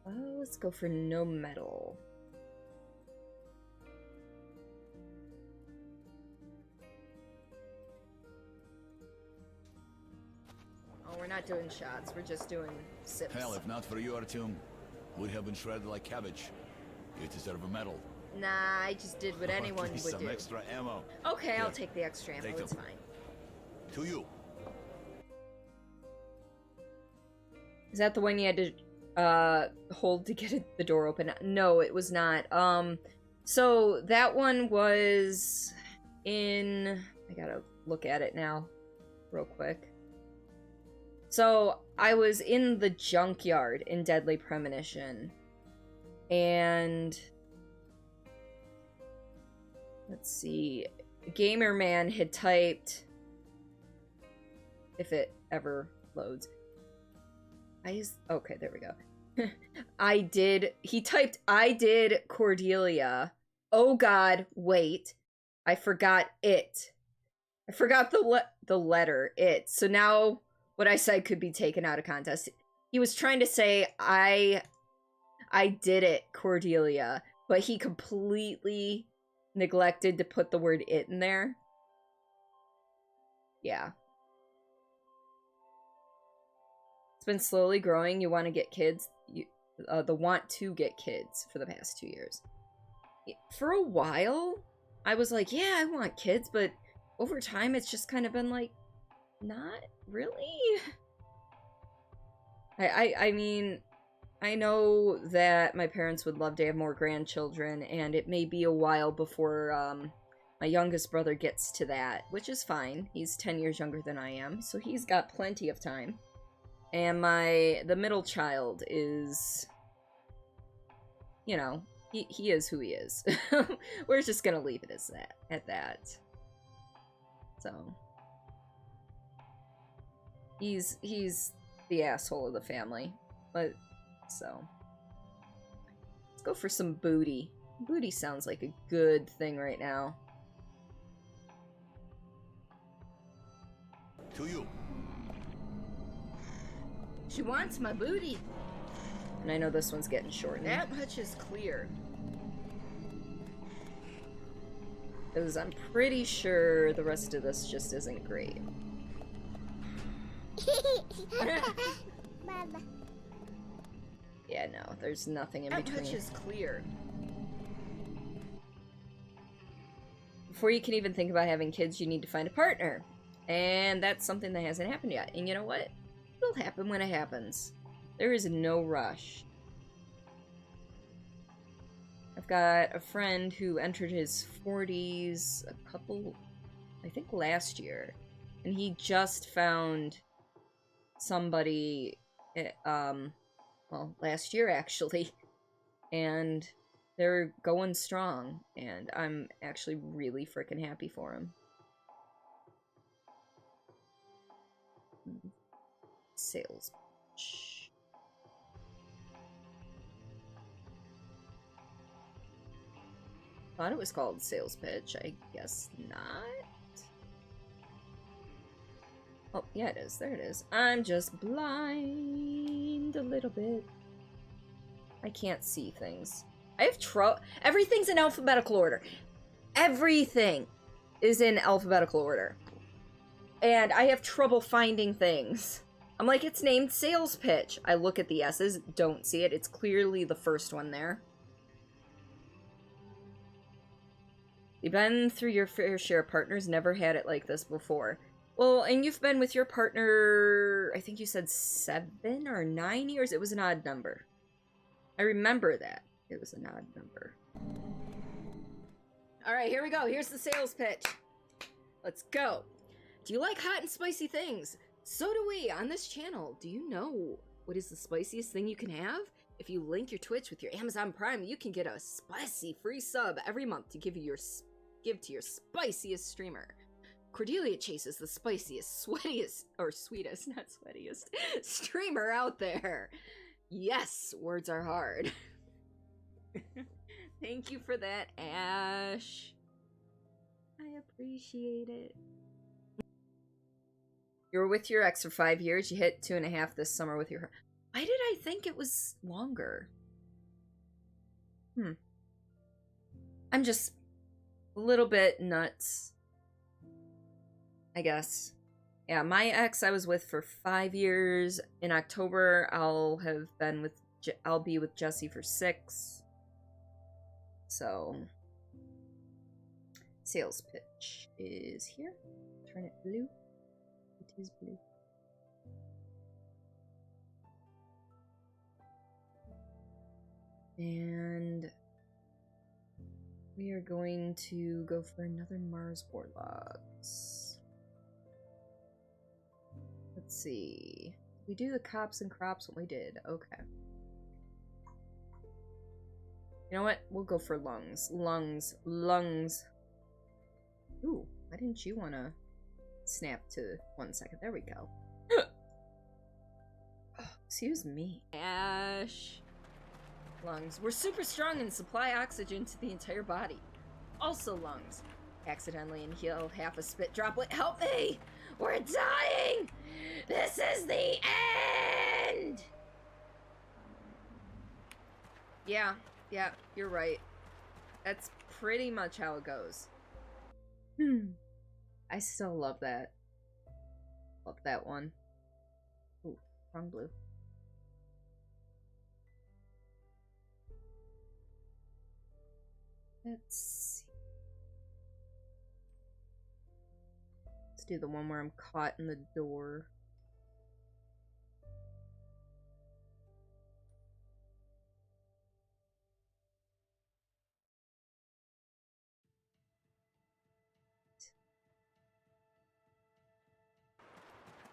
Oh, let's go for no metal. Oh, we're not doing shots. We're just doing sips. Hell, if not for you, Artyom, we'd have been shredded like cabbage. You deserve a medal. Nah, I just did what anyone would some do. Extra ammo. Okay, Here, I'll take the extra ammo. take It's them. fine. To you. Is that the one you had to hold to get the door open? No, it was not. So that one was in... I gotta look at it now real quick. So I was in the junkyard in Deadly Premonition. And... let's see. Gamer Man had typed... if it ever loads. Okay, there we go. He typed, I did Cordelia. Oh god, wait. I forgot it. I forgot the letter, it. So now what I said could be taken out of context. He was trying to say, I did it, Cordelia. But he completely neglected to put the word it in there. Yeah. Been slowly growing. You want to get kids, the want to get kids for the past 2 years. For a while I was like, yeah, I want kids, but over time it's just kind of been like, not really. I mean, I know that my parents would love to have more grandchildren, and it may be a while before my youngest brother gets to that, which is fine. He's 10 years younger than I am, so he's got plenty of time. And the middle child is, you know, he is who he is. We're just gonna leave it as that, at that. So, he's the asshole of the family. But, so. Let's go for some booty. Booty sounds like a good thing right now. To you. She wants my booty. And I know this one's getting shortened. That much is clear. Because I'm pretty sure the rest of this just isn't great. Mama. Yeah, no, there's nothing in that between. much is clear. Before you can even think about having kids, you need to find a partner. And that's something that hasn't happened yet. And you know what? It'll happen when it happens. There is no rush. I've got a friend who entered his 40s I think last year. And he just found somebody, well, last year actually. And they're going strong. And I'm actually really freaking happy for him. Sales pitch. Thought it was called sales pitch. I guess not. Oh, yeah, it is. There it is. I'm just blind a little bit. I can't see things. I have everything's in alphabetical order. Everything is in alphabetical order. and I have trouble finding things. I'm like, it's named sales pitch. I look at the S's, don't see it. It's clearly the first one there. You've been through your fair share of partners, never had it like this before. Well, and you've been with your partner, I think you said 7 or 9 years? It was an odd number. I remember that. It was an odd number. Alright, here we go. Here's the sales pitch. Let's go. Do you like hot and spicy things? So do we on this channel. Do you know what is the spiciest thing you can have? If you link your Twitch with your Amazon Prime, you can get a spicy free sub every month to give to your spiciest streamer. Cordelia chases the spiciest, sweetest, not sweatiest, streamer out there. Yes, words are hard. Thank you for that, Ash. I appreciate it. You were with your ex for 5 years. You hit 2.5 this summer with your... Why did I think it was longer? I'm just a little bit nuts, I guess. Yeah, my ex I was with for 5 years. In October, I'll be with Jesse for 6. So, sales pitch is here. Turn it blue. It is blue. And we are going to go for another Mars Warlocks. Let's see. We do the cops and crops when we did. Okay. You know what? We'll go for lungs. Lungs. Ooh, why didn't you want to snap to 1 second? There we go. Oh, excuse me. Ash. Lungs. We're super strong and supply oxygen to the entire body. Also lungs. Accidentally inhale half a spit droplet. Help me! We're dying! This is the end! Yeah, you're right. That's pretty much how it goes. I still love that. Love that one. Ooh, wrong blue. Let's see. Let's do the one where I'm caught in the door.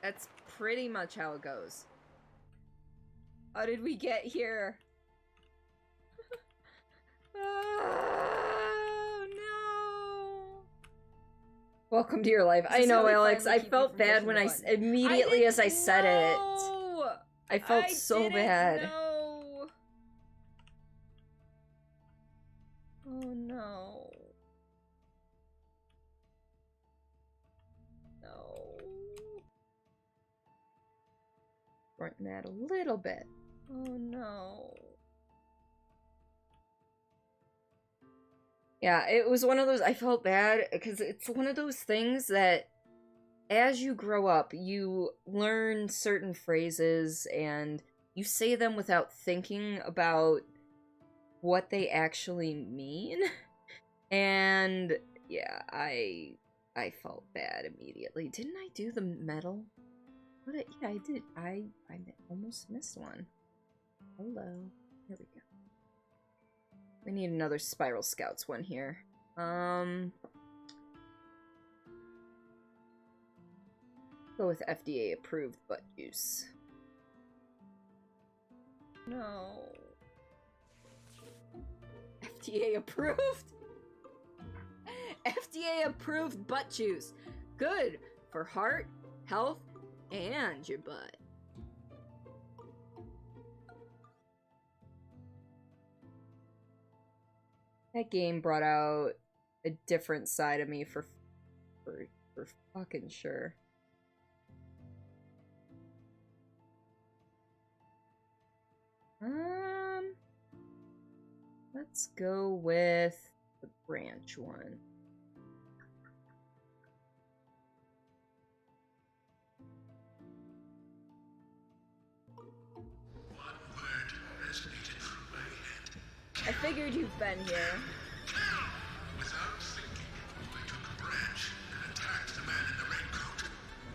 That's pretty much how it goes. How did we get here? Oh, no. Welcome to your life. I know, Alex. I felt bad when I immediately as I said it. I felt so bad. No. Oh no. No. Shorten that a little bit. Oh no. Yeah, it was one of those, I felt bad because it's one of those things that as you grow up, you learn certain phrases and you say them without thinking about what they actually mean. And yeah, I felt bad immediately. Didn't I do the medal? Yeah, I did. I almost missed one. Hello. There we go. We need another Spiral Scouts one here. Go with FDA approved butt juice. No. FDA approved? FDA approved butt juice. Good for heart, health, and your butt. That game brought out a different side of me for fucking sure. Let's go with the branch one. figured you've been here. Without thinking, I took a branch and attacked the man in the red coat.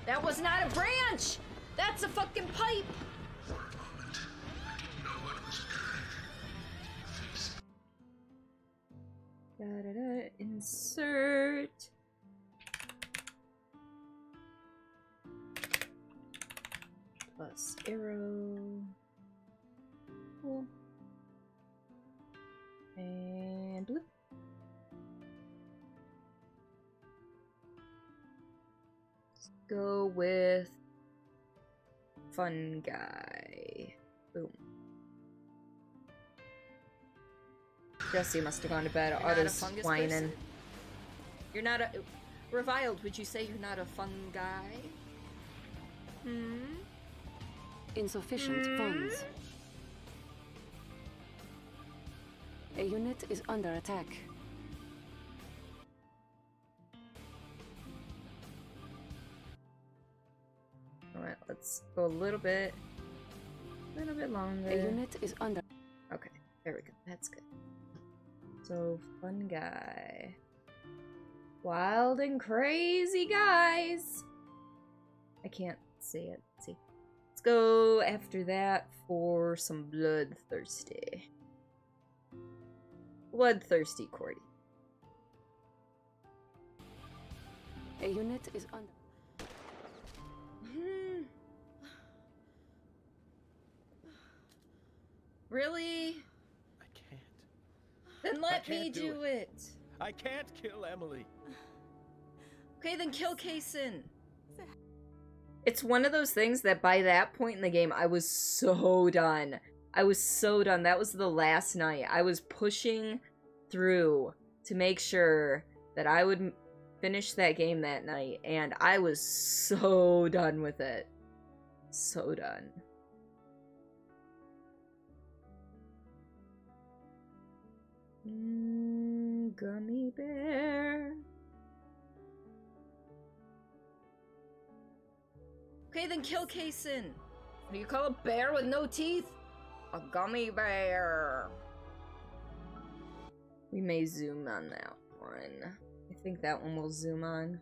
That was not a branch! That's a fucking pipe! For a moment, I didn't know what was occurring. Da-da-da, insert. Plus arrow. Cool. And blue. Let's go with fun guy. Boom. Jesse must have gone to bed. Otto's whining. You're not a... Reviled, would you say you're not a fun guy? Insufficient funds. A unit is under attack. Alright, let's go a little bit longer. A unit is under. Okay, there we go. That's good. So, fun guy. Wild and crazy guys! I can't see it. Let's see. Let's go after that for some bloodthirsty. Bloodthirsty Cordy. A unit is under. Really? I can't. Then let me do it. I can't kill Emily. Okay, then kill Kaysen. It's one of those things that by that point in the game, I was so done. I was so done. That was the last night. I was pushing through to make sure that I would finish that game that night, and I was so done with it. So done. Gummy bear. Okay, then kill Kaysen. What do you call a bear with no teeth? A gummy bear. We may zoom on that one. I think that one will zoom on.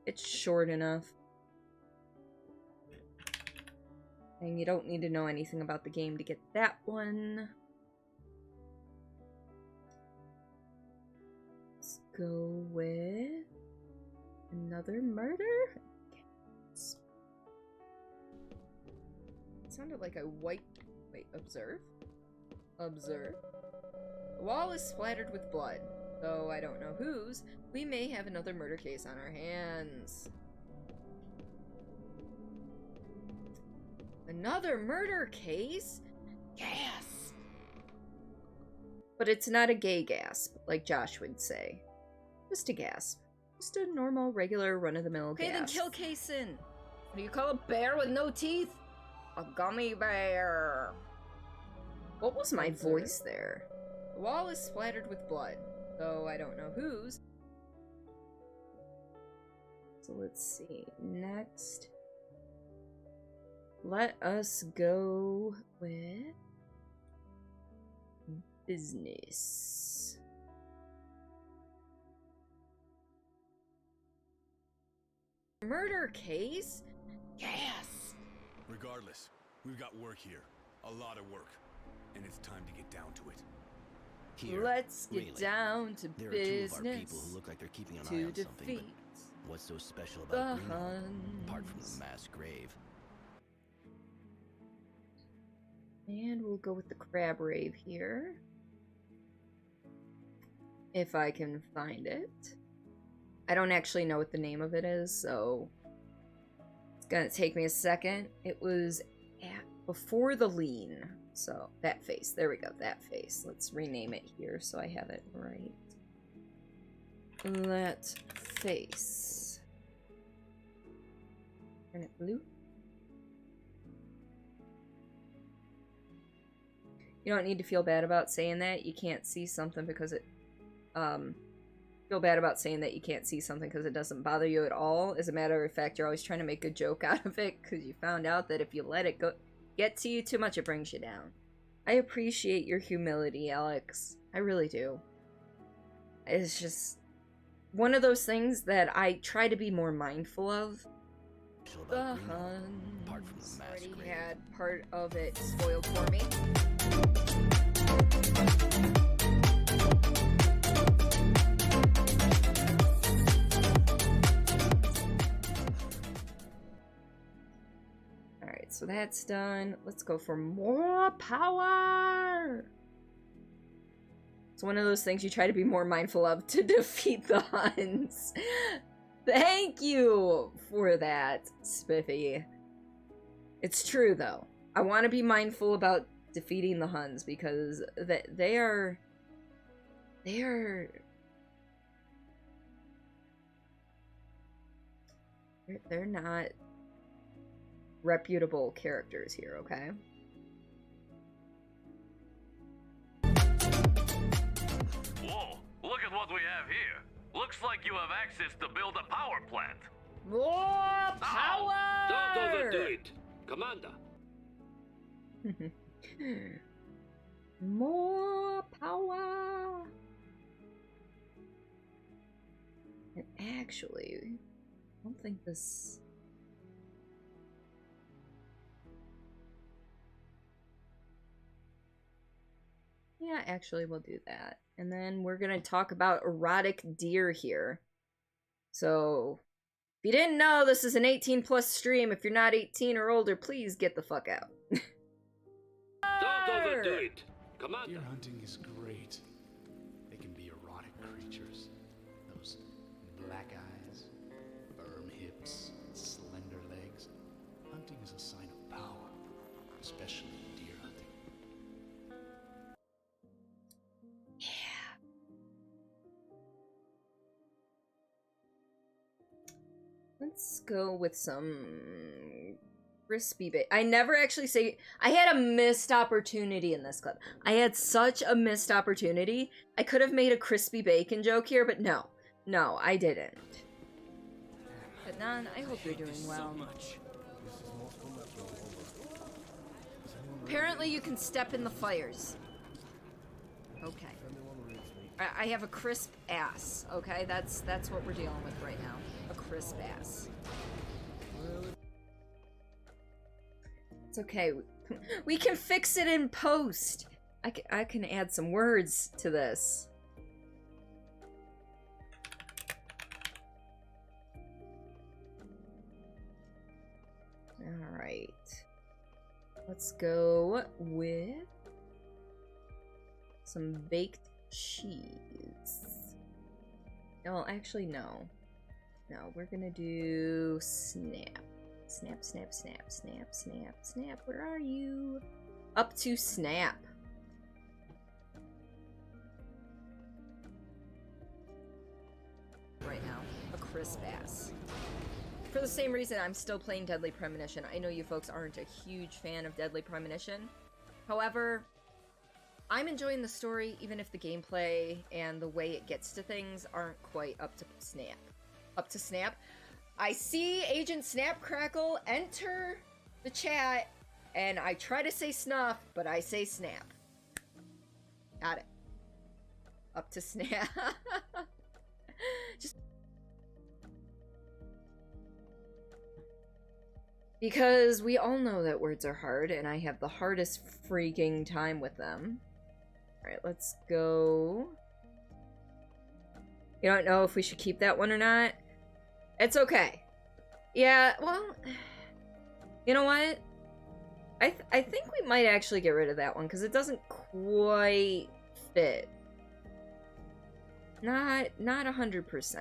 It's short enough. And you don't need to know anything about the game to get that one. Let's go with another murder. It sounded like a white. Wait, observe? Observe. The wall is splattered with blood. Though I don't know whose, we may have another murder case on our hands. Another murder case? Gas! But it's not a gay gasp, like Josh would say. Just a gasp. Just a normal, regular, run-of-the-mill gasp. Okay, then kill Kaysen. What do you call a bear with no teeth? A gummy bear. What was my voice there? The wall is splattered with blood, though I don't know whose. So let's see. Next. Let us go with business. Murder case? Yes! Regardless, we've got work here. A lot of work. And it's time to get down to it. Here, let's get really. down to there business. Are two of our people who look like they're keeping an eye on something. But what's so special about Greenhorn, apart from the mass grave? And we'll go with the crab rave here. If I can find it. I don't actually know what the name of it is, so it's gonna take me a second. It was before the lean. So, that face. There we go, that face. Let's rename it here so I have it right. That face. Turn it blue. You don't need to feel bad about saying that. You can't see something because it... feel bad about saying that you can't see something because it doesn't bother you at all. As a matter of fact, you're always trying to make a joke out of it because you found out that if you let it go... get to you too much, it brings you down. I appreciate your humility, Alex. I really do. It's just one of those things that I try to be more mindful of. The Huns. Already had part of it spoiled for me. Alright, so that's done. Let's go for more power! It's one of those things you try to be more mindful of to defeat the Huns. Thank you for that, Spiffy. It's true, though. I want to be mindful about defeating the Huns because they're not reputable characters here, okay? Whoa, look at what we have here. Looks like you have access to build a power plant. More power! Don't overdo it, Commander. More power! And actually, I don't think this... Yeah, actually, we'll do that. And then we're gonna talk about erotic deer here. So, if you didn't know, this is an 18+ stream. If you're not 18 or older, please get the fuck out. Don't overdo it, Commander. Deer hunting is great. They can be erotic creatures. Those black eyes, firm hips, slender legs. Hunting is a sign of power, especially deer hunting. Let's go with some crispy bacon. I never actually say... I had a missed opportunity in this clip. I had such a missed opportunity. I could have made a crispy bacon joke here, but no. No, I didn't. But Nan, I hope you're doing well. Apparently you can step in the fires. Okay. I have a crisp ass, okay? That's what we're dealing with right now. A crisp ass. It's okay. We can fix it in post. I can add some words to this. All right. Let's go with some baked cheese. No, actually, no. No, we're gonna do snap. Snap, snap, snap, snap, snap, snap. Where are you? Up to snap. Right now, a crisp ass. For the same reason I'm still playing Deadly Premonition. I know you folks aren't a huge fan of Deadly Premonition. However, I'm enjoying the story even if the gameplay and the way it gets to things aren't quite up to snap. Up to snap. I see Agent Snapcrackle enter the chat, and I try to say snuff, but I say snap. Got it. Up to snap. Just because we all know that words are hard, and I have the hardest freaking time with them. Alright, let's go. You don't know if we should keep that one or not? It's okay. Yeah, well, you know what? I think we might actually get rid of that one, because it doesn't quite fit. Not 100%.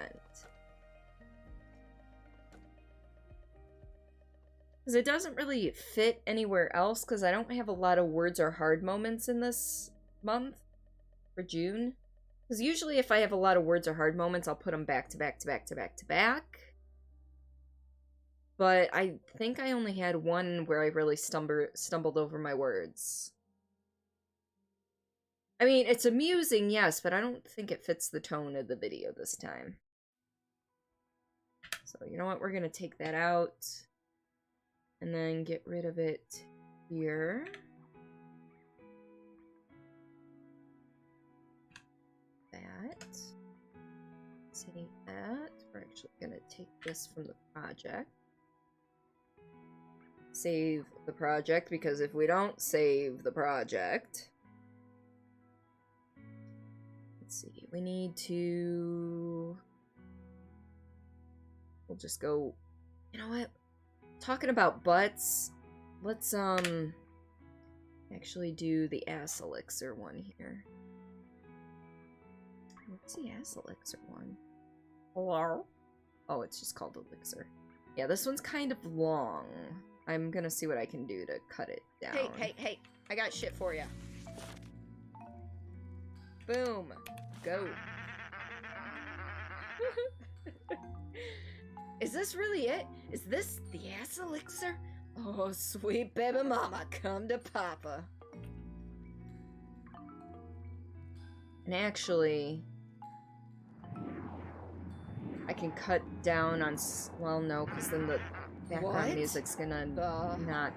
Because it doesn't really fit anywhere else, because I don't have a lot of words or hard moments in this month, for June. Because usually if I have a lot of words or hard moments, I'll put them back to back to back to back to back. But I think I only had one where I really stumbled over my words. I mean, it's amusing, yes, but I don't think it fits the tone of the video this time. So, you know what? We're going to take that out. And then get rid of it here. Save that. We're actually gonna take this from the project. Save the project, because if we don't save the project... Let's see, we need to... We'll just go... You know what? Talking about butts, let's, actually do the ass elixir one here. What's the ass elixir one? Hello? Oh, it's just called elixir. Yeah, this one's kind of long. I'm gonna see what I can do to cut it down. Hey, I got shit for you. Boom. Go. Is this really it? Is this the ass elixir? Oh, sweet baby mama, come to papa. And actually, I can cut down on... Well, no, because then the background music's gonna not...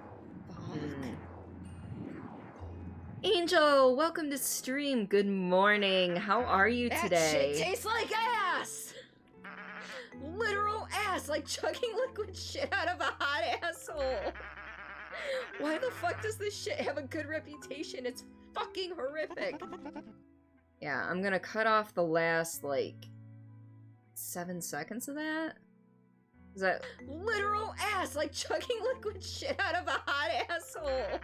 Angel, welcome to stream. Good morning. How are you today? That shit tastes like ass! Literal ass, like chugging liquid shit out of a hot asshole. Why the fuck does this shit have a good reputation? It's fucking horrific. Yeah, I'm gonna cut off the last, like, 7 seconds of that? Is that... Literal ass, like chugging liquid shit out of a hot asshole.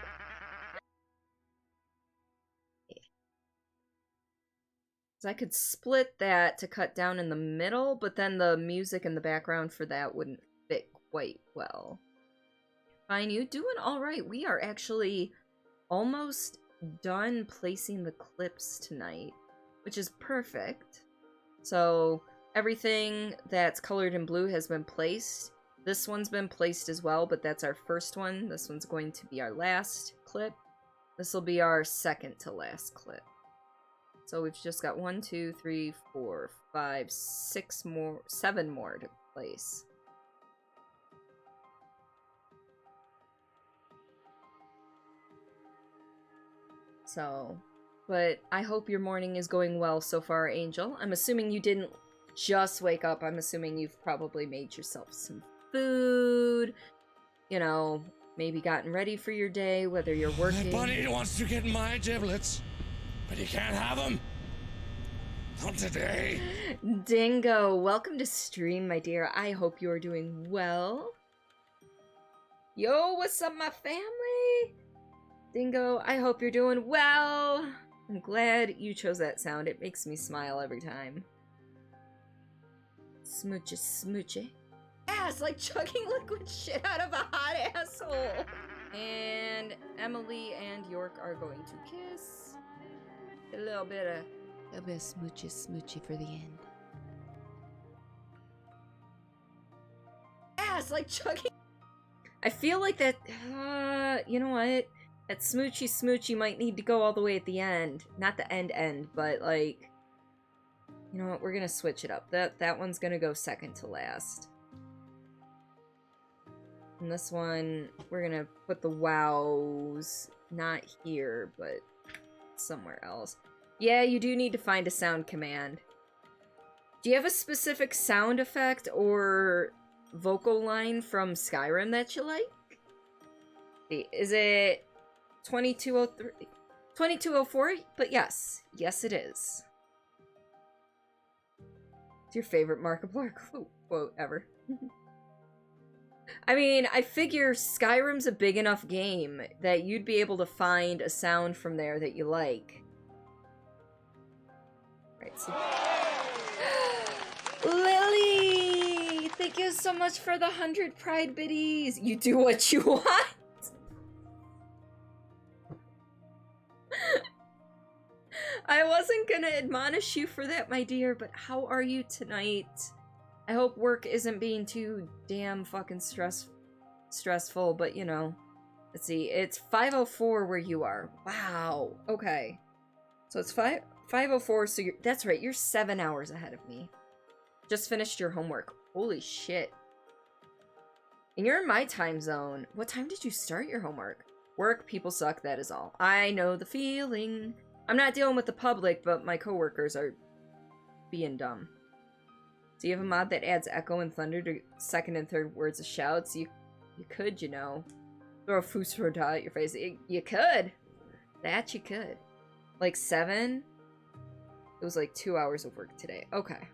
So I could split that to cut down in the middle, but then the music in the background for that wouldn't fit quite well. Fine, you doing alright. We are actually almost done placing the clips tonight, which is perfect. So everything that's colored in blue has been placed. This one's been placed as well, but that's our first one. This one's going to be our last clip. This will be our second to last clip. So we've just got 1, 2, 3, 4, 5, 6 more, 7 more to place. So, but I hope your morning is going well so far, Angel. I'm assuming you didn't just wake up. I'm assuming you've probably made yourself some food, you know, maybe gotten ready for your day, whether you're working. Bunny wants to get my giblets, but he can't have them. Not today. Dingo, welcome to stream, my dear. I hope you are doing well. Yo, what's up, my family? Dingo, I hope you're doing well. I'm glad you chose that sound. It makes me smile every time. Smoochy, smoochy. Ass, like chugging liquid shit out of a hot asshole. And Emily and York are going to kiss. A little bit of smoochy, smoochy for the end. Ass, like chugging. I feel like that, you know what? That smoochy smoochy might need to go all the way at the end. Not the end, but like, you know what? We're gonna switch it up. That one's gonna go second to last. And this one, we're gonna put the wows, not here, but somewhere else. Yeah, you do need to find a sound command. Do you have a specific sound effect or vocal line from Skyrim that you like? Is it 2203? 2204? But yes. Yes, it is. It's your favorite Markiplier quote ever. I mean, I figure Skyrim's a big enough game that you'd be able to find a sound from there that you like. Right, so... Lily! Thank you so much for the 100 pride biddies! You do what you want! I wasn't gonna admonish you for that, my dear, but how are you tonight? I hope work isn't being too damn fucking stressful, but you know. Let's see, it's 5:04 where you are. Wow, okay. So it's 5:04, so that's right, you're 7 hours ahead of me. Just finished your homework. Holy shit. And you're in my time zone. What time did you start your homework? Work, people suck, that is all. I know the feeling. I'm not dealing with the public, but my coworkers are being dumb. Do you have a mod that adds echo and thunder to second and third words of shouts? You could, you know. Throw a Fusroda at your face. You could. That you could. Like 7? It was like 2 hours of work today. Okay.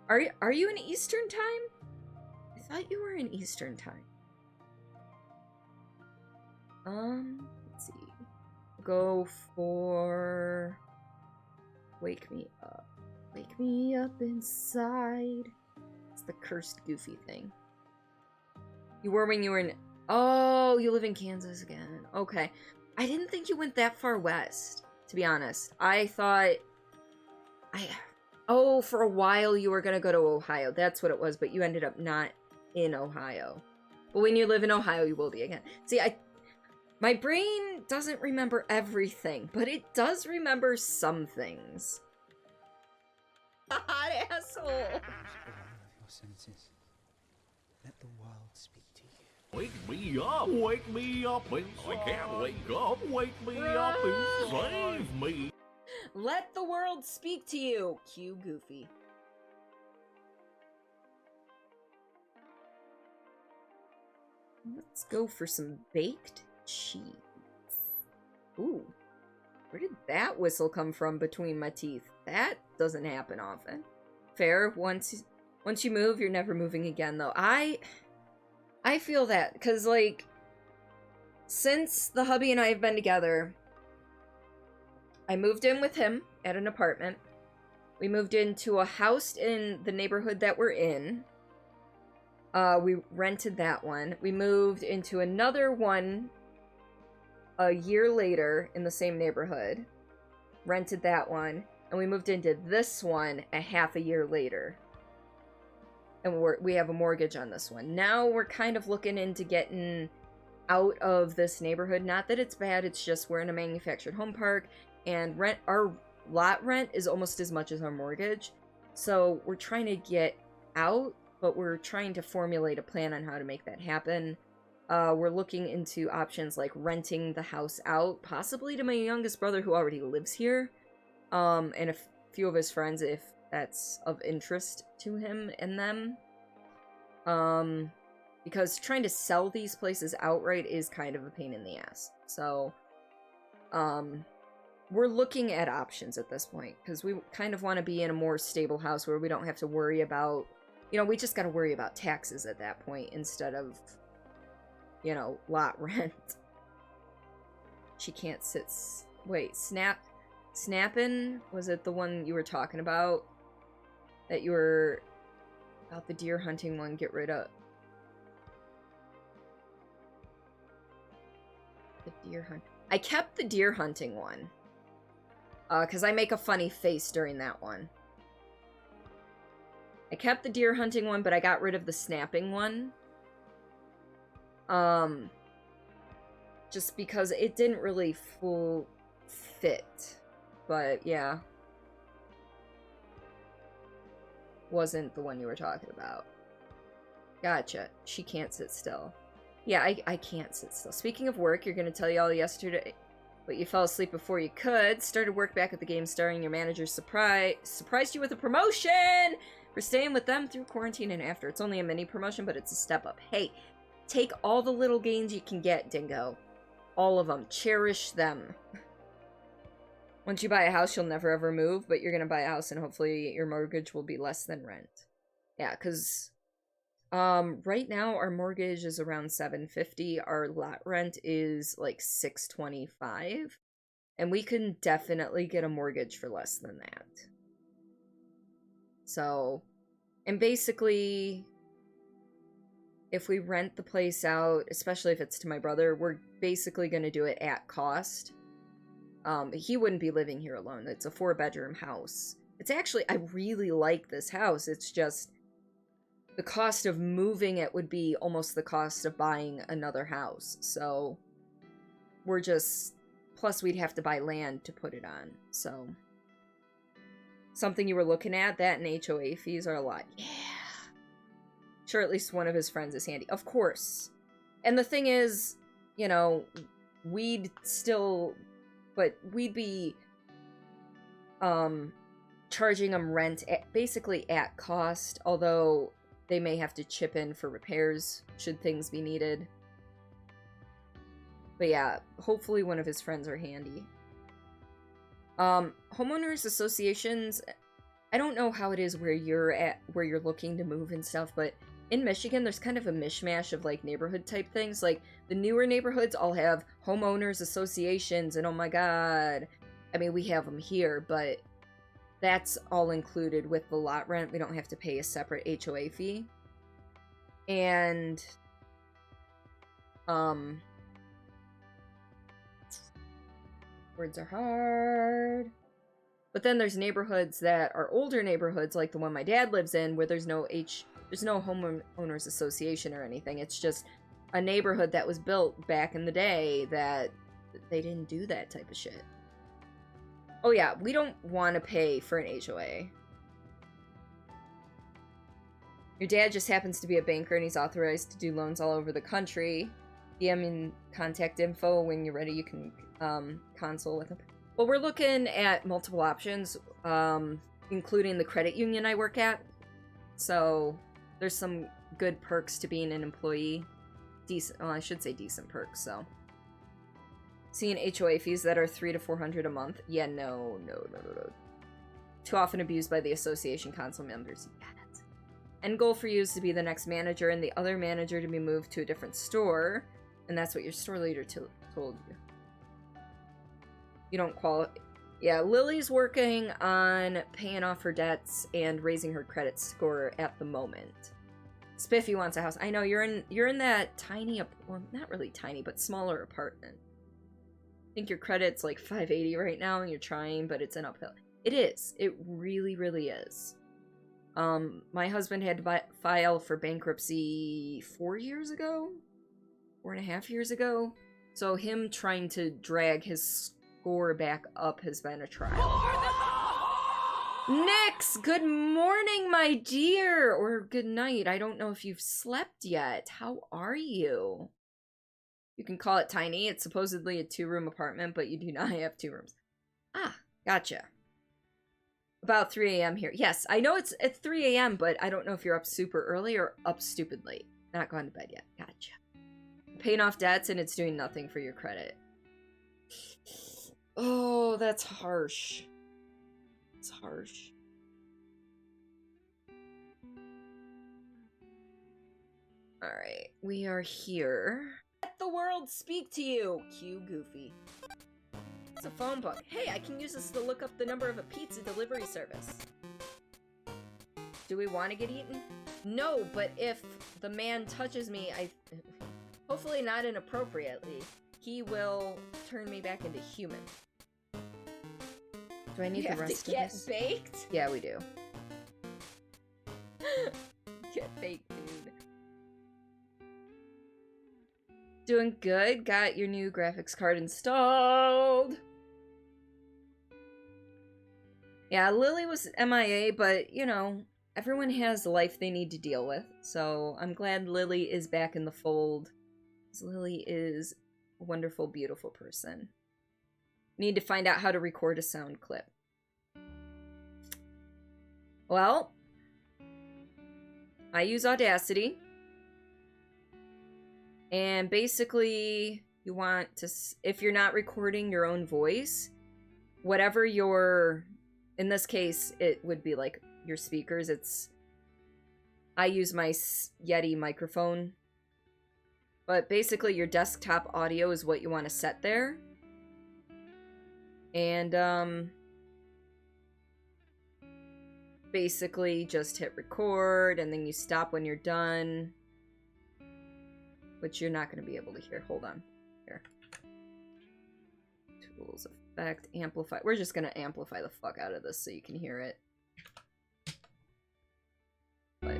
Are you in Eastern time? I thought you were in Eastern time. Let's see. Go for Wake Me Up. Wake me up inside. It's the cursed Goofy thing. You were when you were in... Oh, you live in Kansas again. Okay. I didn't think you went that far west, to be honest. I thought... Oh, for a while you were gonna go to Ohio. That's what it was, but you ended up not in Ohio. But when you live in Ohio, you will be again. See, my brain doesn't remember everything, but it does remember some things. Hot asshole! Your senses. Let the world speak to you. Wake me up inside. I can't wake up, wake me up and save me. Let the world speak to you! Cue Goofy. Let's go for some baked cheese. Ooh. Where did that whistle come from between my teeth? That doesn't happen often. Fair. Once you move, you're never moving again, though. I feel that, because, like, since the hubby and I have been together, I moved in with him at an apartment. We moved into a house in the neighborhood that we're in. We rented that one. We moved into another one a year later in the same neighborhood. Rented that one. And we moved into this one a half a year later. And we have a mortgage on this one. Now we're kind of looking into getting out of this neighborhood. Not that it's bad, it's just we're in a manufactured home park. And our lot rent is almost as much as our mortgage. So we're trying to get out, but we're trying to formulate a plan on how to make that happen. We're looking into options like renting the house out, possibly to my youngest brother who already lives here. And a few of his friends if that's of interest to him and them. Because trying to sell these places outright is kind of a pain in the ass. So, we're looking at options at this point, because we kind of want to be in a more stable house where we don't have to worry about, we just got to worry about taxes at that point instead of, lot rent. She can't sit... Wait, Snappin'? Was it the one you were talking about? That you were... About the deer hunting one, get rid of... The deer hunt... I kept the deer hunting one. Because I make a funny face during that one. I kept the deer hunting one, but I got rid of the snapping one. Just because it didn't really full fit. But, yeah. Wasn't the one you were talking about. Gotcha. She can't sit still. Yeah, I can't sit still. Speaking of work, you're going to tell y'all yesterday... But you fell asleep before you could. Started work back at the game star and your manager surprised you with a promotion for staying with them through quarantine and after. It's only a mini promotion, but it's a step up. Hey, take all the little gains you can get, Dingo. All of them. Cherish them. Once you buy a house, you'll never ever move, but you're going to buy a house and hopefully your mortgage will be less than rent. Yeah, because... right now our mortgage is around $750. Our lot rent is like $625, and we can definitely get a mortgage for less than that. So, and basically, if we rent the place out, especially if it's to my brother, we're basically going to do it at cost. He wouldn't be living here alone. It's a 4-bedroom house. It's actually, I really like this house. It's just the cost of moving it would be almost the cost of buying another house. So we're just... Plus we'd have to buy land to put it on. So something you were looking at, that and HOA fees are a lot. Yeah. Sure, at least one of his friends is handy. Of course. And the thing is, we'd still... But we'd be... charging them rent basically at cost, although they may have to chip in for repairs should things be needed. But yeah, hopefully one of his friends are handy. Homeowners associations, I don't know how it is where you're at, where you're looking to move and stuff, but in Michigan, there's kind of a mishmash of, like, neighborhood type things. Like, the newer neighborhoods all have homeowners associations, and oh my god. I mean, we have them here, but that's all included with the lot rent. We don't have to pay a separate HOA fee. And, words are hard. But then there's neighborhoods that are older neighborhoods, like the one my dad lives in, where there's no homeowners association or anything. It's just a neighborhood that was built back in the day that they didn't do that type of shit. Oh yeah, we don't want to pay for an HOA. Your dad just happens to be a banker and he's authorized to do loans all over the country. DM in contact info. When you're ready, you can consult with him. Well, we're looking at multiple options, including the credit union I work at. So there's some good perks to being an employee. Decent, well, I should say decent perks, so. Seeing HOA fees that are $300 to $400 a month. Yeah, no. Too often abused by the association council members. You got it. End goal for you is to be the next manager and the other manager to be moved to a different store. And that's what your store leader told you. You don't qualify. Yeah, Lily's working on paying off her debts and raising her credit score at the moment. Spiffy wants a house. I know you're in that tiny, well, not really tiny, but smaller apartment. I think your credit's like 580 right now, and you're trying, but it's an uphill. It is. It really, really is. My husband had to file for bankruptcy 4 years ago, 4.5 years ago. So him trying to drag his score back up has been a trial. Nyx, good morning, my dear, or good night. I don't know if you've slept yet. How are you? You can call it tiny. It's supposedly a 2-room apartment, but you do not have 2 rooms. Ah, gotcha. About 3 a.m. here. Yes, I know it's at 3 a.m., but I don't know if you're up super early or up stupid late. Not gone to bed yet. Gotcha. Paying off debts and it's doing nothing for your credit. Oh, that's harsh. It's harsh. Alright, we are here. Let the world speak to you! Cue Goofy. It's a phone book. Hey, I can use this to look up the number of a pizza delivery service. Do we want to get eaten? No, but if the man touches me, hopefully not inappropriately, he will turn me back into human. Do I need the rest of this? Get baked? Yeah, we do. Get baked, dude. Doing good. Got your new graphics card installed. Yeah, Lily was MIA, but, you know, everyone has life they need to deal with. So I'm glad Lily is back in the fold. Lily is a wonderful, beautiful person. Need to find out how to record a sound clip. Well, I use Audacity. And basically, you want to, if you're not recording your own voice, whatever your, in this case, it would be like your speakers. I use my Yeti microphone. But basically, your desktop audio is what you want to set there. And, basically just hit record, and then you stop when you're done. Which you're not going to be able to hear. Hold on. Here. Tools, effect, amplify. We're just going to amplify the fuck out of this so you can hear it. But.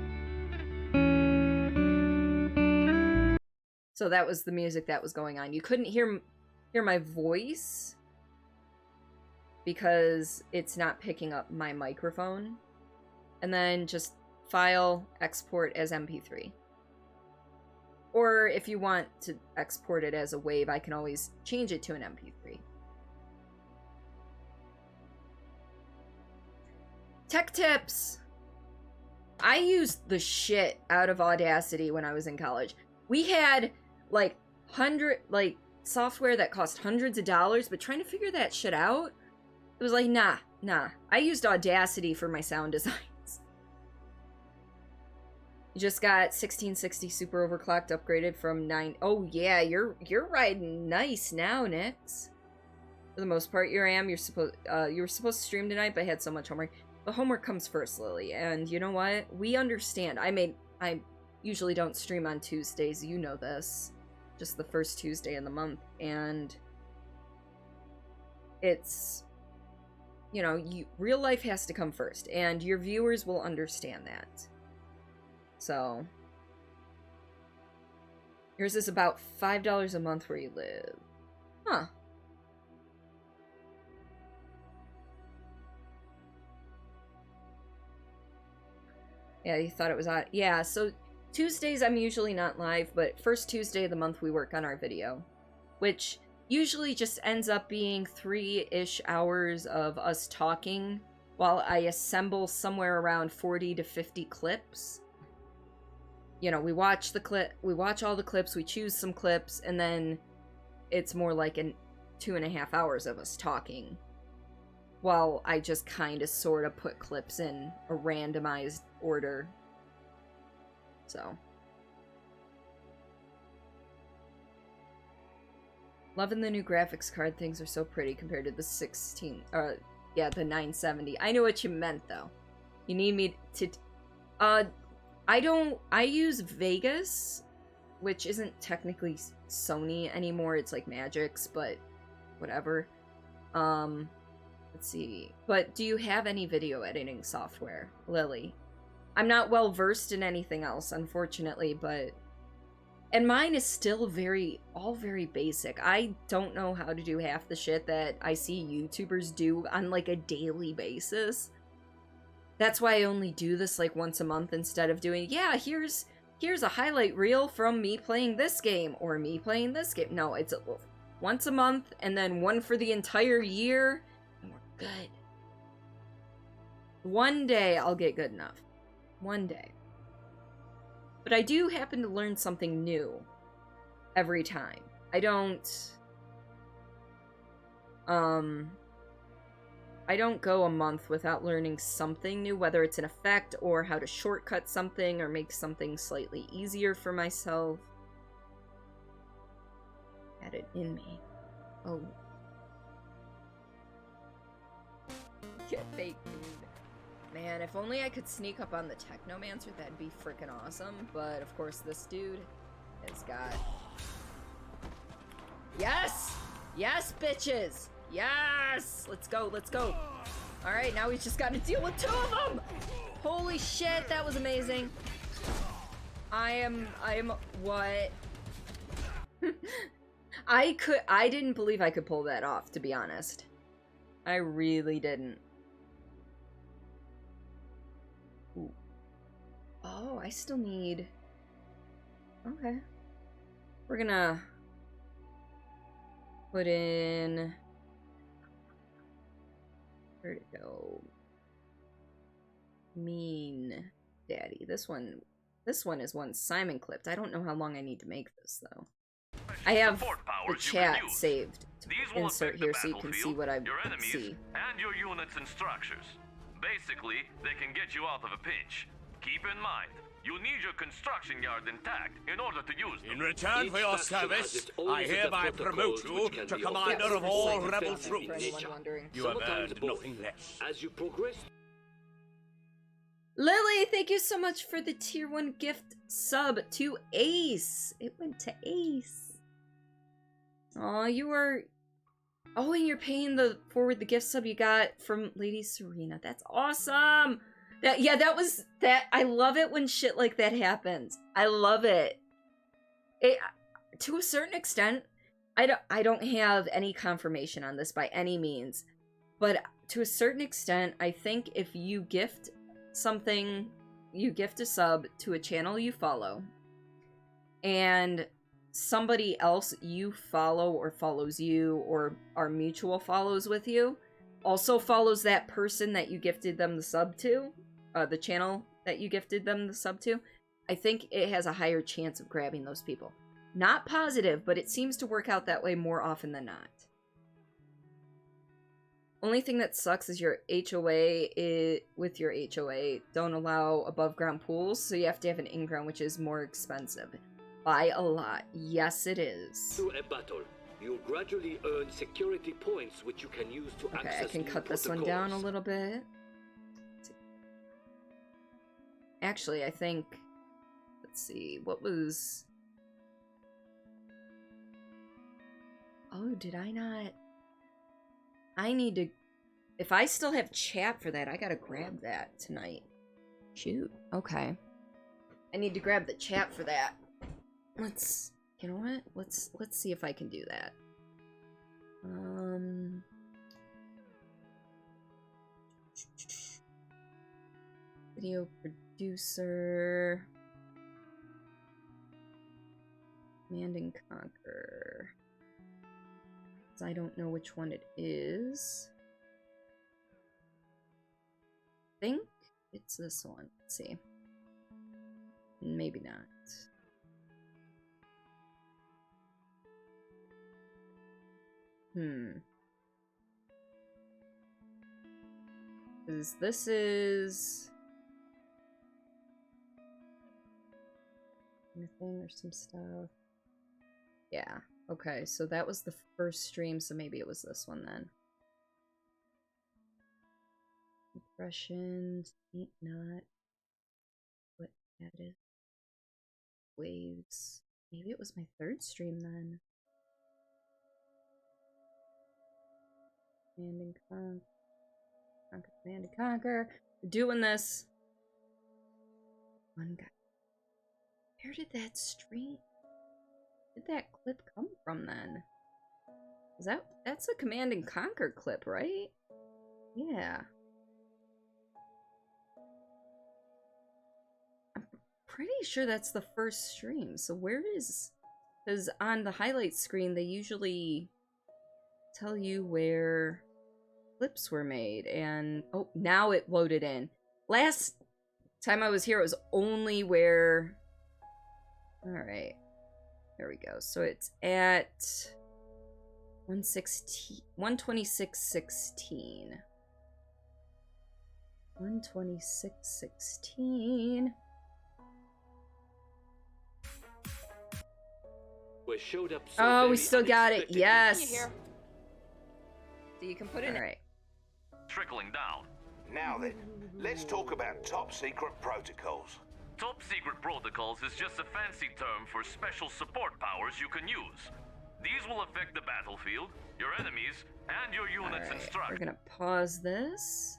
So that was the music that was going on. You couldn't hear my voice because it's not picking up my microphone. And then just file, export as MP3. Or if you want to export it as a WAV, I can always change it to an MP3. Tech tips! I used the shit out of Audacity when I was in college. We had, like, software that cost hundreds of dollars, but trying to figure that shit out, it was like, nah. I used Audacity for my sound designs. You just got 1660 super overclocked upgraded from 9. Oh yeah, you're riding nice now, Nix. For the most part, you were supposed to stream tonight, but I had so much homework. The homework comes first, Lily, and you know what? We understand. I usually don't stream on Tuesdays, you know this. Just the first Tuesday in the month, and it's, you know, real life has to come first, and your viewers will understand that. So, yours is about $5 a month where you live. Huh. Yeah, you thought it was odd. Yeah, so Tuesdays I'm usually not live, but first Tuesday of the month we work on our video, which usually just ends up being 3-ish hours of us talking while I assemble somewhere around 40 to 50 clips. You know, we watch all the clips, we choose some clips, and then it's more like 2.5 hours of us talking. While I just kind of sort of put clips in a randomized order. So. Loving the new graphics card. Things are so pretty compared to the the 970. I know what you meant, though. You need me to... I use Vegas, which isn't technically Sony anymore. It's like Magic's, but whatever. Let's see. But do you have any video editing software, Lily? I'm not well versed in anything else, unfortunately, but... And mine is still all very basic. I don't know how to do half the shit that I see YouTubers do on, like, a daily basis. That's why I only do this, like, once a month instead of doing, yeah, here's a highlight reel from me playing this game, or me playing this game. No, it's once a month, and then one for the entire year, and we're good. One day I'll get good enough. One day. But I do happen to learn something new every time. I don't go a month without learning something new, whether it's an effect or how to shortcut something or make something slightly easier for myself. Had it in me. Oh. Get fake food. Man, if only I could sneak up on the Technomancer, that'd be freaking awesome. But, of course, this dude has got... Yes! Yes, bitches! Yes! Let's go, let's go. Alright, now we've just got to deal with 2 of them! Holy shit, that was amazing. I am what? I didn't believe I could pull that off, to be honest. I really didn't. Ooh. Oh, I still need... Okay. We're gonna put in... Where'd it go? Mean Daddy. This one is one Simon clipped. I don't know how long I need to make this, though. I have the chat saved to insert here so you can see what I see. And your unit's and structures. Basically, they can get you out of a pinch. Keep in mind, you need your construction yard intact in order to use them. In return for your service, I hereby promote you to commander of all rebel troops. You have earned nothing less. As you progress... Lily, thank you so much for the tier 1 gift sub to Ace. It went to Ace. Aw, you were... Oh, and you're paying forward the gift sub you got from Lady Serena. That's awesome! That was... I love it when shit like that happens. I love it. To a certain extent, I don't have any confirmation on this by any means. But to a certain extent, I think if you gift something, you gift a sub to a channel you follow, and somebody else you follow or follows you or are mutual follows with you, also follows that person that you gifted them the sub to, the channel that you gifted them the sub to, I think it has a higher chance of grabbing those people. Not positive, but it seems to work out that way more often than not. Only thing that sucks is your HOA, with your HOA, don't allow above ground pools, so you have to have an in-ground, which is more expensive. By a lot. Yes, it is. To a battle, you gradually earn security points which you can use to access. Okay, I can cut this one down a little bit. Actually, I think... Let's see, what was... Oh, did I not... I need to... If I still have chat for that, I gotta grab that tonight. Shoot. Okay. I need to grab the chat for that. Let's... You know what? Let's see if I can do that. Video producer... Command and Conquer... I don't know which one it is. I think it's this one. Let's see. Maybe not. This is anything or some stuff. Yeah. Okay, so that was the first stream, so maybe it was this one then. Impressions, ain't not what added. Waves. Maybe it was my third stream then. Command and Conquer. Command and Conquer. We're doing this. One guy. Where did that stream? Where did that clip come from then? Is that's a Command and Conquer clip, right? Yeah. I'm pretty sure that's the first stream. So where is... Because on the highlight screen, they usually tell you where clips were made. And... Oh, now it loaded in. Last time I was here, it was only where... Alright. There we go. So it's at 126.16. 126.16. We showed up. Oh, we still got it. Yes. So you can put it in. All right. Trickling down. Now then, let's talk about top secret protocols. Top secret protocols is just a fancy term for special support powers you can use. These will affect the battlefield, your enemies, and your units instructions. We're gonna pause this.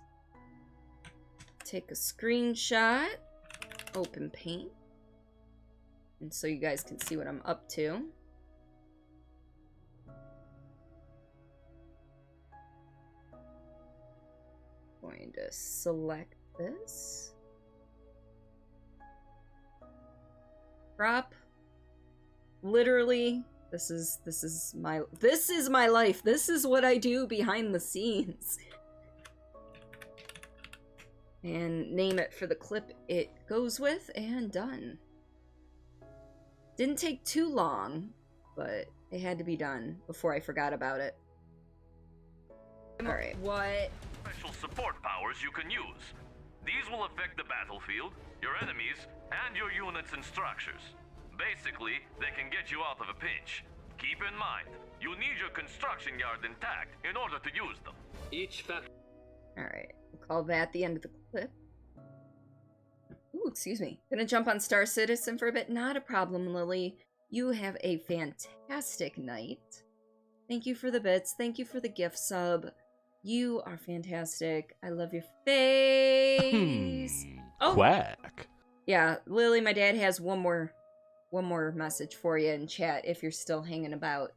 Take a screenshot. Open paint. And so you guys can see what I'm up to. Going to select this. Crop. Literally, this is my life. This is what I do behind the scenes. And name it for the clip it goes with, and done. Didn't take too long, but it had to be done before I forgot about it. Alright. What? Special support powers you can use. These will affect the battlefield, your enemies, and your units and structures. Basically, they can get you out of a pinch. Keep in mind, you need your construction yard intact in order to use them. Each fact. Alright, we'll call that the end of the clip. Ooh, excuse me. Gonna jump on Star Citizen for a bit? Not a problem, Lily. You have a fantastic night. Thank you for the bits. Thank you for the gift sub. You are fantastic. I love your face. Oh, quack. Yeah, Lily, my dad has one more message for you in chat if you're still hanging about.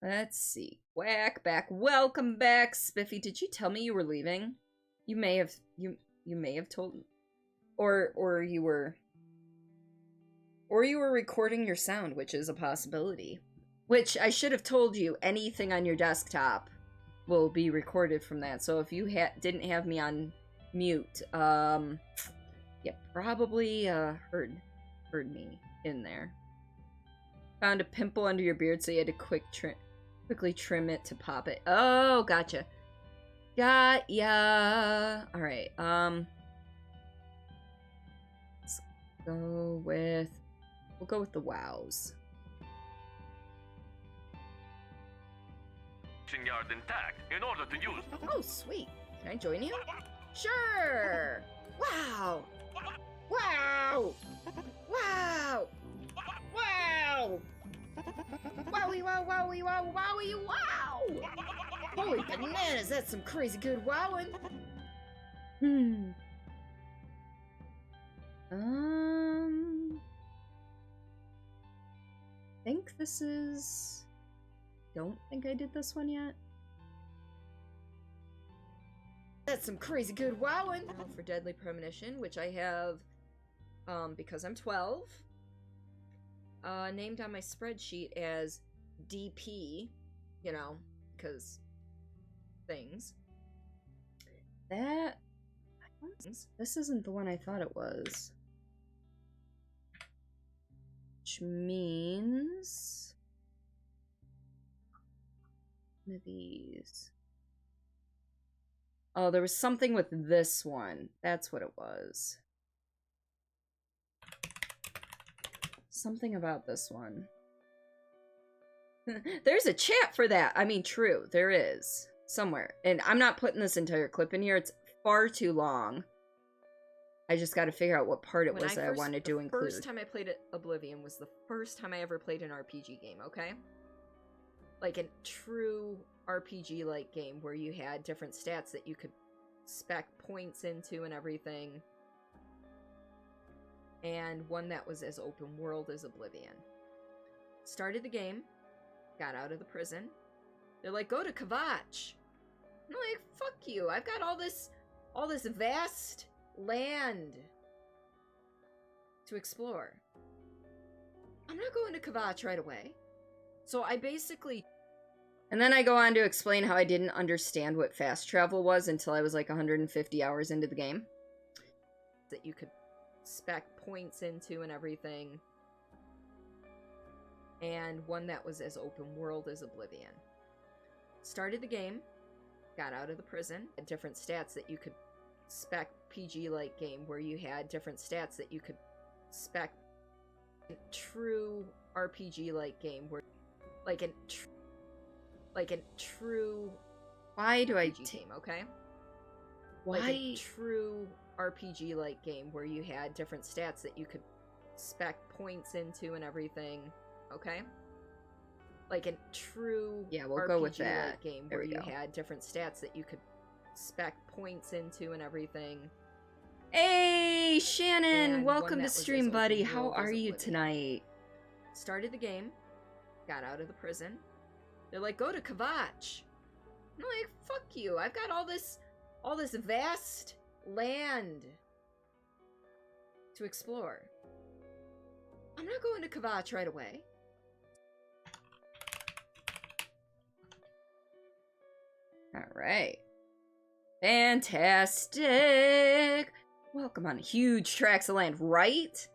Let's see. Quack back. Welcome back, Spiffy. Did you tell me you were leaving? You may have told, or you were Or you were recording your sound, which is a possibility. Which, I should have told you, anything on your desktop will be recorded from that. So if you didn't have me on mute, you probably heard me in there. Found a pimple under your beard, so you had to quickly trim it to pop it. Oh, gotcha. Got ya. All right. Let's go with. We'll go with the wows. Yard intact in order to use. Oh, sweet. Can I join you? Sure. Wow. Wow. Wow. Wow. Wowie, wow, wowie, wow, wowie, wow. Holy bananas, that's some crazy good wowing. I think this is... Don't think I did this one yet. That's some crazy good wowing. For Deadly Premonition, which I have, because I'm 12, named on my spreadsheet as DP, you know, because things. This isn't the one I thought it was. Which means... one of these. Oh, there was something with this one. That's what it was. Something about this one. There's a chat for that. I mean, true. There is. Somewhere. And I'm not putting this entire clip in here. It's far too long. I just got to figure out what part it was that I wanted to include. The first time I played Oblivion was the first time I ever played an RPG game, okay? Like a true RPG-like game where you had different stats that you could spec points into and everything. And one that was as open world as Oblivion. Started the game, got out of the prison. They're like, go to Kvatch. I'm like, fuck you. I've got all this vast land to explore. I'm not going to Kvatch right away. So I basically... And then I go on to explain how I didn't understand what fast travel was until I was like 150 hours into the game. That you could spec points into and everything. And one that was as open world as Oblivion. Started the game, got out of the prison, had different stats that you could spec PG-like game where you had different stats that you could spec true RPG-like game where like a true why do I game, okay? Why like a true RPG-like game where you had different stats that you could spec points into and everything, okay? Like a true we'll go with that game where you had different stats that you could spec points into and everything. Hey, Shannon, and welcome to stream, buddy. How are you tonight? Started the game, got out of the prison. They're like, go to Kvatch. I'm like, fuck you. I've got all this vast land to explore. I'm not going to Kvatch right away. Alright. Fantastic! Welcome on huge tracts of land, right?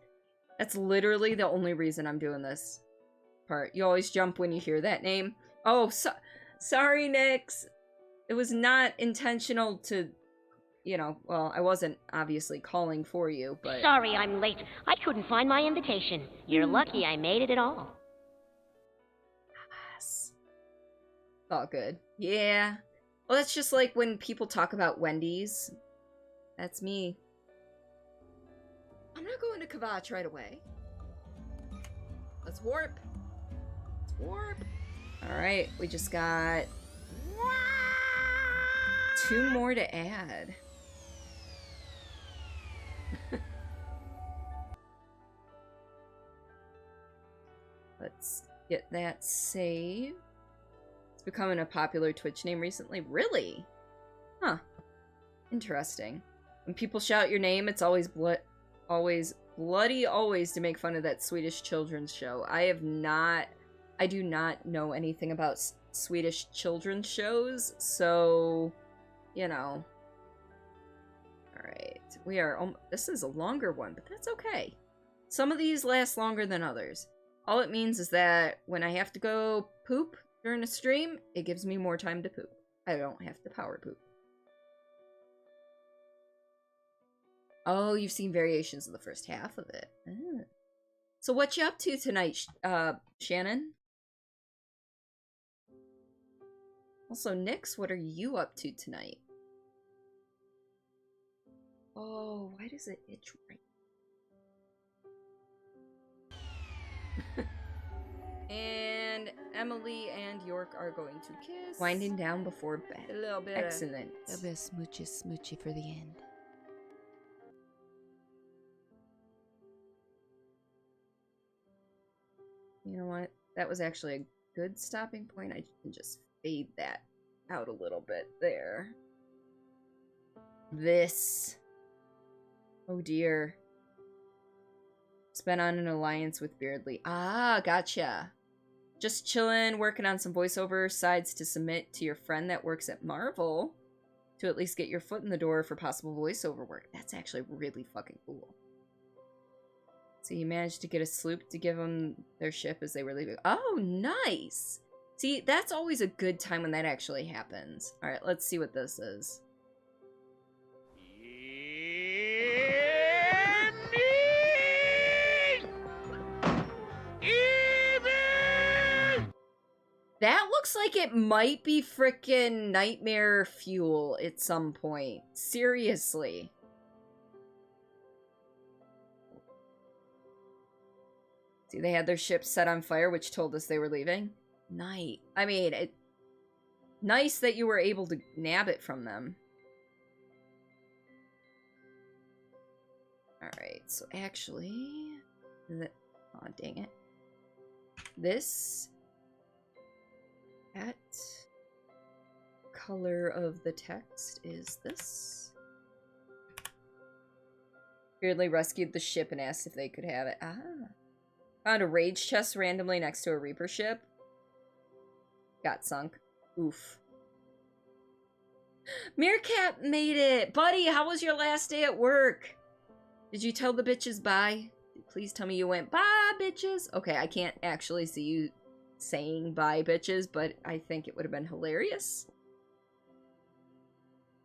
That's literally the only reason I'm doing this part. You always jump when you hear that name. Oh, sorry, Nix. It was not intentional to, you know, well, I wasn't obviously calling for you, but... Sorry I'm late. I couldn't find my invitation. You're lucky I made it at all. Yes. All good. Yeah. Well, that's just like when people talk about Wendy's. That's me. I'm not going to Kvatch right away. Let's warp. Let's warp. Alright, we just got 2 more to add. Let's get that saved. It's becoming a popular Twitch name recently. Really? Huh. Interesting. When people shout your name, it's always bloody always to make fun of that Swedish children's show. I do not know anything about Swedish children's shows, so, you know. Alright, we are, this is a longer one, but that's okay. Some of these last longer than others. All it means is that when I have to go poop during a stream, it gives me more time to poop. I don't have to power poop. Oh, you've seen variations of the first half of it. Ah. So what you up to tonight, Shannon? Also, Nyx, what are you up to tonight? Oh, why does it itch right? And Emily and York are going to kiss. Winding down before bed. A little bit. Excellent. A bit smoochy for the end. You know what? That was actually a good stopping point. I can just fade that out a little bit there. This. Oh dear. It's been on an alliance with Beardly. Ah, gotcha. Just chillin', working on some voiceover sides to submit to your friend that works at Marvel to at least get your foot in the door for possible voiceover work. That's actually really fucking cool. So you managed to get a sloop to give them their ship as they were leaving. Oh, nice! See, that's always a good time when that actually happens. Alright, let's see what this is. That looks like it might be frickin' nightmare fuel at some point. Seriously. See, they had their ship set on fire, which told us they were leaving. Nice. I mean, nice that you were able to nab it from them. Alright, so actually... Aw, dang it. This... That color of the text is this. Beardly rescued the ship and asked if they could have it. Ah. Found a rage chest randomly next to a Reaper ship. Got sunk. Oof. Meerkat made it! Buddy, how was your last day at work? Did you tell the bitches bye? Please tell me you went, bye, bitches! Okay, I can't actually see you saying bye, bitches, but I think it would have been hilarious.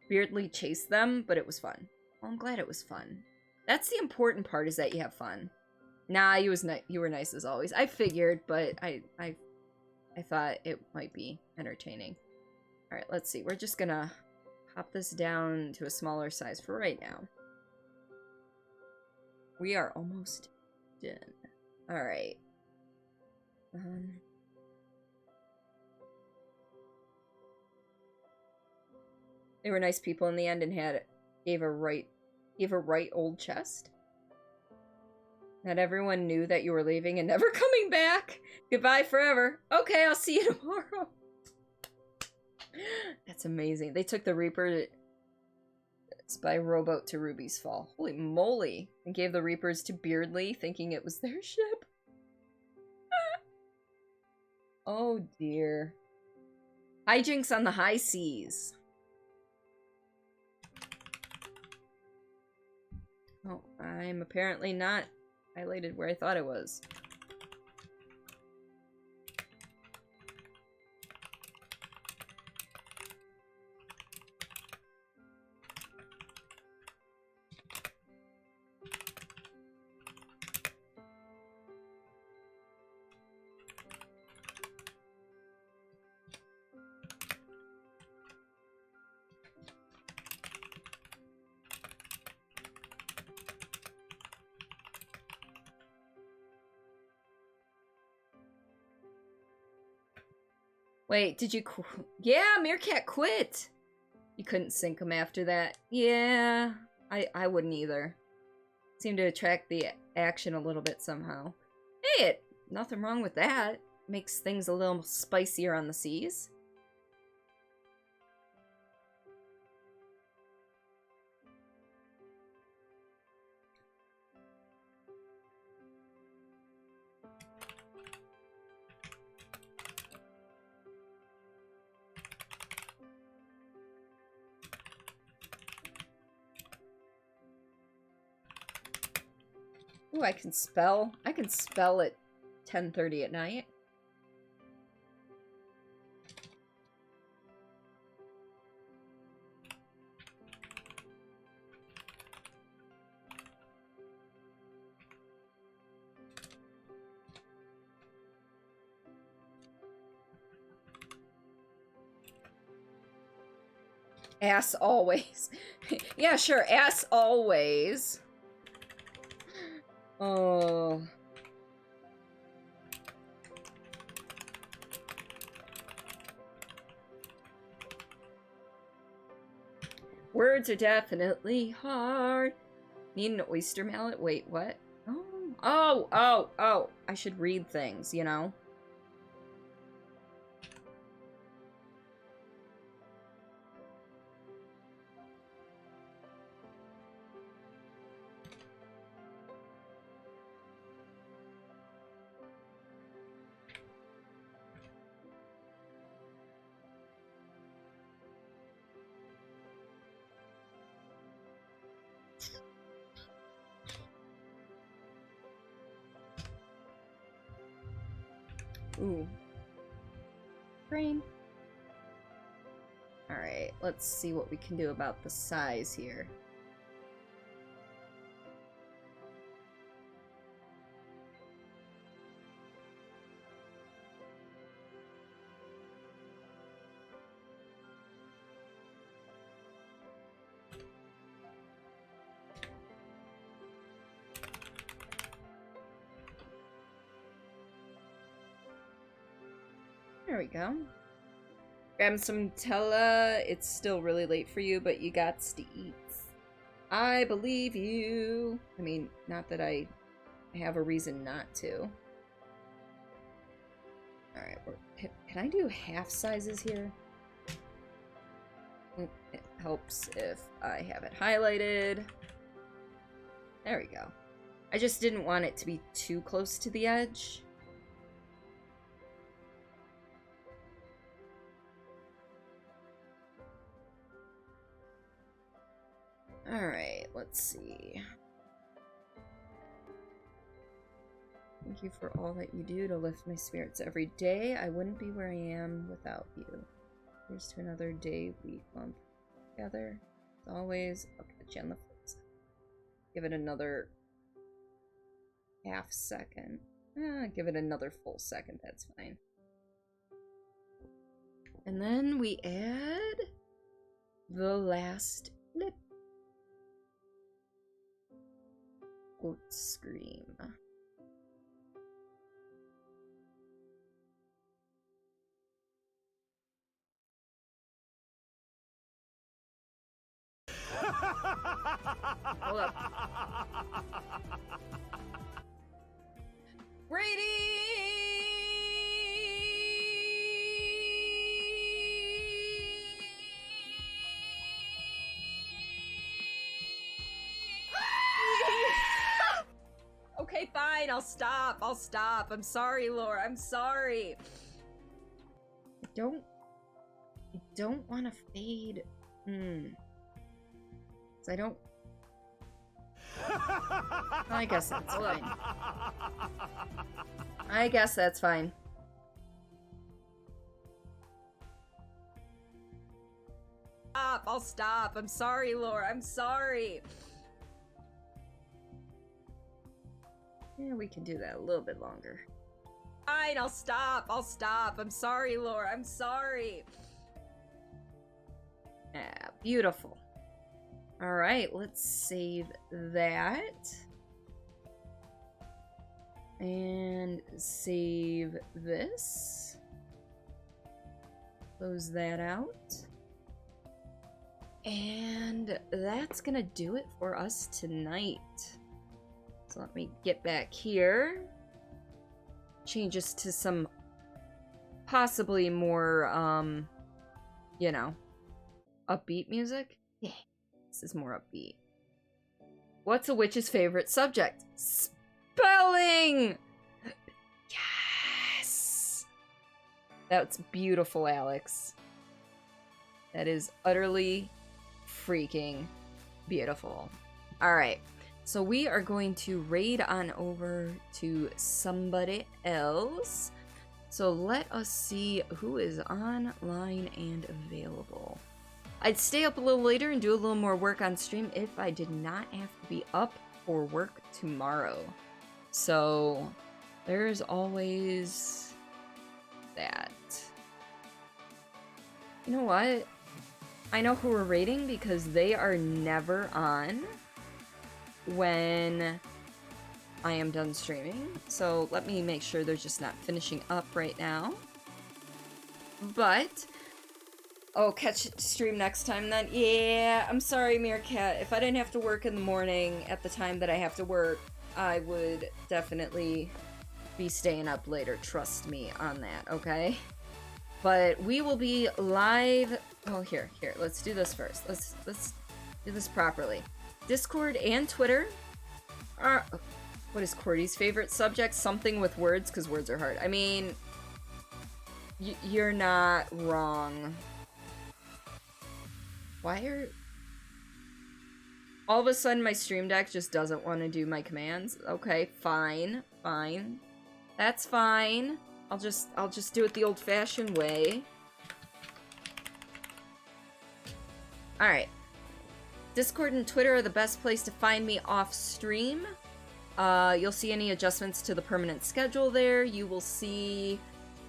Beardly chased them, but it was fun. Well, I'm glad it was fun. That's the important part, is that you have fun. Nah, you were nice as always. I figured, but I thought it might be entertaining. Alright, let's see. We're just gonna pop this down to a smaller size for right now. We are almost done. Alright. They were nice people in the end and gave a right old chest. Not everyone knew that you were leaving and never coming back. Goodbye forever. Okay, I'll see you tomorrow. That's amazing. They took the Reaper by rowboat to Ruby's Fall. Holy moly. And gave the Reapers to Beardly, thinking it was their ship. Oh dear. Hijinks on the high seas. Oh, I'm apparently not highlighted where I thought it was. Wait, did you yeah, Meerkat quit! You couldn't sink him after that. Yeah, I wouldn't either. Seemed to attract the action a little bit somehow. Hey, nothing wrong with that. Makes things a little spicier on the seas. Ooh, I can spell. I can spell at 10:30 at night. Ass always. Yeah, sure, ass always. Oh. Words are definitely hard. Need an oyster mallet? Wait, what? Oh. I should read things, you know? Ooh. Brain. Alright, let's see what we can do about the size here. There we go. Grab some Nutella. It's still really late for you, but you got to eat. I believe you. I mean, not that I have a reason not to. Alright, can I do half sizes here? It helps if I have it highlighted. There we go. I just didn't want it to be too close to the edge. Alright, let's see. Thank you for all that you do to lift my spirits every day. I wouldn't be where I am without you. Here's to another day, week, month together. As always, I'll catch you on the flip side. Give it another half second. Give it another full second, that's fine. And then we add the last lip. Goat scream. Hold up. Brady! Okay, fine. I'll stop. I'm sorry, Laura. I'm sorry. I don't want to fade. I don't. I guess that's fine. I guess that's fine. I'll stop. I'm sorry, Laura. I'm sorry. Yeah, we can do that a little bit longer. Fine, I'll stop. I'm sorry, Laura. I'm sorry. Yeah, beautiful. Alright, let's save that. And save this. Close that out. And that's gonna do it for us tonight. So let me get back here. Change us to some possibly more, you know, upbeat music. Yeah. This is more upbeat. What's a witch's favorite subject? Spelling! Yes! That's beautiful, Alex. That is utterly freaking beautiful. Alright. So we are going to raid on over to somebody else. So let us see who is online and available. I'd stay up a little later and do a little more work on stream if I did not have to be up for work tomorrow. So there's always that. You know what? I know who we're raiding because they are never on when I am done streaming. So let me make sure they're just not finishing up right now. But oh, catch stream next time then. Yeah, I'm sorry, Meerkat. If I didn't have to work in the morning at the time that I have to work, I would definitely be staying up later. Trust me on that, okay? But we will be live. Oh, here. Let's do this first. Let's do this properly. Discord and Twitter are. What is Cordy's favorite subject? Something with words, because words are hard. I mean, you're not wrong. Why are... All of a sudden my Stream Deck just doesn't want to do my commands? Okay, fine. That's fine. I'll just do it the old-fashioned way. Alright. Discord and Twitter are the best place to find me off stream. You'll see any adjustments to the permanent schedule there. You will see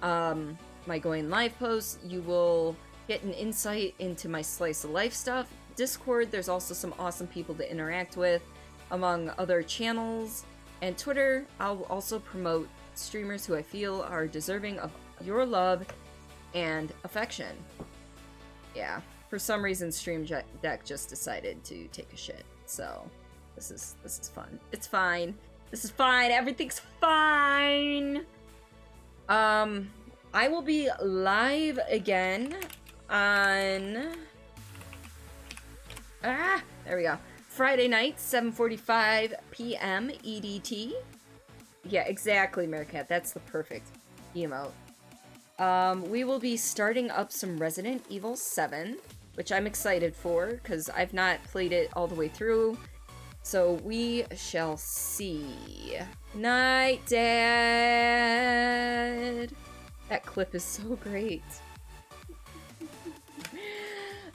my going live posts. You will get an insight into my slice of life stuff. Discord, there's also some awesome people to interact with, among other channels. And Twitter, I'll also promote streamers who I feel are deserving of your love and affection. Yeah, for some reason Stream Deck just decided to take a shit, so this is fun. It's fine. This is fine. Everything's fine. I will be live again on there we go. Friday night, 7:45 p.m. EDT. Yeah, exactly, Meerkat. That's the perfect emote. We will be starting up some Resident Evil 7, which I'm excited for, because I've not played it all the way through. So we shall see. Night, Dad! That clip is so great.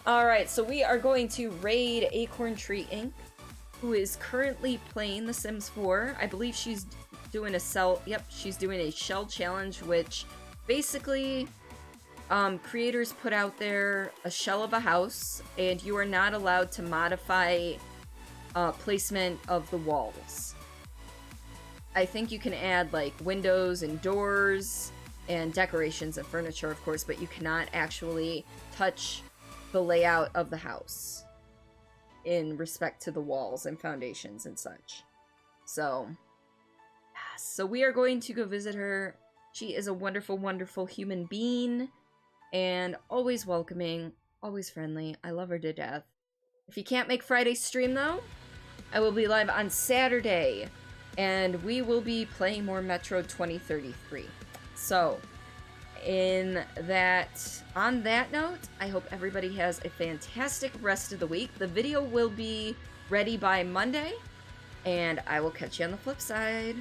Alright, so we are going to raid Acorn Tree Inc., who is currently playing The Sims 4. I believe she's doing she's doing a shell challenge, which basically creators put out there a shell of a house, and you are not allowed to modify placement of the walls. I think you can add like windows and doors and decorations and furniture, of course, but you cannot actually touch the layout of the house in respect to the walls and foundations and such. So we are going to go visit her. She is a wonderful, wonderful human being and always welcoming, always friendly. I love her to death. If you can't make Friday's stream though, I will be live on Saturday and we will be playing more Metro 2033. So on that note, I hope everybody has a fantastic rest of the week. The video will be ready by Monday, and I will catch you on the flip side.